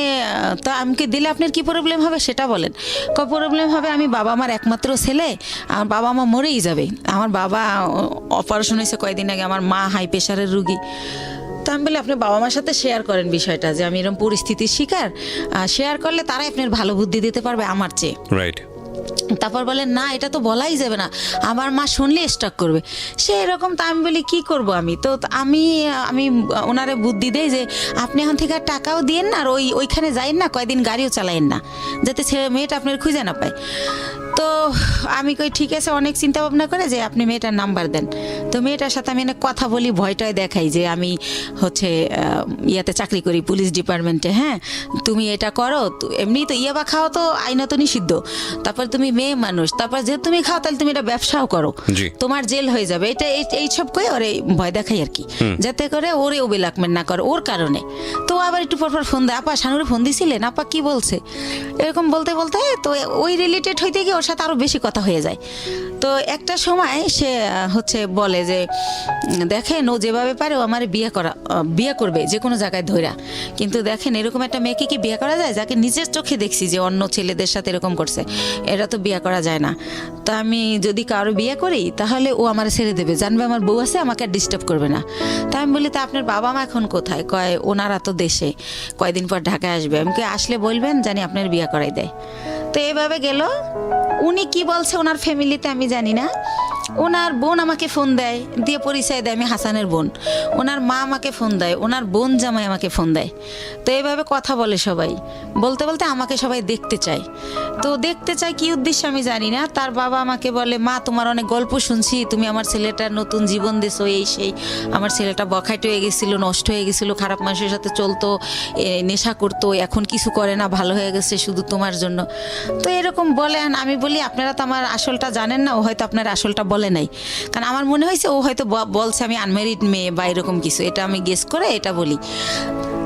তো আমাকে দিলে আপনার কি প্রবলেম হবে সেটা বলেন। কয় প্রবলেম হবে, আমি বাবা আমার একমাত্র ছেলে, আমার বাবা মা মরেই যাবে, আমার বাবা অপারেশন হয়েছে কয়েকদিন আগে, আমার মা হাই প্রেশারের রুগী। তো আমি বলি আপনি বাবা মার সাথে শেয়ার করেন বিষয়টা, যে আমি এরকম পরিস্থিতির শিকার, শেয়ার করলে তারাই আপনার ভালো বুদ্ধি দিতে পারবে আমার চেয়ে। রাইট। তারপর বলেন না এটা তো বলাই যাবে না, আমার মা শুনলে স্টক করবে, সে এরকম। তা আমি বলি কি করব আমি? তো আমি ওনারে বুদ্ধি দেই যে আপনি এখন থেকে টাকাও দিয়েন না, আর ওইখানে যাইন না, কয়দিন গাড়িও চালাইন না, যাতে মেয়েটা আপনার খুঁজে না পায়। তো আমি কই ঠিক আছে, অনেক চিন্তা ভাবনা করে যে আপনি মেয়েটার নাম্বার দেন। তো মেয়েটার সাথে আমি অনেক কথা বলি, ভয়টায় দেখাই যে আমি হচ্ছে ইয়াতে চাকরি করি, পুলিশ ডিপার্টমেন্টে। হ্যাঁ তুমি এটা করো, এমনি তো ইয়াবা খাওয়া তো আইনত নিষিদ্ধ, তারপর তুমি মেয়ে মানুষ, তারপর যেহেতু তুমি খাও তাহলে তুমি এটা ব্যবসাও করো, তোমার জেল হয়ে যাবে, এটা এইসব কই ওরে ভয় দেখাই আর কি, যাতে করে ওরে ও ব্ল্যাকমেল না করে ওর কারণে। তো আবার একটু পরপর ফোন দেয়, আপা শানুরে ফোন দিছিলেন, আপা কি বলছে, এরকম বলতে বলতে তো ওই রিলেটেড হইতে গিয়ে ওর সাথে আরো বেশি কথা হয়ে যায়। তো একটা সময় সে হচ্ছে বলে যে দেখেন ও যেভাবে পারে ও আমার বিয়ে করবে যে কোনো জায়গায় ধইরা, কিন্তু দেখেন এরকম একটা মেয়েকে কি বিয়ে করা যায় যাকে নিজের চোখে দেখছি যে অন্য ছেলেদের সাথে এরকম করছে, এটা তো বিয়ে করা যায় না। তো আমি যদি কারো বিয়ে করি তাহলে ও আমার ছেড়ে দেবে, জানবে আমার বউ আছে, আমাকে আর ডিস্টার্ব করবে না। তা আমি বলি তা আপনার বাবা মা এখন কোথায়? কয় ওনারা তো দেশে, কয়দিন পর ঢাকায় আসবে। আমি আসলে বলবেন জানি আপনার বিয়ে করাই দেয়। তো এইভাবে গেল। উনি কি বলছে ওনার ফ্যামিলিতে আমি জানি না, ওনার বোন আমাকে ফোন দেয়, দিয়ে পরিচয় দেয় আমি হাসানের বোন। ওনার মা আমাকে ফোন দেয়, ওনার বোন জামাই আমাকে ফোন দেয়। তো এইভাবে কথা বলে সবাই, বলতে বলতে আমাকে সবাই দেখতে চায়। তো দেখতে চায় কি উদ্দেশ্যে আমি জানি না। তার বাবা আমাকে বলে, মা তোমার অনেক গল্প শুনছি, তুমি আমার ছেলেটার নতুন জীবন দিছো, এই সেই। আমার ছেলেটা বখাট হয়ে গেছিলো, নষ্ট হয়ে গেছিলো, খারাপ মানুষের সাথে চলতো, নেশা করতো, এখন কিছু করে না, ভালো হয়ে গেছে শুধু তোমার জন্য। তো এরকম বলেন। আমি বলি, আপনারা তো আমার আসলটা জানেন না, ও হয়তো আপনার আসলটা বলে নাই। কারণ আমার মনে হয়েছে ও হয়তো বলছে আমি আনম্যারিড মেয়ে বা এরকম কিছু, এটা আমি গেস করে এটা বলি।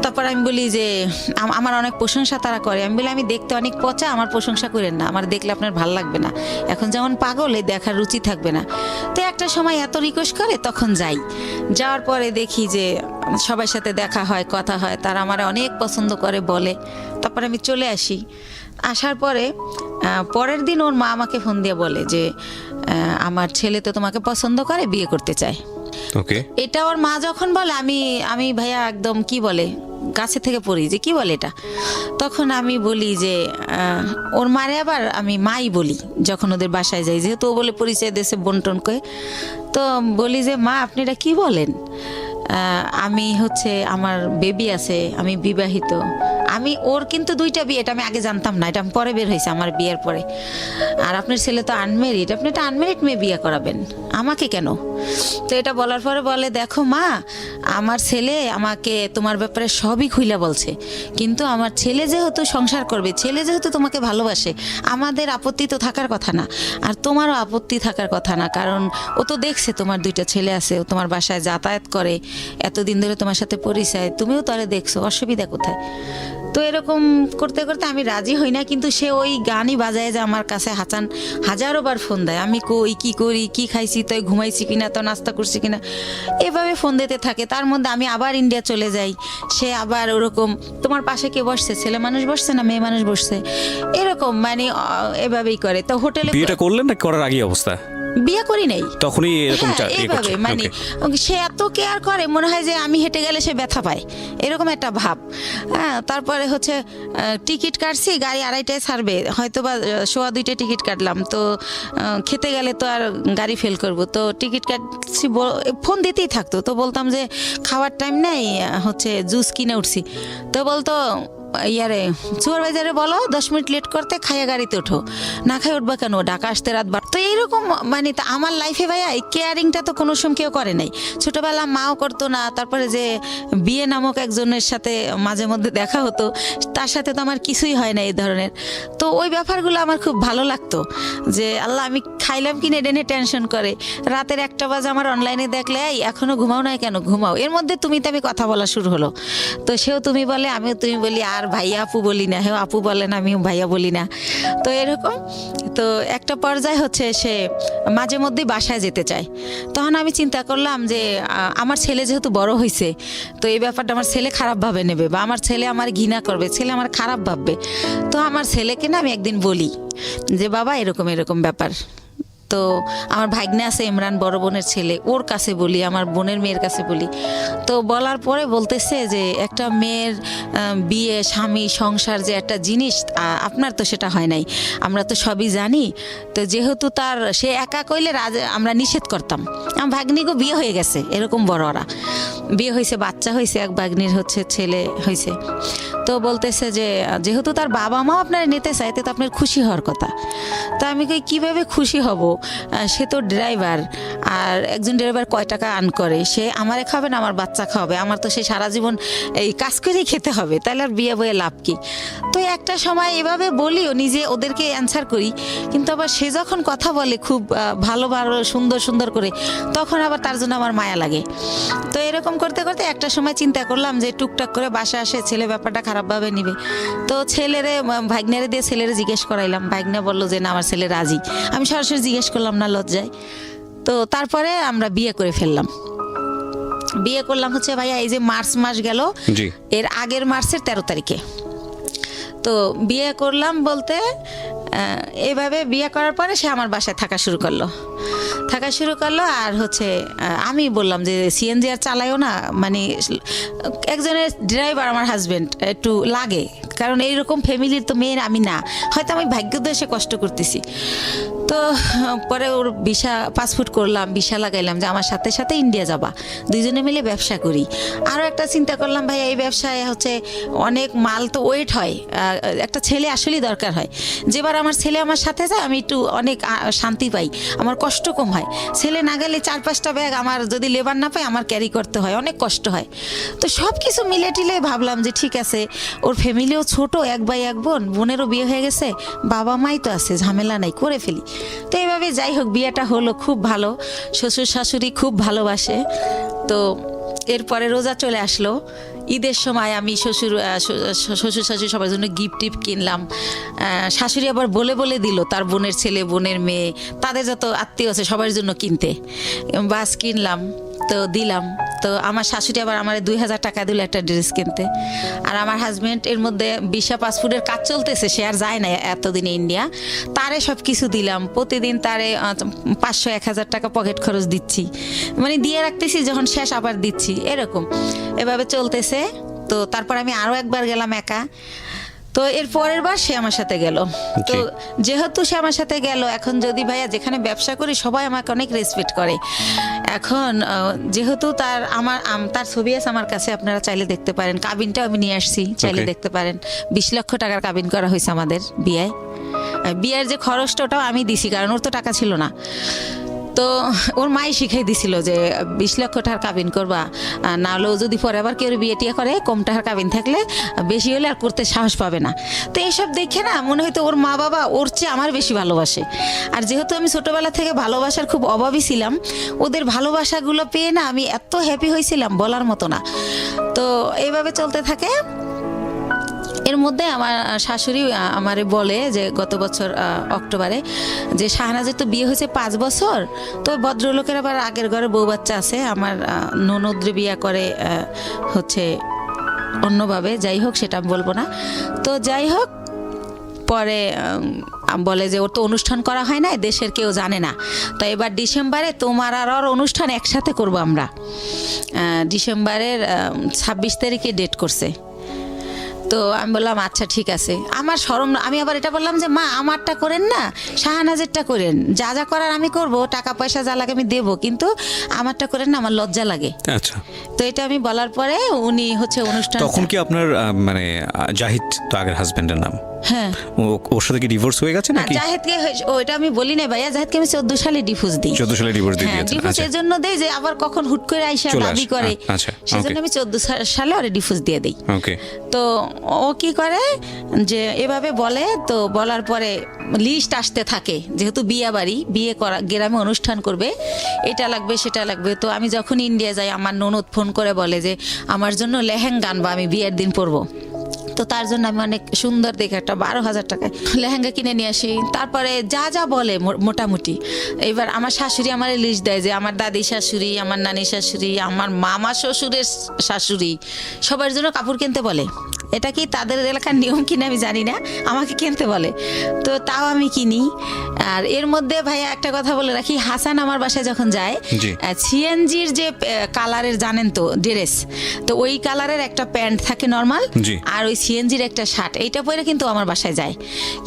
তারপর আমি বলি যে আমার অনেক প্রশংসা তারা করে। আমি বলি, আমি দেখতে অনেক পচা, আমার প্রশংসা করেন না, আমার দেখলে আপনার ভাল লাগবে না, এখন যেমন পাগল, এই দেখার রুচি থাকবে না। তো একটা সময় এত রিকোয়েস্ট করে, তখন যাই। যাওয়ার পরে দেখি যে সবার সাথে দেখা হয়, কথা হয়, তারা আমার অনেক পছন্দ করে বলে। তারপর আমি চলে আসি। আসার পরে পরের দিন ওর মা আমাকে ফোন দিয়ে বলে যে আমার ছেলে তো তোমাকে পছন্দ করে, বিয়ে করতে চায়। ওকে, এটা ওর মা যখন বলে, আমি ভাইয়া একদম কি বলে গাছে থেকে পড়ি যে কি বলে এটা। তখন আমি বলি যে ওর মারে আবার আমি মাই বলি যখন ওদের বাসায় যাই, যেহেতু ও বলে পরিচয় দেশে বন্টন করে। তো বলি যে মা আপনি এটা কি বলেন, আমি হচ্ছে আমার বেবি আছে, আমি বিবাহিত। আমি ওর কিন্তু 2টা বিয়ে, এটা আমি আগে জানতাম না, এটা আমি পরে বের হয়েছে আমার বিয়ের পরে। আর আপনার ছেলে তো আনমেরিড, আপনি একটা আনমেরিড মেয়ে বিয়ে করাবেন, আমাকে কেন? তো এটা বলার পরে বলে, দেখো মা, আমার ছেলে আমাকে তোমার ব্যাপারে সবই খুইলা বলছে, কিন্তু আমার ছেলে যেহেতু সংসার করবে, ছেলে যেহেতু তোমাকে ভালোবাসে, আমাদের আপত্তি তো থাকার কথা না, আর তোমারও আপত্তি থাকার কথা না, কারণ ও তো দেখছে তোমার 2টা ছেলে আছে, ও তোমার বাসায় যাতায়াত করে, এতদিন ধরে তোমার সাথে পরিচয়, তুমিও তারে দেখছো, অসুবিধা কোথায়? তো এরকম করতে করতে আমি রাজি হই না, কিন্তু সে ওই গানই বাজায় যে আমার কাছে হাসান হাজারো বার ফোন দেয়, আমি কই কি করি, কি খাইছি, তো ঘুমাইছি কিনা, তো নাস্তা করছি কিনা, এভাবে ফোন দিতে থাকে। তার মধ্যে আমি আবার ইন্ডিয়া চলে যাই, সে আবার ওরকম, তোমার পাশে কে বসছে, ছেলে মানুষ বসছে না মেয়ে মানুষ বসছে, এরকম মানে এভাবেই করে। তো হোটেলে বিয়েটা করলেন না করার আগে অবস্থা? বিয়ে করি নাই, তখনই এরকম এইভাবে মানে সে এত কেয়ার করে, মনে হয় যে আমি হেঁটে গেলে সে ব্যথা পায়, এরকম একটা ভাব। হ্যাঁ, তারপরে হচ্ছে টিকিট কাটছি, গাড়ি 2:30টায় ছাড়বে, হয়তো বা 1:15 টিকিট কাটলাম, তো খেতে গেলে তো আর গাড়ি ফেল করব, তো টিকিট কাটছি, ফোন দিতেই থাকতো। তো বলতাম যে খাওয়ার টাইম নেই, হচ্ছে জুস কিনে উঠছি, তো বলতো ইয়ারে সুপারভাইজারে বলো 10 মিনিট লেট করতে, খাইয়া গাড়িতে ওঠো, না খাই উঠবা কেন, ঢাকা আসতে রাত 12। তো এইরকম মানে আমার লাইফে ভাইয়া এই কেয়ারিংটা তো কোনো সময় কেউ করে নাই, ছোটবেলা মাও করতো না। তারপরে যে বিয়ে নামক একজনের সাথে মাঝে মধ্যে দেখা হতো, তার সাথে তো আমার কিছুই হয় না এই ধরনের। তো ওই ব্যাপারগুলো আমার খুব ভালো লাগতো, যে আল্লাহ আমি খাইলাম কিনে ডেনে টেনশন করে, রাতের 1টা বাজে আমার অনলাইনে দেখলে, এই এখনো ঘুমাও না কেন, ঘুমাও। এর মধ্যে তুমি কথা বলা শুরু হলো, তো সেও তুমি বলে, আমিও তুমি বলি, আর ভাইয়া আপু বলি না, হেও আপু বলে না, আমিও ভাইয়া বলি না। তো এরকম, তো একটা পর্যায়ে হচ্ছে সে মাঝে মধ্যেই বাসায় যেতে চায়। তখন আমি চিন্তা করলাম যে আমার ছেলে যেহেতু বড় হয়েছে, তো এই ব্যাপারটা আমার ছেলে খারাপভাবে নেবে, বা আমার ছেলে আমার ঘৃণা করবে, ছেলে আমার খারাপ ভাববে। তো আমার ছেলেকে না আমি একদিন বলি যে বাবা এরকম এরকম ব্যাপার। তো আমার ভাগ্নে আছে ইমরান, বড় বোনের ছেলে, ওর কাছে বলি, আমার বোনের মেয়ের কাছে বলি। তো বলার পরে বলতেছে যে একটা মেয়ের বিয়ে, স্বামী, সংসার যে একটা জিনিস, আপনার তো সেটা হয় নাই, আমরা তো সবই জানি। তো যেহেতু তার সে একা কইলে আমরা নিষেধ করতাম। আমার ভাগ্নিকে বিয়ে হয়ে গেছে, এরকম বড়রা বিয়ে হয়েছে, বাচ্চা হয়েছে, এক ভাগ্নির হচ্ছে ছেলে হয়েছে। তো বলতেছে যে যেহেতু তার বাবা মাও আপনার নিতে চাইতে, তো আপনার খুশি হওয়ার কথা। তো আমি কই কিভাবে খুশি হব, সে তো ড্রাইভার, আর একজন ড্রাইভার কয় টাকা আর্ন করে, সে আমারে খাবে না আমার বাচ্চা খাবে, আমার তো সে সারা জীবন এই কাজ করেই খেতে হবে, তাহলে আর বিয়ে বয়ে লাভ কি? তো একটা সময় এভাবে বলিও, নিজে ওদেরকে অ্যান্সার করি, কিন্তু আবার সে যখন কথা বলে খুব ভালো ভালো সুন্দর সুন্দর করে, তখন আবার তার জন্য আমার মায়া লাগে। তো এরকম করতে করতে একটা সময় চিন্তা করলাম যে টুকটাক করে বাসা আসে, ছেলে ব্যাপারটা খারাপভাবে নিবে। তো ছেলেরে ভাগ্নেরে দিয়ে ছেলেরে জিজ্ঞেস করাইলাম, ভাগ্নে বললো যে না আমার ছেলে রাজি। আমি সরাসরি জিজ্ঞেস করলাম না, লজ্জায়। তো তারপরে আমরা বিয়ে করে ফেললাম। বিয়ে করলাম হচ্ছে ভাইয়া এই যে মার্চ মাস গেল, এর আগের মার্চের 13 তারিখে। তো বিয়ে করলাম বলতে এইভাবে বিয়ে করার পরে সে আমার বাসায় থাকা শুরু করলো। আর হচ্ছে আমি বললাম যে সিএনজি আর চালাইও না, মানে একজনের ড্রাইভার আমার হাজবেন্ড একটু লাগে, কারণ এইরকম ফ্যামিলির তো মেয়ের আমি না, হয়তো আমি ভাগ্যদোষে কষ্ট করতেছি। তো পরে ওর ভিসা পাসপোর্ট করলাম, ভিসা লাগাইলাম যে আমার সাথে সাথে ইন্ডিয়া যাবা, দুইজনে মিলে ব্যবসা করি। আরও একটা চিন্তা করলাম ভাই এই ব্যবসায় হচ্ছে অনেক মাল তো ওয়েট হয়, একটা ছেলে আসলেই দরকার হয়। যেবার আমার ছেলে আমার সাথে যায় আমি একটু অনেক শান্তি পাই, আমার কষ্ট কম হয়। ছেলে না গেলে 4-5টা ব্যাগ আমার যদি লেবার না পাই আমার ক্যারি করতে হয়, অনেক কষ্ট হয়। তো সব কিছু মিলে টিলে ভাবলাম যে ঠিক আছে, ওর ফ্যামিলিও ছোট, 1 ভাই 1 বোন, বোনেরও বিয়ে হয়ে গেছে, বাবা মাই তো আছে, ঝামেলা নাই, করে ফেলি। তো এইভাবে যাই হোক বিয়েটা হলো, খুব ভালো, শ্বশুর শাশুড়ি খুব ভালোবাসে। তো এরপরে রোজা চলে আসলো, ঈদের সময় আমি শ্বশুর শাশুড়ি সবার জন্য গিফট টিফট কিনলাম। শাশুড়ি আবার বলে বলে দিল তার বোনের ছেলে, বোনের মেয়ে, তাদের যত আত্মীয় আছে সবার জন্য কিনতে, বাস কিনলাম, তো দিলাম। তো আমার শাশুড়ি আবার আমার 2000 টাকা দিল একটা ড্রেস কিনতে। আর আমার হাজব্যান্ড এর মধ্যে ভিসা পাসপোর্টের কাজ চলতেছে, সে আর যায় না এতদিনে ইন্ডিয়া, তারে সব কিছু দিলাম। প্রতিদিন তারে 500-1000 টাকা পকেট খরচ দিচ্ছি, মানে দিয়ে রাখতেছি, যখন শেষ আবার দিচ্ছি, এরকম এভাবে চলতেছে। তো তারপর আমি আরও একবার গেলাম একা। তো এর পরের বার সে আমার সাথে গেল। তো যেহেতু সে আমার সাথে গেল, এখন যদি ভাইয়া যেখানে ব্যবসা করি সবাই আমাকে অনেক রেসপেক্ট করে। এখন যেহেতু তার ছবি আছে আমার কাছে, আপনারা চাইলে দেখতে পারেন, কাবিনটাও আমি নিয়ে আসছি, চাইলে দেখতে পারেন। 20 লক্ষ টাকার কাবিন করা হয়েছে আমাদের বিয়ের যে খরচটা ওটাও আমি দিছি, কারণ ওর তো টাকা ছিল না। তো ওর মাই শিখাই দিছিল যে 20 লক্ষ টাকার কাবিন করবা, না হলেও যদি পরে আবার কেউ বিয়ে টিয়া করে, কম টাকার কাবিন থাকলে বেশি হলে আর করতে সাহস পাবে না। তো এইসব দেখে না মনে হয়তো ওর মা বাবা ওর চেয়ে আমার বেশি ভালোবাসে। আর যেহেতু আমি ছোটবেলা থেকে ভালোবাসার খুব অভাবী ছিলাম, ওদের ভালোবাসাগুলো পেয়ে না আমি এত হ্যাপি হয়েছিলাম বলার মতো না। তো এইভাবে চলতে থাকে। এর মধ্যে আমার শাশুড়ি আমারে বলে যে গত বছর অক্টোবরে যে শাহনাজের তো বিয়ে হয়েছে 5 বছর, তো ভদ্রলোকের আবার আগের ঘরে বউ বাচ্চা আছে, আমার ননদরে বিয়ে করে হচ্ছে অন্যভাবে, যাই হোক সেটা আমি বলবো না। তো যাই হোক পরে বলে যে ওর তো অনুষ্ঠান করা হয় না, দেশের কেউ জানে না, তো এবার ডিসেম্বরে তোমার আর ওর অনুষ্ঠান একসাথে করবো আমরা। ডিসেম্বরের 26 তারিখে ডেট করছে। তো আমি বললাম আচ্ছা ঠিক আছে। আমার শরম, আমি আবার এটা বললাম যে মা আমারটা করেন না, শাহনাজেরটা করেন, যা যা করার আমি করব, টাকা পয়সা যা লাগে আমি দেবো, কিন্তু আমারটা করেন না, আমার লজ্জা লাগে। আচ্ছা। তো এটা আমি বলার পরে উনি হচ্ছে অনুষ্ঠান। তখন কি আপনার মানে জাহিদ তো আগের হাজবেন্ডের নাম? হ্যাঁ। ওর সাথে কি ডিভোর্স হয়ে গেছে নাকি? জাহিদকে ওইটা আমি বলি না ভাইয়া, জাহিদকে আমি 14 সালে ডিভোর্স দিই। 14 সালে ডিভোর্স দিয়ে দিয়েছেন? ডিভোর্স এর জন্য দেই যে আবার কখন হুট করে আইসা দাবি করে, সেজন্য আমি 14 সালে ওরে ডিভোর্স দিয়ে দেই। ওকে। তো ও কি করে যে এভাবে বলে, তো বলার পরে লিস্ট আসতে থাকে, যেহেতু বিয়ে করা গ্রামে অনুষ্ঠান করবে, এটা লাগবে সেটা লাগবে। তো আমি যখন ইন্ডিয়া যাই আমার ননদ ফোন করে বলে যে আমার জন্য লেহেঙ্গা আনবা, আমি বিয়ের দিন পরবো। তো তার জন্য আমি অনেক সুন্দর দেখে একটা 12,000 টাকায় লেহেঙ্গা কিনে নিয়ে আসি। তারপরে যা যা বলে মোটামুটি, এবার আমার শাশুড়ি আমার লিস্ট দেয় যে আমার দাদি শাশুড়ি, আমার নানি শাশুড়ি, আমার মামা শ্বশুরের শাশুড়ি, সবার জন্য কাপড় কিনতে বলে। এটা কি তাদের এলাকার নিয়ম কিনা আমি জানি না, আমাকে কিনতে বলে, তো তাও আমি কিনি। আর এর মধ্যে ভাইয়া একটা কথা বলে রাখি, হাসান আমার বাসায় যখন যায়, সিএনজির যে কালারের জানেন তো ড্রেস, তো ওই কালারের একটা প্যান্ট থাকে নর্মাল, আর ওই সিএনজির একটা শার্ট, এইটা পরে কিন্তু আমার বাসায় যায়।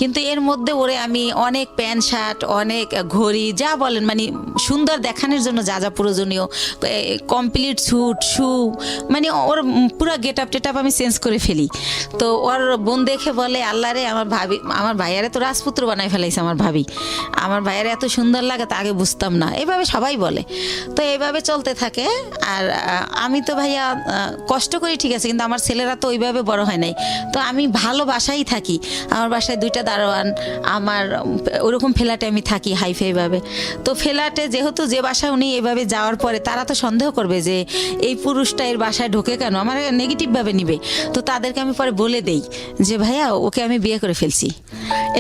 কিন্তু এর মধ্যে ওরে আমি অনেক প্যান্ট শার্ট, অনেক ঘড়ি, যা বলেন মানে সুন্দর দেখানোর জন্য যা যা প্রয়োজনীয়, কমপ্লিট স্যুট, শু, মানে ওর পুরো গেট আপ টেট আপ আমি চেঞ্জ করে ফেলি। তো ওর বোন দেখে বলে আল্লাহ রে, আমার ভাইয়ারে তো রাজপুত্র বানাই ফেলাইছে আমার ভাবি, আমার ভাইয়ারে এত সুন্দর লাগে তা আগে বুঝতাম না, এইভাবে সবাই বলে। তো এইভাবে চলতে থাকে। আর আমি তো ভাইয়া কষ্ট করি ঠিক আছে, কিন্তু আমার ছেলেরা তো ওইভাবে বড় হয় নাই। তো আমি ভালো বাসায় থাকি, আমার বাসায় 2টা দারোয়ান, আমার ওরকম ফ্ল্যাটে আমি থাকি হাইফাইভাবে। তো ফ্ল্যাটে যেহেতু যে বাসায় উনি এভাবে যাওয়ার পরে তারা তো সন্দেহ করবে যে এই পুরুষটা এর বাসায় ঢোকে কেন, আমার নেগেটিভভাবে নিবে। তো তাদেরকে আমি পরে বলে দেই যে ভাইয়া ওকে আমি বিয়ে করে ফেলছি,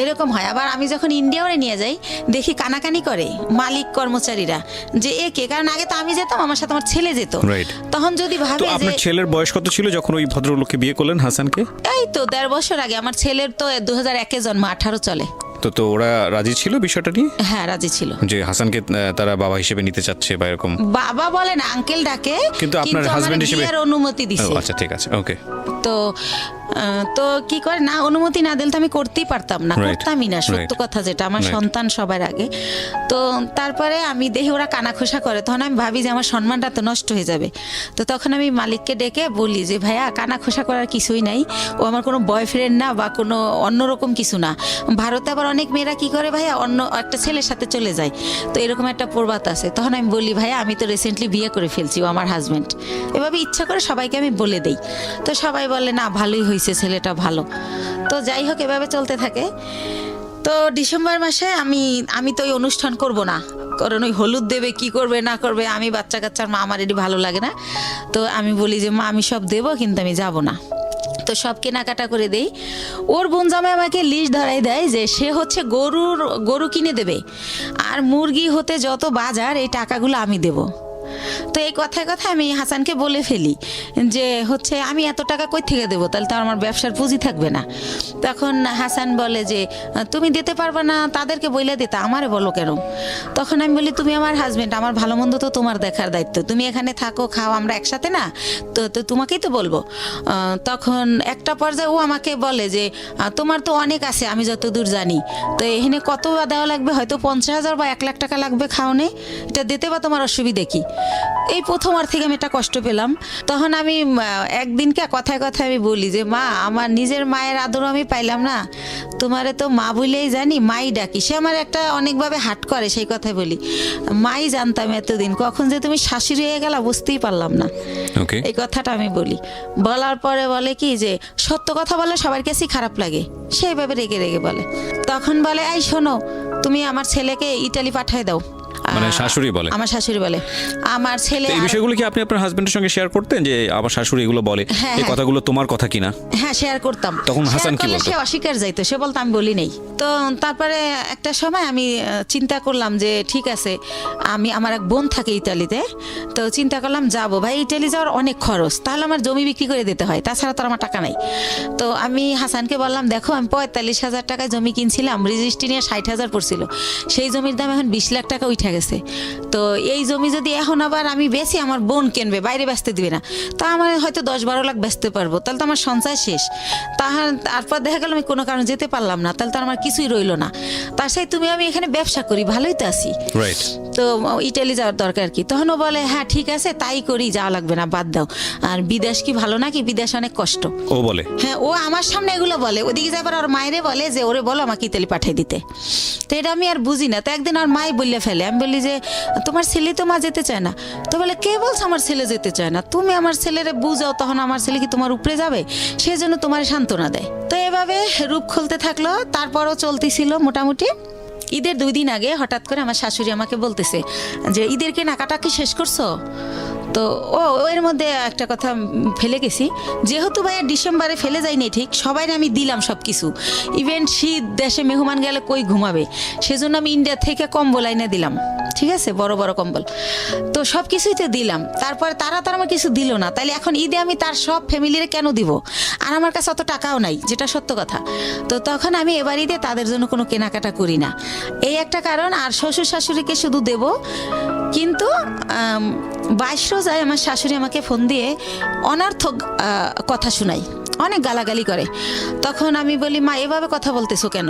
এরকম হয়। আবার আমি যখন ইন্ডিয়ারে নিয়ে যাই দেখি কানাকানি করে মালিক কর্মচারীরা যে একে, কারণ আগে তো আমি যেতাম, আমার সাথে আমার ছেলে যেত, তখন যদি ভাবে যে আপনার ছেলের বয়স কত ছিল যখন ওই ভদ্রলোককে বিয়ে করলেন হাসানকে? এই তো 1.5 বছর আগে। আমার ছেলের তো 2001-এ জন্ম, 18 চলে। তো ওরা রাজি ছিল বিষয়টা নিয়ে? হ্যাঁ রাজি ছিল, যে হাসানকে তারা বাবা হিসেবে নিতে চাচ্ছে বা এরকম। বাবা বলে না, আঙ্কেল ডাকে, কিন্তু আপনার হাজবেন্ড হিসেবে অনুমতি দিছে। আচ্ছা ঠিক আছে, ওকে। তো তো কি করে, না অনুমতি না দিলে তো আমি করতেই পারতাম না, করতামই না, সত্য কথা যেটা, আমার সন্তান সবার আগে। তো তারপরে আমি দেখি ওরা কানাখোসা করে, তখন আমি ভাবি যে আমার সম্মানটা তো নষ্ট হয়ে যাবে। তো তখন আমি মালিককে ডেকে বলি যে ভাইয়া কানাখোসা করার কিছুই নাই, ও আমার কোনো বয়ফ্রেন্ড না বা কোনো অন্যরকম কিছু না। ভারতে আবার অনেক মেয়েরা কি করে ভাইয়া অন্য একটা ছেলের সাথে চলে যায়, তো এরকম একটা প্রবাদ আছে। তখন আমি বলি ভাইয়া আমি তো রিসেন্টলি বিয়ে করে ফেলছি, ও আমার হাজব্যান্ড। এভাবে ইচ্ছা করে সবাইকে আমি বলে দেই। তো সবাই বলে না ভালোই হয়েছে, ছেলেটা ভালো। তো যাই হোক এভাবে চলতে থাকে। তো ডিসেম্বর মাসে আমি তো ওই অনুষ্ঠান করব না, কারণ ওই হলুদ দেবে কি করবে না করবে, আমি বাচ্চা কাচ্চার মা, আমার এটি ভালো লাগে না। তো আমি বলি যে মা আমি সব দেবো কিন্তু আমি যাব না। তো সব কেনাকাটা করে দেই। ওর বোন জামাই আমাকে লিস্ট ধরাই দেয় যে সে হচ্ছে গরু কিনে দেবে, আর মুরগি হতে যত বাজার এই টাকাগুলো আমি দেবো। তো এই কথায় কথা আমি হাসানকে বলে ফেলি যে হচ্ছে আমি এত টাকা কই থেকে দেবো, তাহলে তো আমার ব্যবসার পুঁজি থাকবে না। তখন হাসান বলে যে তুমি দিতে পারবে না, তাদেরকে বইলে দিতে, আমারে বলো কেন? তখন আমি বলি তুমি আমার হাজবেন্ড, আমার ভালো মন্দ তো তোমার দেখার দায়িত্ব, তুমি এখানে থাকো খাও, আমরা একসাথে না, তো তোমাকেই তো বলবো। তখন একটা পর্যায়ে ও আমাকে বলে যে তোমার তো অনেক আছে আমি যতদূর জানি, তো এখানে কত দেওয়া লাগবে, হয়তো 50,000 বা 1 লাখ টাকা লাগবে খাওয়ানে, এটা দিতে বা তোমার অসুবিধে কি? এই প্রথমবার থেকে আমি এটা কষ্ট পেলাম। তখন আমি একদিনকে কথায় কথায় আমি বলি যে মা আমার নিজের মায়ের আদরও আমি পাইলাম না, তোমারে তো মা বলেই জানি, মাই ডাকি। সে আমার একটা অনেকভাবে হাট করে, সেই কথাই বলি, মাই জানতাম এতদিন, কখন যে তুমি শাশুড়ি হয়ে গেলা বুঝতেই পারলাম না। এই কথাটা আমি বলি। বলার পরে বলে কি যে সত্য কথা বলে সবার কাছেই খারাপ লাগে, সেইভাবে রেগে রেগে বলে। তখন বলে এই শোনো তুমি আমার ছেলেকে ইটালি পাঠায় দাও। মানে শাশুড়ি বলে? আমার শাশুড়ি বলে। আমার ছেলে এই বিষয়গুলো কি আপনি আপনার হাজবেন্ডের সঙ্গে শেয়ার করতেন যে আমার শাশুড়ি এগুলো বলে, এই কথাগুলো তোমার কথা কিনা? হ্যাঁ শেয়ার করতাম। তখন হাসান কি বলতো? সে অস্বীকার যাইতো, সে বলতো আমি বলি নাই। তো তারপরে একটা সময় আমি চিন্তা করলাম যে ঠিক আছে, আমার এক বোন থাকে ইতালিতে, তো চিন্তা করলাম যাবো, ভাই ইতালি যাওয়ার অনেক খরচ, তাহলে আমার জমি বিক্রি করে দিতে হয়, তাছাড়া তো আমার টাকা নাই। তো আমি হাসানকে বললাম দেখো আমি 45,000 টাকায় জমি কিনছিলাম, রেজিস্ট্রি নিয়ে 60,000 পড়ছিল, সেই জমির দাম এখন 20 লাখ টাকা উঠে গেছে। তো এই জমি যদি এখন আবার আমি বেশি, আমার বোন কিনবে, বাইরে বেচতে দিবে না, তা আমার হয়তো 10-12 লাখ বেচতে পারবো, তাহলে তো আমার সঞ্চয় শেষ। তারপর দেখা গেল আমি কোনো কারণে যেতে পারলাম না, তাহলে তো আমার কিছুই রইলো না। তার সাথে তুমি আমি এখানে ব্যবসা করি, ভালোই তো আছি, তো ইটালি যাওয়ার দরকার কি? তখন ও বলে হ্যাঁ ঠিক আছে তাই করি, যাওয়া লাগবে না, বাদ দাও, আর বিদেশ কি ভালো নাকি, বিদেশ অনেক কষ্ট। ও বলে? হ্যাঁ ও আমার সামনে এগুলো বলে, ওদিকে যাবার আর মায়েরে বলে যে ওরে বলো আমাকে ইতালি পাঠিয়ে দিতে। তো এটা আমি আর বুঝি না। তো একদিন আর মাই বললে ফেলে, আমি বলি যে তোমার ছেলে তো মা যেতে চায় না। তো বলে কে বলছে আমার ছেলে যেতে চায় না, তুমি আমার ছেলেরে বুঝাও, তখন আমার ছেলে কি তোমার উপরে যাবে, সেজন্য তোমার সান্ত্বনা দেয়। তো এভাবে রূপ খুলতে থাকলো। তারপরও চলতেছিল মোটামুটি। ঈদের 2 দিন আগে হঠাৎ করে আমার শাশুড়ি আমাকে বলতেছে যে ঈদের কেনাকাটা কি শেষ করছো? তো এর মধ্যে একটা কথা ফেলে গেছি, যেহেতু ভাইয়া ডিসেম্বরে ফেলে যায়নি ঠিক, সবাই আমি দিলাম সব কিছু, ইভেন শীত, দেশে মেহমান গেলে কই ঘুমাবে, সেজন্য আমি ইন্ডিয়া থেকে কম্বল আইনে দিলাম, ঠিক আছে, বড় বড় কম্বল। তো সব কিছুই তো দিলাম। তারপর তারা তো আমার কিছু দিল না, তাইলে এখন ঈদে আমি তার সব ফ্যামিলিরে কেন দিব? আর আমার কাছে অত টাকাও নাই, যেটা সত্য কথা। তো তখন আমি এবার ঈদে তাদের জন্য কোনো কেনাকাটা করি না, এই একটা কারণ। আর শ্বশুর শাশুড়িকে শুধু দেব। কিন্তু 22 রোজায় আমার শাশুড়ি আমাকে ফোন দিয়ে অনর্থক কথা শোনায়, অনেক গালাগালি করে। তখন আমি বলি মা এভাবে কথা বলতেছো কেন?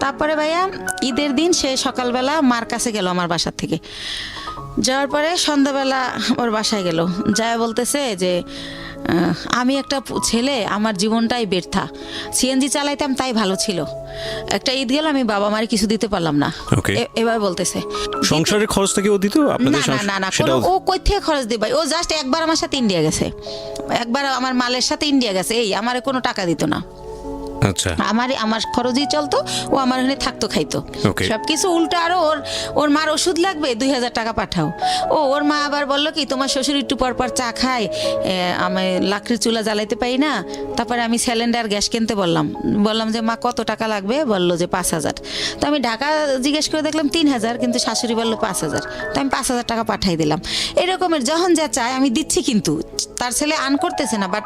তারপরে ভাইয়া ঈদের দিন সে সকালবেলা মার কাছে গেল আমার বাসার থেকে, যাওয়ার পরে সন্ধ্যাবেলা ওর বাসায় গেল, যায় বলতেছে যে আমি একটা ছেলে, আমার জীবনটাই ব্যর্থা, সিএনজি চালাইতাম তাই ভালো ছিল, একটা ঈদ গেল আমি বাবা মার কিছু দিতে পারলাম না, এবার বলতেছে। সংসারের খরচ থেকে ও দিত আপনাদের? না ও কই থেকে খরচ দিবে? ও জাস্ট একবার আমার সাথে ইন্ডিয়া গেছে, একবার আমার মালের সাথে ইন্ডিয়া গেছে, এই আমারে কোনো টাকা দিত না। আচ্ছা, আমার খরচই চলতো, ও আমার এখানে থাকতো খাইতো সবকিছু। উল্টো আরো ওর মার ওষুধ লাগবে 2,000 টাকা পাঠাও। ওর মা আবার বললো কি তোমার শ্বশুর একটু পর পর চা খায়, আমি লাকড়ির চুলা জ্বালাইতে পারি না। তারপরে আমি সিলিন্ডার গ্যাস কিনতে বললাম যে মা কত টাকা লাগবে? বললো যে 5,000। তো আমি ঢাকা জিজ্ঞেস করে দেখলাম 3,000, কিন্তু শাশুড়ি বললো 5,000। তো আমি 5,000 টাকা পাঠাই দিলাম। এরকমের যখন যা চায় আমি দিচ্ছি, কিন্তু তার ছেলে আন করতেছে না, বাট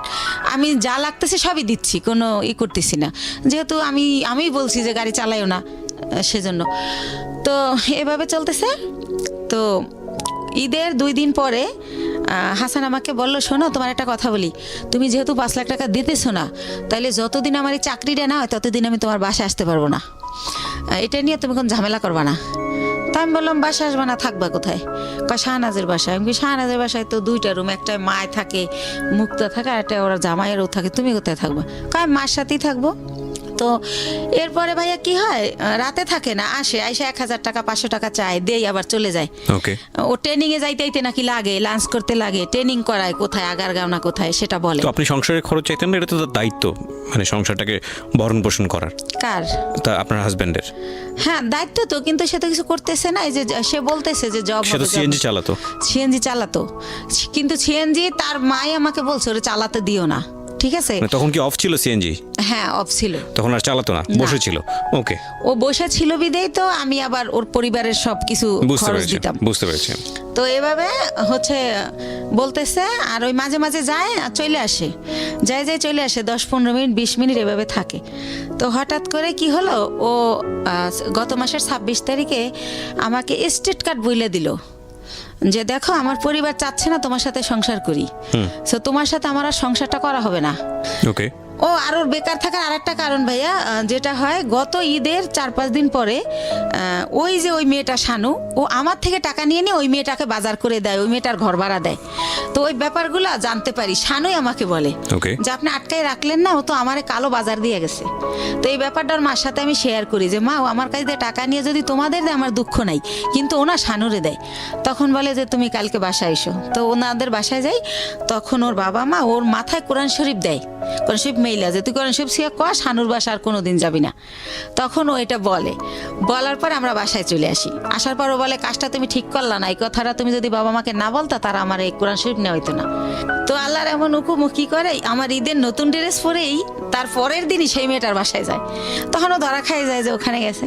আমি যা লাগতেছে সবই দিচ্ছি, কোনো করতেছি না, যেহেতু আমি বলছি যে গাড়ি চালাইও না, সেজন্য। তো এভাবে চলতেছে। তো ঈদের 2 দিন পরে হাসান আমাকে বলল, শোনো তোমার একটা কথা বলি, তুমি যেহেতু 5 লাখ টাকা দিতেছো না, তাহলে যতদিন আমার এই চাকরিটা না হয় ততদিন আমি তোমার বাসায় আসতে পারবো না, এটা নিয়ে তুমি কোনো ঝামেলা করবা না। তা আমি বললাম, বাসা আসবা না, থাকবা কোথায়? শাহনাজের বাসায়। আমি শাহনাজের বাসায় তো 2টা রুম, একটা মায় থাকে, মুক্তা থাকে, আর একটা ওরা জামাইয়েরও থাকে, তুমি কোথায় থাকবা? আমি মার সাথেই থাকবো। তো এরপরে ভাইয়া কি হয়, রাতে থাকে না, আসে 1000 টাকা 500 টাকা চায়, দেই, আবার চলে যায়। ওকে, ও ট্রেনিং এ যাইতে নাকি লাগে, লাঞ্চ করতে লাগে, ট্রেনিং করায় কোথায়, আগারগাঁও না কোথায় সেটা বলে। তো আপনি সংসারের খরচ চাইতেন না, এটা তো তার দায়িত্ব, মানে সংসারটাকে ভরণ পোষণ করার। কার? তা আপনার হাজবেন্ডের। হ্যাঁ দায়িত্ব তো, কিন্তু সে তো কিছু করতেছে না। এই যে সে বলতেছে যে জব, সে তো সিএনজি চালাতো। সিএনজি চালাতো, কিন্তু সিএনজি তার মাই আমাকে বলছে ওরে চালাতে দিও না, ঠিক আছে? তখন কি অফ ছিল সিএনজি? হ্যাঁ অফ ছিল, তখন আর চালাতো না, বসেছিল। ওকে, ও বসে ছিল বিদেই তো আমি আবার ওর পরিবারের সবকিছু খরচ দিতাম। বুঝতে পেরেছি। তো এভাবে হচ্ছে বলতেছে, আর ওই মাঝে মাঝে যায় আর চলে আসে, যায় চলে আসে, 10-15 মিনিট 20 মিনিট এভাবে থাকে। তো হঠাৎ করে কি হলো, ও গত মাসের 26 তারিখে আমাকে স্টেট কার্ড বইলে দিল যে দেখো আমার পরিবার চাচ্ছে না তোমার সাথে সংসার করি, সো তোমার সাথে আমার আর সংসারটা করা হবে না। ওকে। ও আর ওর বেকার থাকার আরেকটা কারণ ভাইয়া, যেটা হয় গত ঈদের 4-5 দিন পরে ওই যে ওই মেয়েটা শানু, ও আমার থেকে টাকা নিয়ে ওই মেয়েটাকে বাজার করে দেয়, ওই মেয়েটার ঘর ভাড়া দেয়। তো ওই ব্যাপারগুলো জানতে পারি, শানুই আমাকে বলে যে আপনি আটকাই রাখলেন না, ও তো আমারে কালো বাজার দিয়ে গেছে। তো এই ব্যাপারটা ওর মার সাথে আমি শেয়ার করি যে মা, ও আমার কাছে দিয়ে টাকা নিয়ে যদি তোমাদের দেয় আমার দুঃখ নাই, কিন্তু ওনা শানুরে দেয়। তখন বলে যে তুমি কালকে বাসায় এসো। তো ওনাদের বাসায় যাই, তখন ওর বাবা মা ওর মাথায় কোরআন শরীফ দেয়, কোরআন শরীফ মেইলা যে তুই কোরআন শরীফ শিয়া কর, শানুর বাসা আর কোনোদিন যাবি না। তখন ও এটা বলার পর আমরা বাসায় চলে আসি। আসার পর ও বলে, কাজটা তুমি ঠিক করলা না, এই কথাটা তুমি যদি বাবা মাকে না বলতা তারা আমার এই কোরআন শরীফ নেওয়া হইতো না। তো আল্লাহর এমন হুকুম, কি করে, আমার ঈদের নতুন ড্রেস পরেই তার পরের দিনই সেই মেয়েটার বাসায় যায়। তখন ও ধরা খাই যায় যে ওখানে গেছে।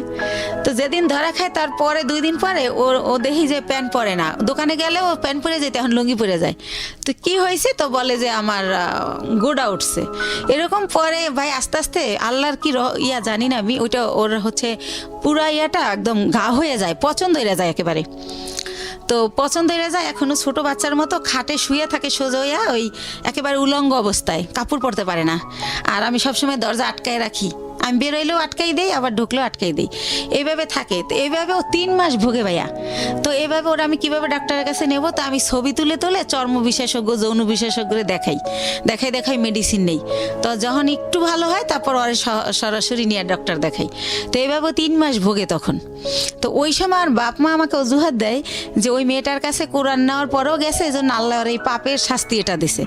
তো যেদিন ধরা খায় তার পরে 2 দিন পরে ও দেখি যে প্যান্ট পরে না, দোকানে গেলে ও প্যান্ট পরে যেতে, এখন লুঙ্গি পরে যায়। তো কি হয়েছে, তো বলে যে আমার গোড়া উঠছে। এরকম পরে ভাই আস্তে আস্তে আল্লাহর কি জানি না আমি, ওইটা ওর হচ্ছে পুরা একদম ঘা হয়ে যায়, পছন্দ হয়ে যায় একেবারে। তো পছন্দ হয়ে যায়, এখনো ছোট বাচ্চার মতো খাটে শুয়ে থাকে সোজা হইয়া, ওই একেবারে উলঙ্গ অবস্থায়, কাপড় পরতে পারে না। আর আমি সবসময় দরজা আটকায় রাখি, আমি বেরোইলেও আটকাই দেই, আবার ঢুকলেও আটকাই দেই, এইভাবে থাকে। তো এইভাবে ও 3 মাস ভোগে ভাইয়া। তো এইভাবে ওরা আমি কিভাবে ডাক্তারের কাছে নেব, তো আমি ছবি তুলে চর্ম বিশেষজ্ঞ, যৌন বিশেষজ্ঞরে দেখাই মেডিসিন নেই। তো যখন একটু ভালো হয় তারপর ওরা সরাসরি নিয়ে ডক্টর দেখাই। তো এইভাবে 3 মাস ভোগে তখন। তো ওই সময় আর বাপ মা আমাকে অজুহাত দেয় যে ওই মেয়েটার কাছে কোরআন নেওয়ার পরেও গেছে, এই জন্য আল্লাহ ওর এই পাপের শাস্তি এটা দিছে।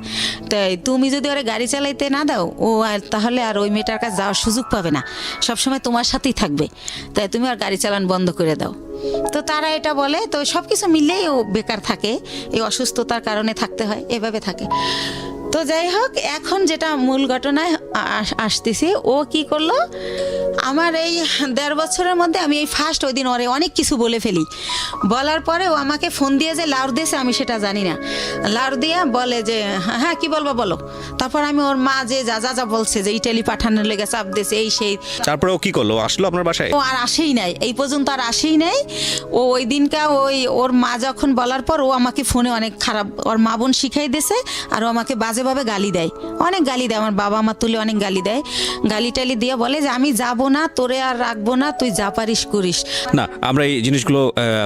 তাই তুমি যদি ওরা গাড়ি চালাইতে না দাও, ও তাহলে আর ওই মেয়েটার কাছে যাওয়ার সুযোগ পাবে না, সবসময় তোমার সাথেই থাকবে, তাই তুমি আর গাড়ি চালান বন্ধ করে দাও। তো তারা এটা বলে। তো সবকিছু মিলেই ও বেকার থাকে, এই অসুস্থতার কারণে থাকতে হয়, এভাবে থাকে। তো যাই হোক, এখন যেটা মূল ঘটনায় আসতেছি, ও কি করলো, আমার এই 1.5 বছরের মধ্যে আমি এই ফার্স্ট ওই দিন ওরে অনেক কিছু বলে ফেলি। বলার পরে ও আমাকে ফোন দিয়ে যে লাউর দিয়েছে আমি সেটা জানি না, লাউর দিয়া বলে যে হ্যাঁ কি বলবো বলো। তারপর আমি ওর মা যে যা বলছে যে ইটালি পাঠানোর লেগে চাপ দিয়েছে, এই সেই। তারপরে ও কি করলো, আসলো আপনার বাসায়? ও আর আসেই নাই, এই পর্যন্ত আর আসেই নাই। ও ওই দিনকা ওর মা যখন বলার পর ও আমাকে ফোনে অনেক খারাপ, ওর মা বোন শিখাই দিয়েছে, আর ও আমাকে বাজেভাবে গালি দেয়, অনেক গালি দেয়, আমার বাবা মা তুলে অনেক গালি দেয়, গালি টালি দিয়ে বলে যে আমি যাবো না, তোরে আর রাখবো না, তুই যা পারিস করিস না। আমরা এই জিনিসগুলো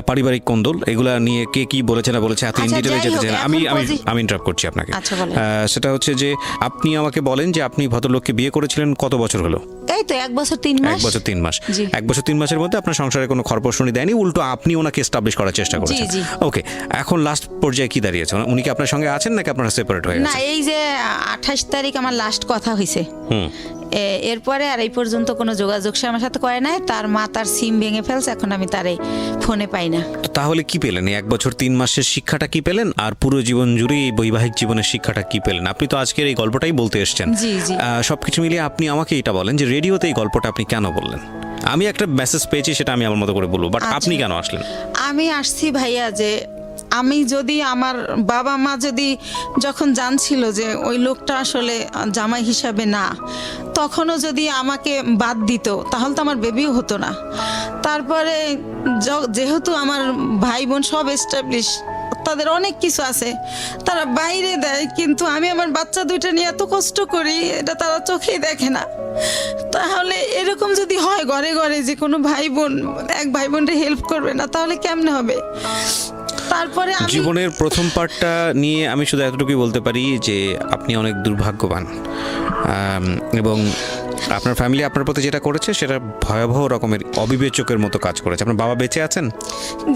পারিবারিক কোন্দল, এগুলা নিয়ে কে কি বলেছে না বলেছে এত ইন ডিটেইলে যেতে চাই না। আমি ইন্টারাপ্ট করছি আপনাকে। সেটা হচ্ছে যে আপনি আমাকে বলেন যে আপনি ভদ্রলোককে বিয়ে করেছিলেন কত বছর হলো? এই তো 1 বছর 3 মাস। 1 বছর 3 মাস। 1 বছর 3 মাসের মধ্যে আপনার সংসারে কোনো খরপোশনি দেয়নি, উল্টো আপনি ওনাকে এস্টাবলিশ করার চেষ্টা করেছেন। ওকে, এখন লাস্ট পর্যায়ে কি দাঁড়িয়েছে? উনি কি আপনার সঙ্গে আছেন নাকি আপনারা সেপারেট হয়ে গেছেন? না, এই যে 28 তারিখ আমার লাস্ট কথা হয়েছে, এরপরে আর এই পর্যন্ত কোনো যোগাযোগ সে আমার সাথে করে নাই। তার মা তার সিম ভেঙে ফেলছে, এখন আমি তারে ফোনে পাই না। তাহলে কি পেলেন? 1 বছর 3 মাসের শিক্ষাটা কি পেলেন, আর পুরো জীবন জুড়ে এই বৈবাহিক জীবনের শিক্ষাটা কি পেলেন? আপনি তো আজকের এই গল্পটাই বলতে এসেছেন। সবকিছু মিলিয়ে আপনি আমাকে এটা বলেন যে রেডিওতে এই গল্পটা আপনি কেন বললেন? আমি একটা মেসেজ পেয়েছি, সেটা আমি আমার মতো করে বলবো, বাট আপনি কেন আসলেন? আমি আসছি ভাইয়া যে আমি যদি আমার বাবা মা যদি যখন জানছিল যে ওই লোকটা আসলে জামাই হিসাবে না, তখনও যদি আমাকে বাদ দিত তাহলে তো আমার বেবিও হতো না। তারপরে যেহেতু আমার ভাই বোন সব এস্টাবলিশ, তাদের অনেক কিছু আছে, তারা বাইরে দেয়, কিন্তু আমি আমার বাচ্চা দুইটা নিয়ে এত কষ্ট করি এটা তারা চোখেই দেখে না। তাহলে এরকম যদি হয় ঘরে ঘরে যে কোনো ভাই বোন এক ভাই বোনকে হেল্প করবে না, তাহলে কেমনে হবে? তারপরে জীবনের প্রথম পার্টটা নিয়ে আমি শুধু এতটুকুই বলতে পারি যে আপনি অনেক দুর্ভাগ্যবান, এবং আপনার ফ্যামিলি আপনার প্রতি যেটা করেছে সেটা ভয়াবহ রকমের অবিবেচকের মতো কাজ করেছে। আপনার বাবা বেঁচে আছেন?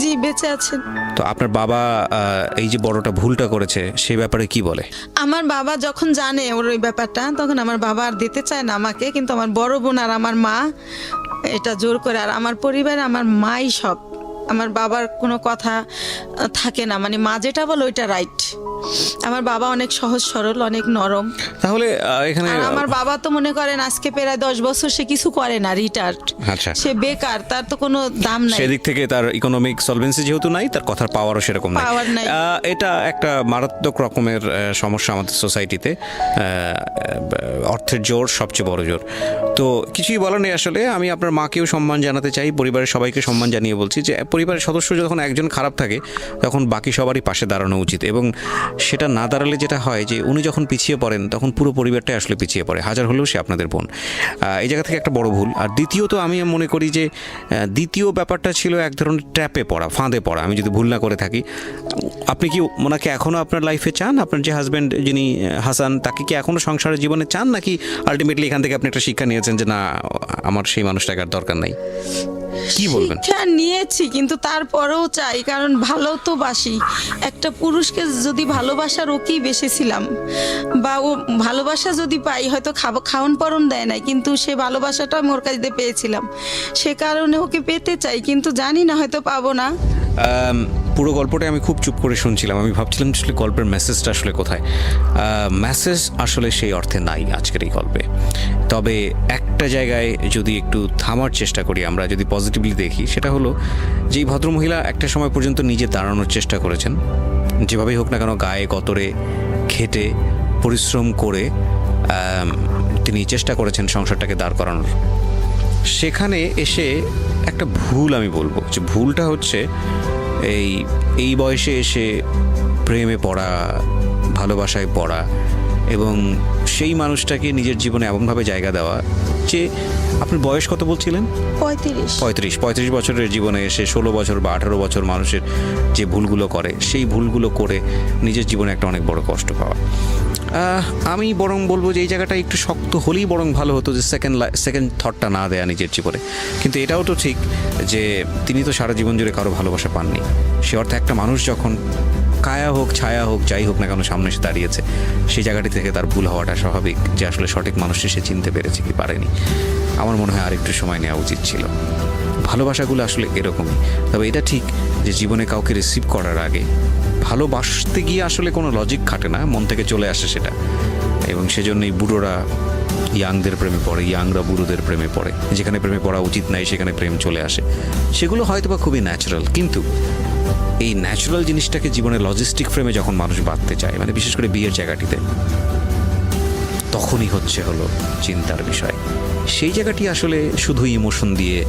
জি বেঁচে আছেন। তো আপনার বাবা এই যে বড়টা ভুলটা করেছে সেই ব্যাপারে কি বলে? আমার বাবা যখন জানে ওর ওই ব্যাপারটা, তখন আমার বাবা আর দিতে চায় না আমাকে, কিন্তু আমার বড় বোন আর আমার মা এটা জোর করে। আর আমার পরিবারে আমার মাই সব, আমার বাবার কোনো কথা থাকে না, মানে মা যেটা বলে ওইটা রাইট। আমার বাবা অনেক সহজ সরল, অনেক নরম। তাহলে এখানে আমার বাবা তো মনে করেন আজকে প্রায় 10 বছর সে কিছু করে না, রিটায়ার্ড, সে বেকার, তার তো কোনো দাম নাই। সেদিক থেকে তার ইকোনমিক সলভেন্সি যেহেতু নাই, তার কথার পাওয়ারও সেরকম নাই। এটা একটা মারাত্মক রকমের সমস্যা আমাদের সোসাইটিতে। অর্থের জোর সবচেয়ে বড় জোর। তো কিছুই বলার নেই আসলে। আমি আপনার মাকেও সম্মান জানাতে চাই, পরিবারের সবাইকে সম্মান জানিয়ে বলছি যে পরিবারের সদস্য যখন একজন খারাপ থাকে তখন বাকি সবারই পাশে দাঁড়ানো উচিত, এবং সেটা না দাঁড়ালে যেটা হয় যে উনি যখন পিছিয়ে পড়েন তখন পুরো পরিবারটাই আসলে পিছিয়ে পড়ে, হাজার হলেও সে আপনাদের বোন। এই জায়গা থেকে একটা বড় ভুল। আর দ্বিতীয়ত আমি মনে করি যে দ্বিতীয় ব্যাপারটা ছিল এক ধরনের ট্র্যাপে পড়া, ফাঁদে পড়া, আমি যদি ভুল না করে থাকি। আপনি কি ওনাকে এখনও আপনার লাইফে চান? আপনার যে হাজব্যান্ড যিনি হাসান, তাকে কি এখনও সংসারের জীবনে চান, নাকি আলটিমেটলি এখান থেকে আপনি একটা শিক্ষা নিয়েছেন যে না, আমার সেই মানুষটাকে আর দরকার নাই? কি বলবেন? শিক্ষা নিয়েছি, কিন্তু তারপরেও চাই, কারণ ভালো তো বাসি। একটা পুরুষকে যদি ভালোবাসার ওকেই বেসেছিলাম, বা ও ভালোবাসা যদি পাই, হয়তো খাওয়ান পরন দেয় নাই, কিন্তু সে ভালোবাসাটা আমি ওর কাছে পেয়েছিলাম, সে কারণে ওকে পেতে চাই, কিন্তু জানি না হয়তো পাবো না। পুরো গল্পটা আমি খুব চুপ করে শুনছিলাম। আমি ভাবছিলাম আসলে গল্পের মেসেজটা আসলে কোথায়। মেসেজ আসলে সেই অর্থে নাই আজকের এই গল্পে। তবে একটা জায়গায় যদি একটু থামার চেষ্টা করি, আমরা যদি পজিটিভলি দেখি, সেটা হলো যে এই ভদ্রমহিলা একটা সময় পর্যন্ত নিজে দাঁড়ানোর চেষ্টা করেছেন, যেভাবেই হোক না কেন গায়ে গতরে খেটে পরিশ্রম করে তিনি চেষ্টা করেছেন সংসারটাকে দাঁড় করানোর। সেখানে এসে একটা ভুল আমি বলবো, যে ভুলটা হচ্ছে এই বয়সে এসে প্রেমে পড়া, ভালোবাসায় পড়া, এবং সেই মানুষটাকে নিজের জীবনে এমনভাবে জায়গা দেওয়া যে, আপনার বয়স কত বলছিলেন? 35 বছরের জীবনে এসে 16 বছর বা 18 বছর মানুষের যে ভুলগুলো করে, সেই ভুলগুলো করে নিজের জীবনে একটা অনেক বড় কষ্ট পাওয়া। আমি বরং বলবো যে এই জায়গাটা একটু শক্ত হলেই বরং ভালো হতো, যে সেকেন্ড থটটা না দেয়া নিজের জীবনে। কিন্তু এটাও তো ঠিক যে তিনি তো সারা জীবন জুড়ে কারো ভালোবাসা পাননি। সে অর্থে একটা মানুষ যখন কায়া হোক ছায়া হোক যাই হোক না কেন সামনে এসে দাঁড়িয়েছে, সেই জায়গাটি থেকে তার ভুল হওয়াটা স্বাভাবিক, যে আসলে সঠিক মানুষটি সে চিনতে পেরেছে কি পারেনি। আমার মনে হয় আরেকটু সময় নেওয়া উচিত ছিল। ভালোবাসাগুলো আসলে এরকমই। তবে এটা ঠিক যে জীবনে কাউকে রিসিভ করার আগে ভালোবাসতে গিয়ে আসলে কোনো লজিক খাটে না, মন থেকে চলে আসে সেটা। এবং সেজন্যই বুড়োরা ইয়াংদের প্রেমে পড়ে, ইয়াংরা বুড়োদের প্রেমে পড়ে। যেখানে প্রেমে পড়া উচিত নাই সেখানে প্রেম চলে আসে। সেগুলো হয়তো বা খুবই ন্যাচারাল, কিন্তু এই ন্যাচারাল জিনিসটাকে জীবনে লজিস্টিক ফ্রেমে যখন মানুষ বাঁধতে চায়, মানে বিশেষ করে বিয়ের জায়গাটিতে, তখনই হলো চিন্তার বিষয়। সেই জায়গাটি আসলে শুধু ইমোশন দিয়ে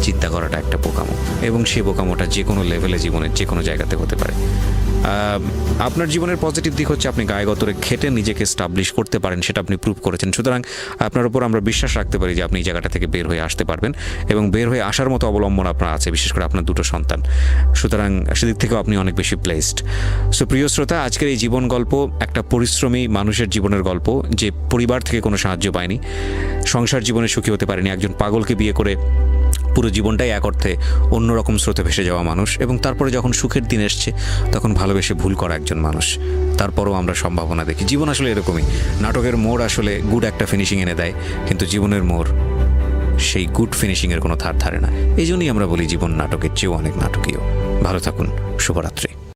চিন্তা করাটা একটা বোকামো, এবং সেই বোকামোটা যে কোনো লেভেলে জীবনের যে কোনো জায়গাতে হতে পারে। আপনার জীবনের পজিটিভ দিক হচ্ছে আপনি গায়ে গতরে খেটে নিজেকে স্টাবলিশ করতে পারেন, সেটা আপনি প্রুভ করেছেন। সুতরাং আপনার উপর আমরা বিশ্বাস রাখতে পারি যে আপনি এই জায়গাটা থেকে বের হয়ে আসতে পারবেন, এবং বের হয়ে আসার মতো অবলম্বন আপনার আছে, বিশেষ করে আপনার 2 সন্তান। সুতরাং সেদিক থেকেও আপনি অনেক বেশি ব্লেসড। সো প্রিয় শ্রোতা, আজকের এই জীবন গল্প একটা পরিশ্রমী মানুষের জীবনের গল্প, যে পরিবার থেকে কোনো সাহায্য পায়নি, সংসার জীবনে সুখী হতে পারেনি, একজন পাগলকে বিয়ে করে পুরো জীবনটাই এক অর্থে অন্যরকম স্রোতে ভেসে যাওয়া মানুষ, এবং তারপরে যখন সুখের দিন এসছে তখন ভালোবেসে ভুল করা একজন মানুষ। তারপরও আমরা সম্ভাবনা দেখি। জীবন আসলে এরকমই। নাটকের মোড় আসলে গুড একটা ফিনিশিং এনে দেয়, কিন্তু জীবনের মোড় সেই গুড ফিনিশিংয়ের কোনো ধার ধারে না। এই জন্যই আমরা বলি জীবন নাটকের চেয়েও অনেক নাটকীয়। ভালো থাকুন, শুভরাত্রি।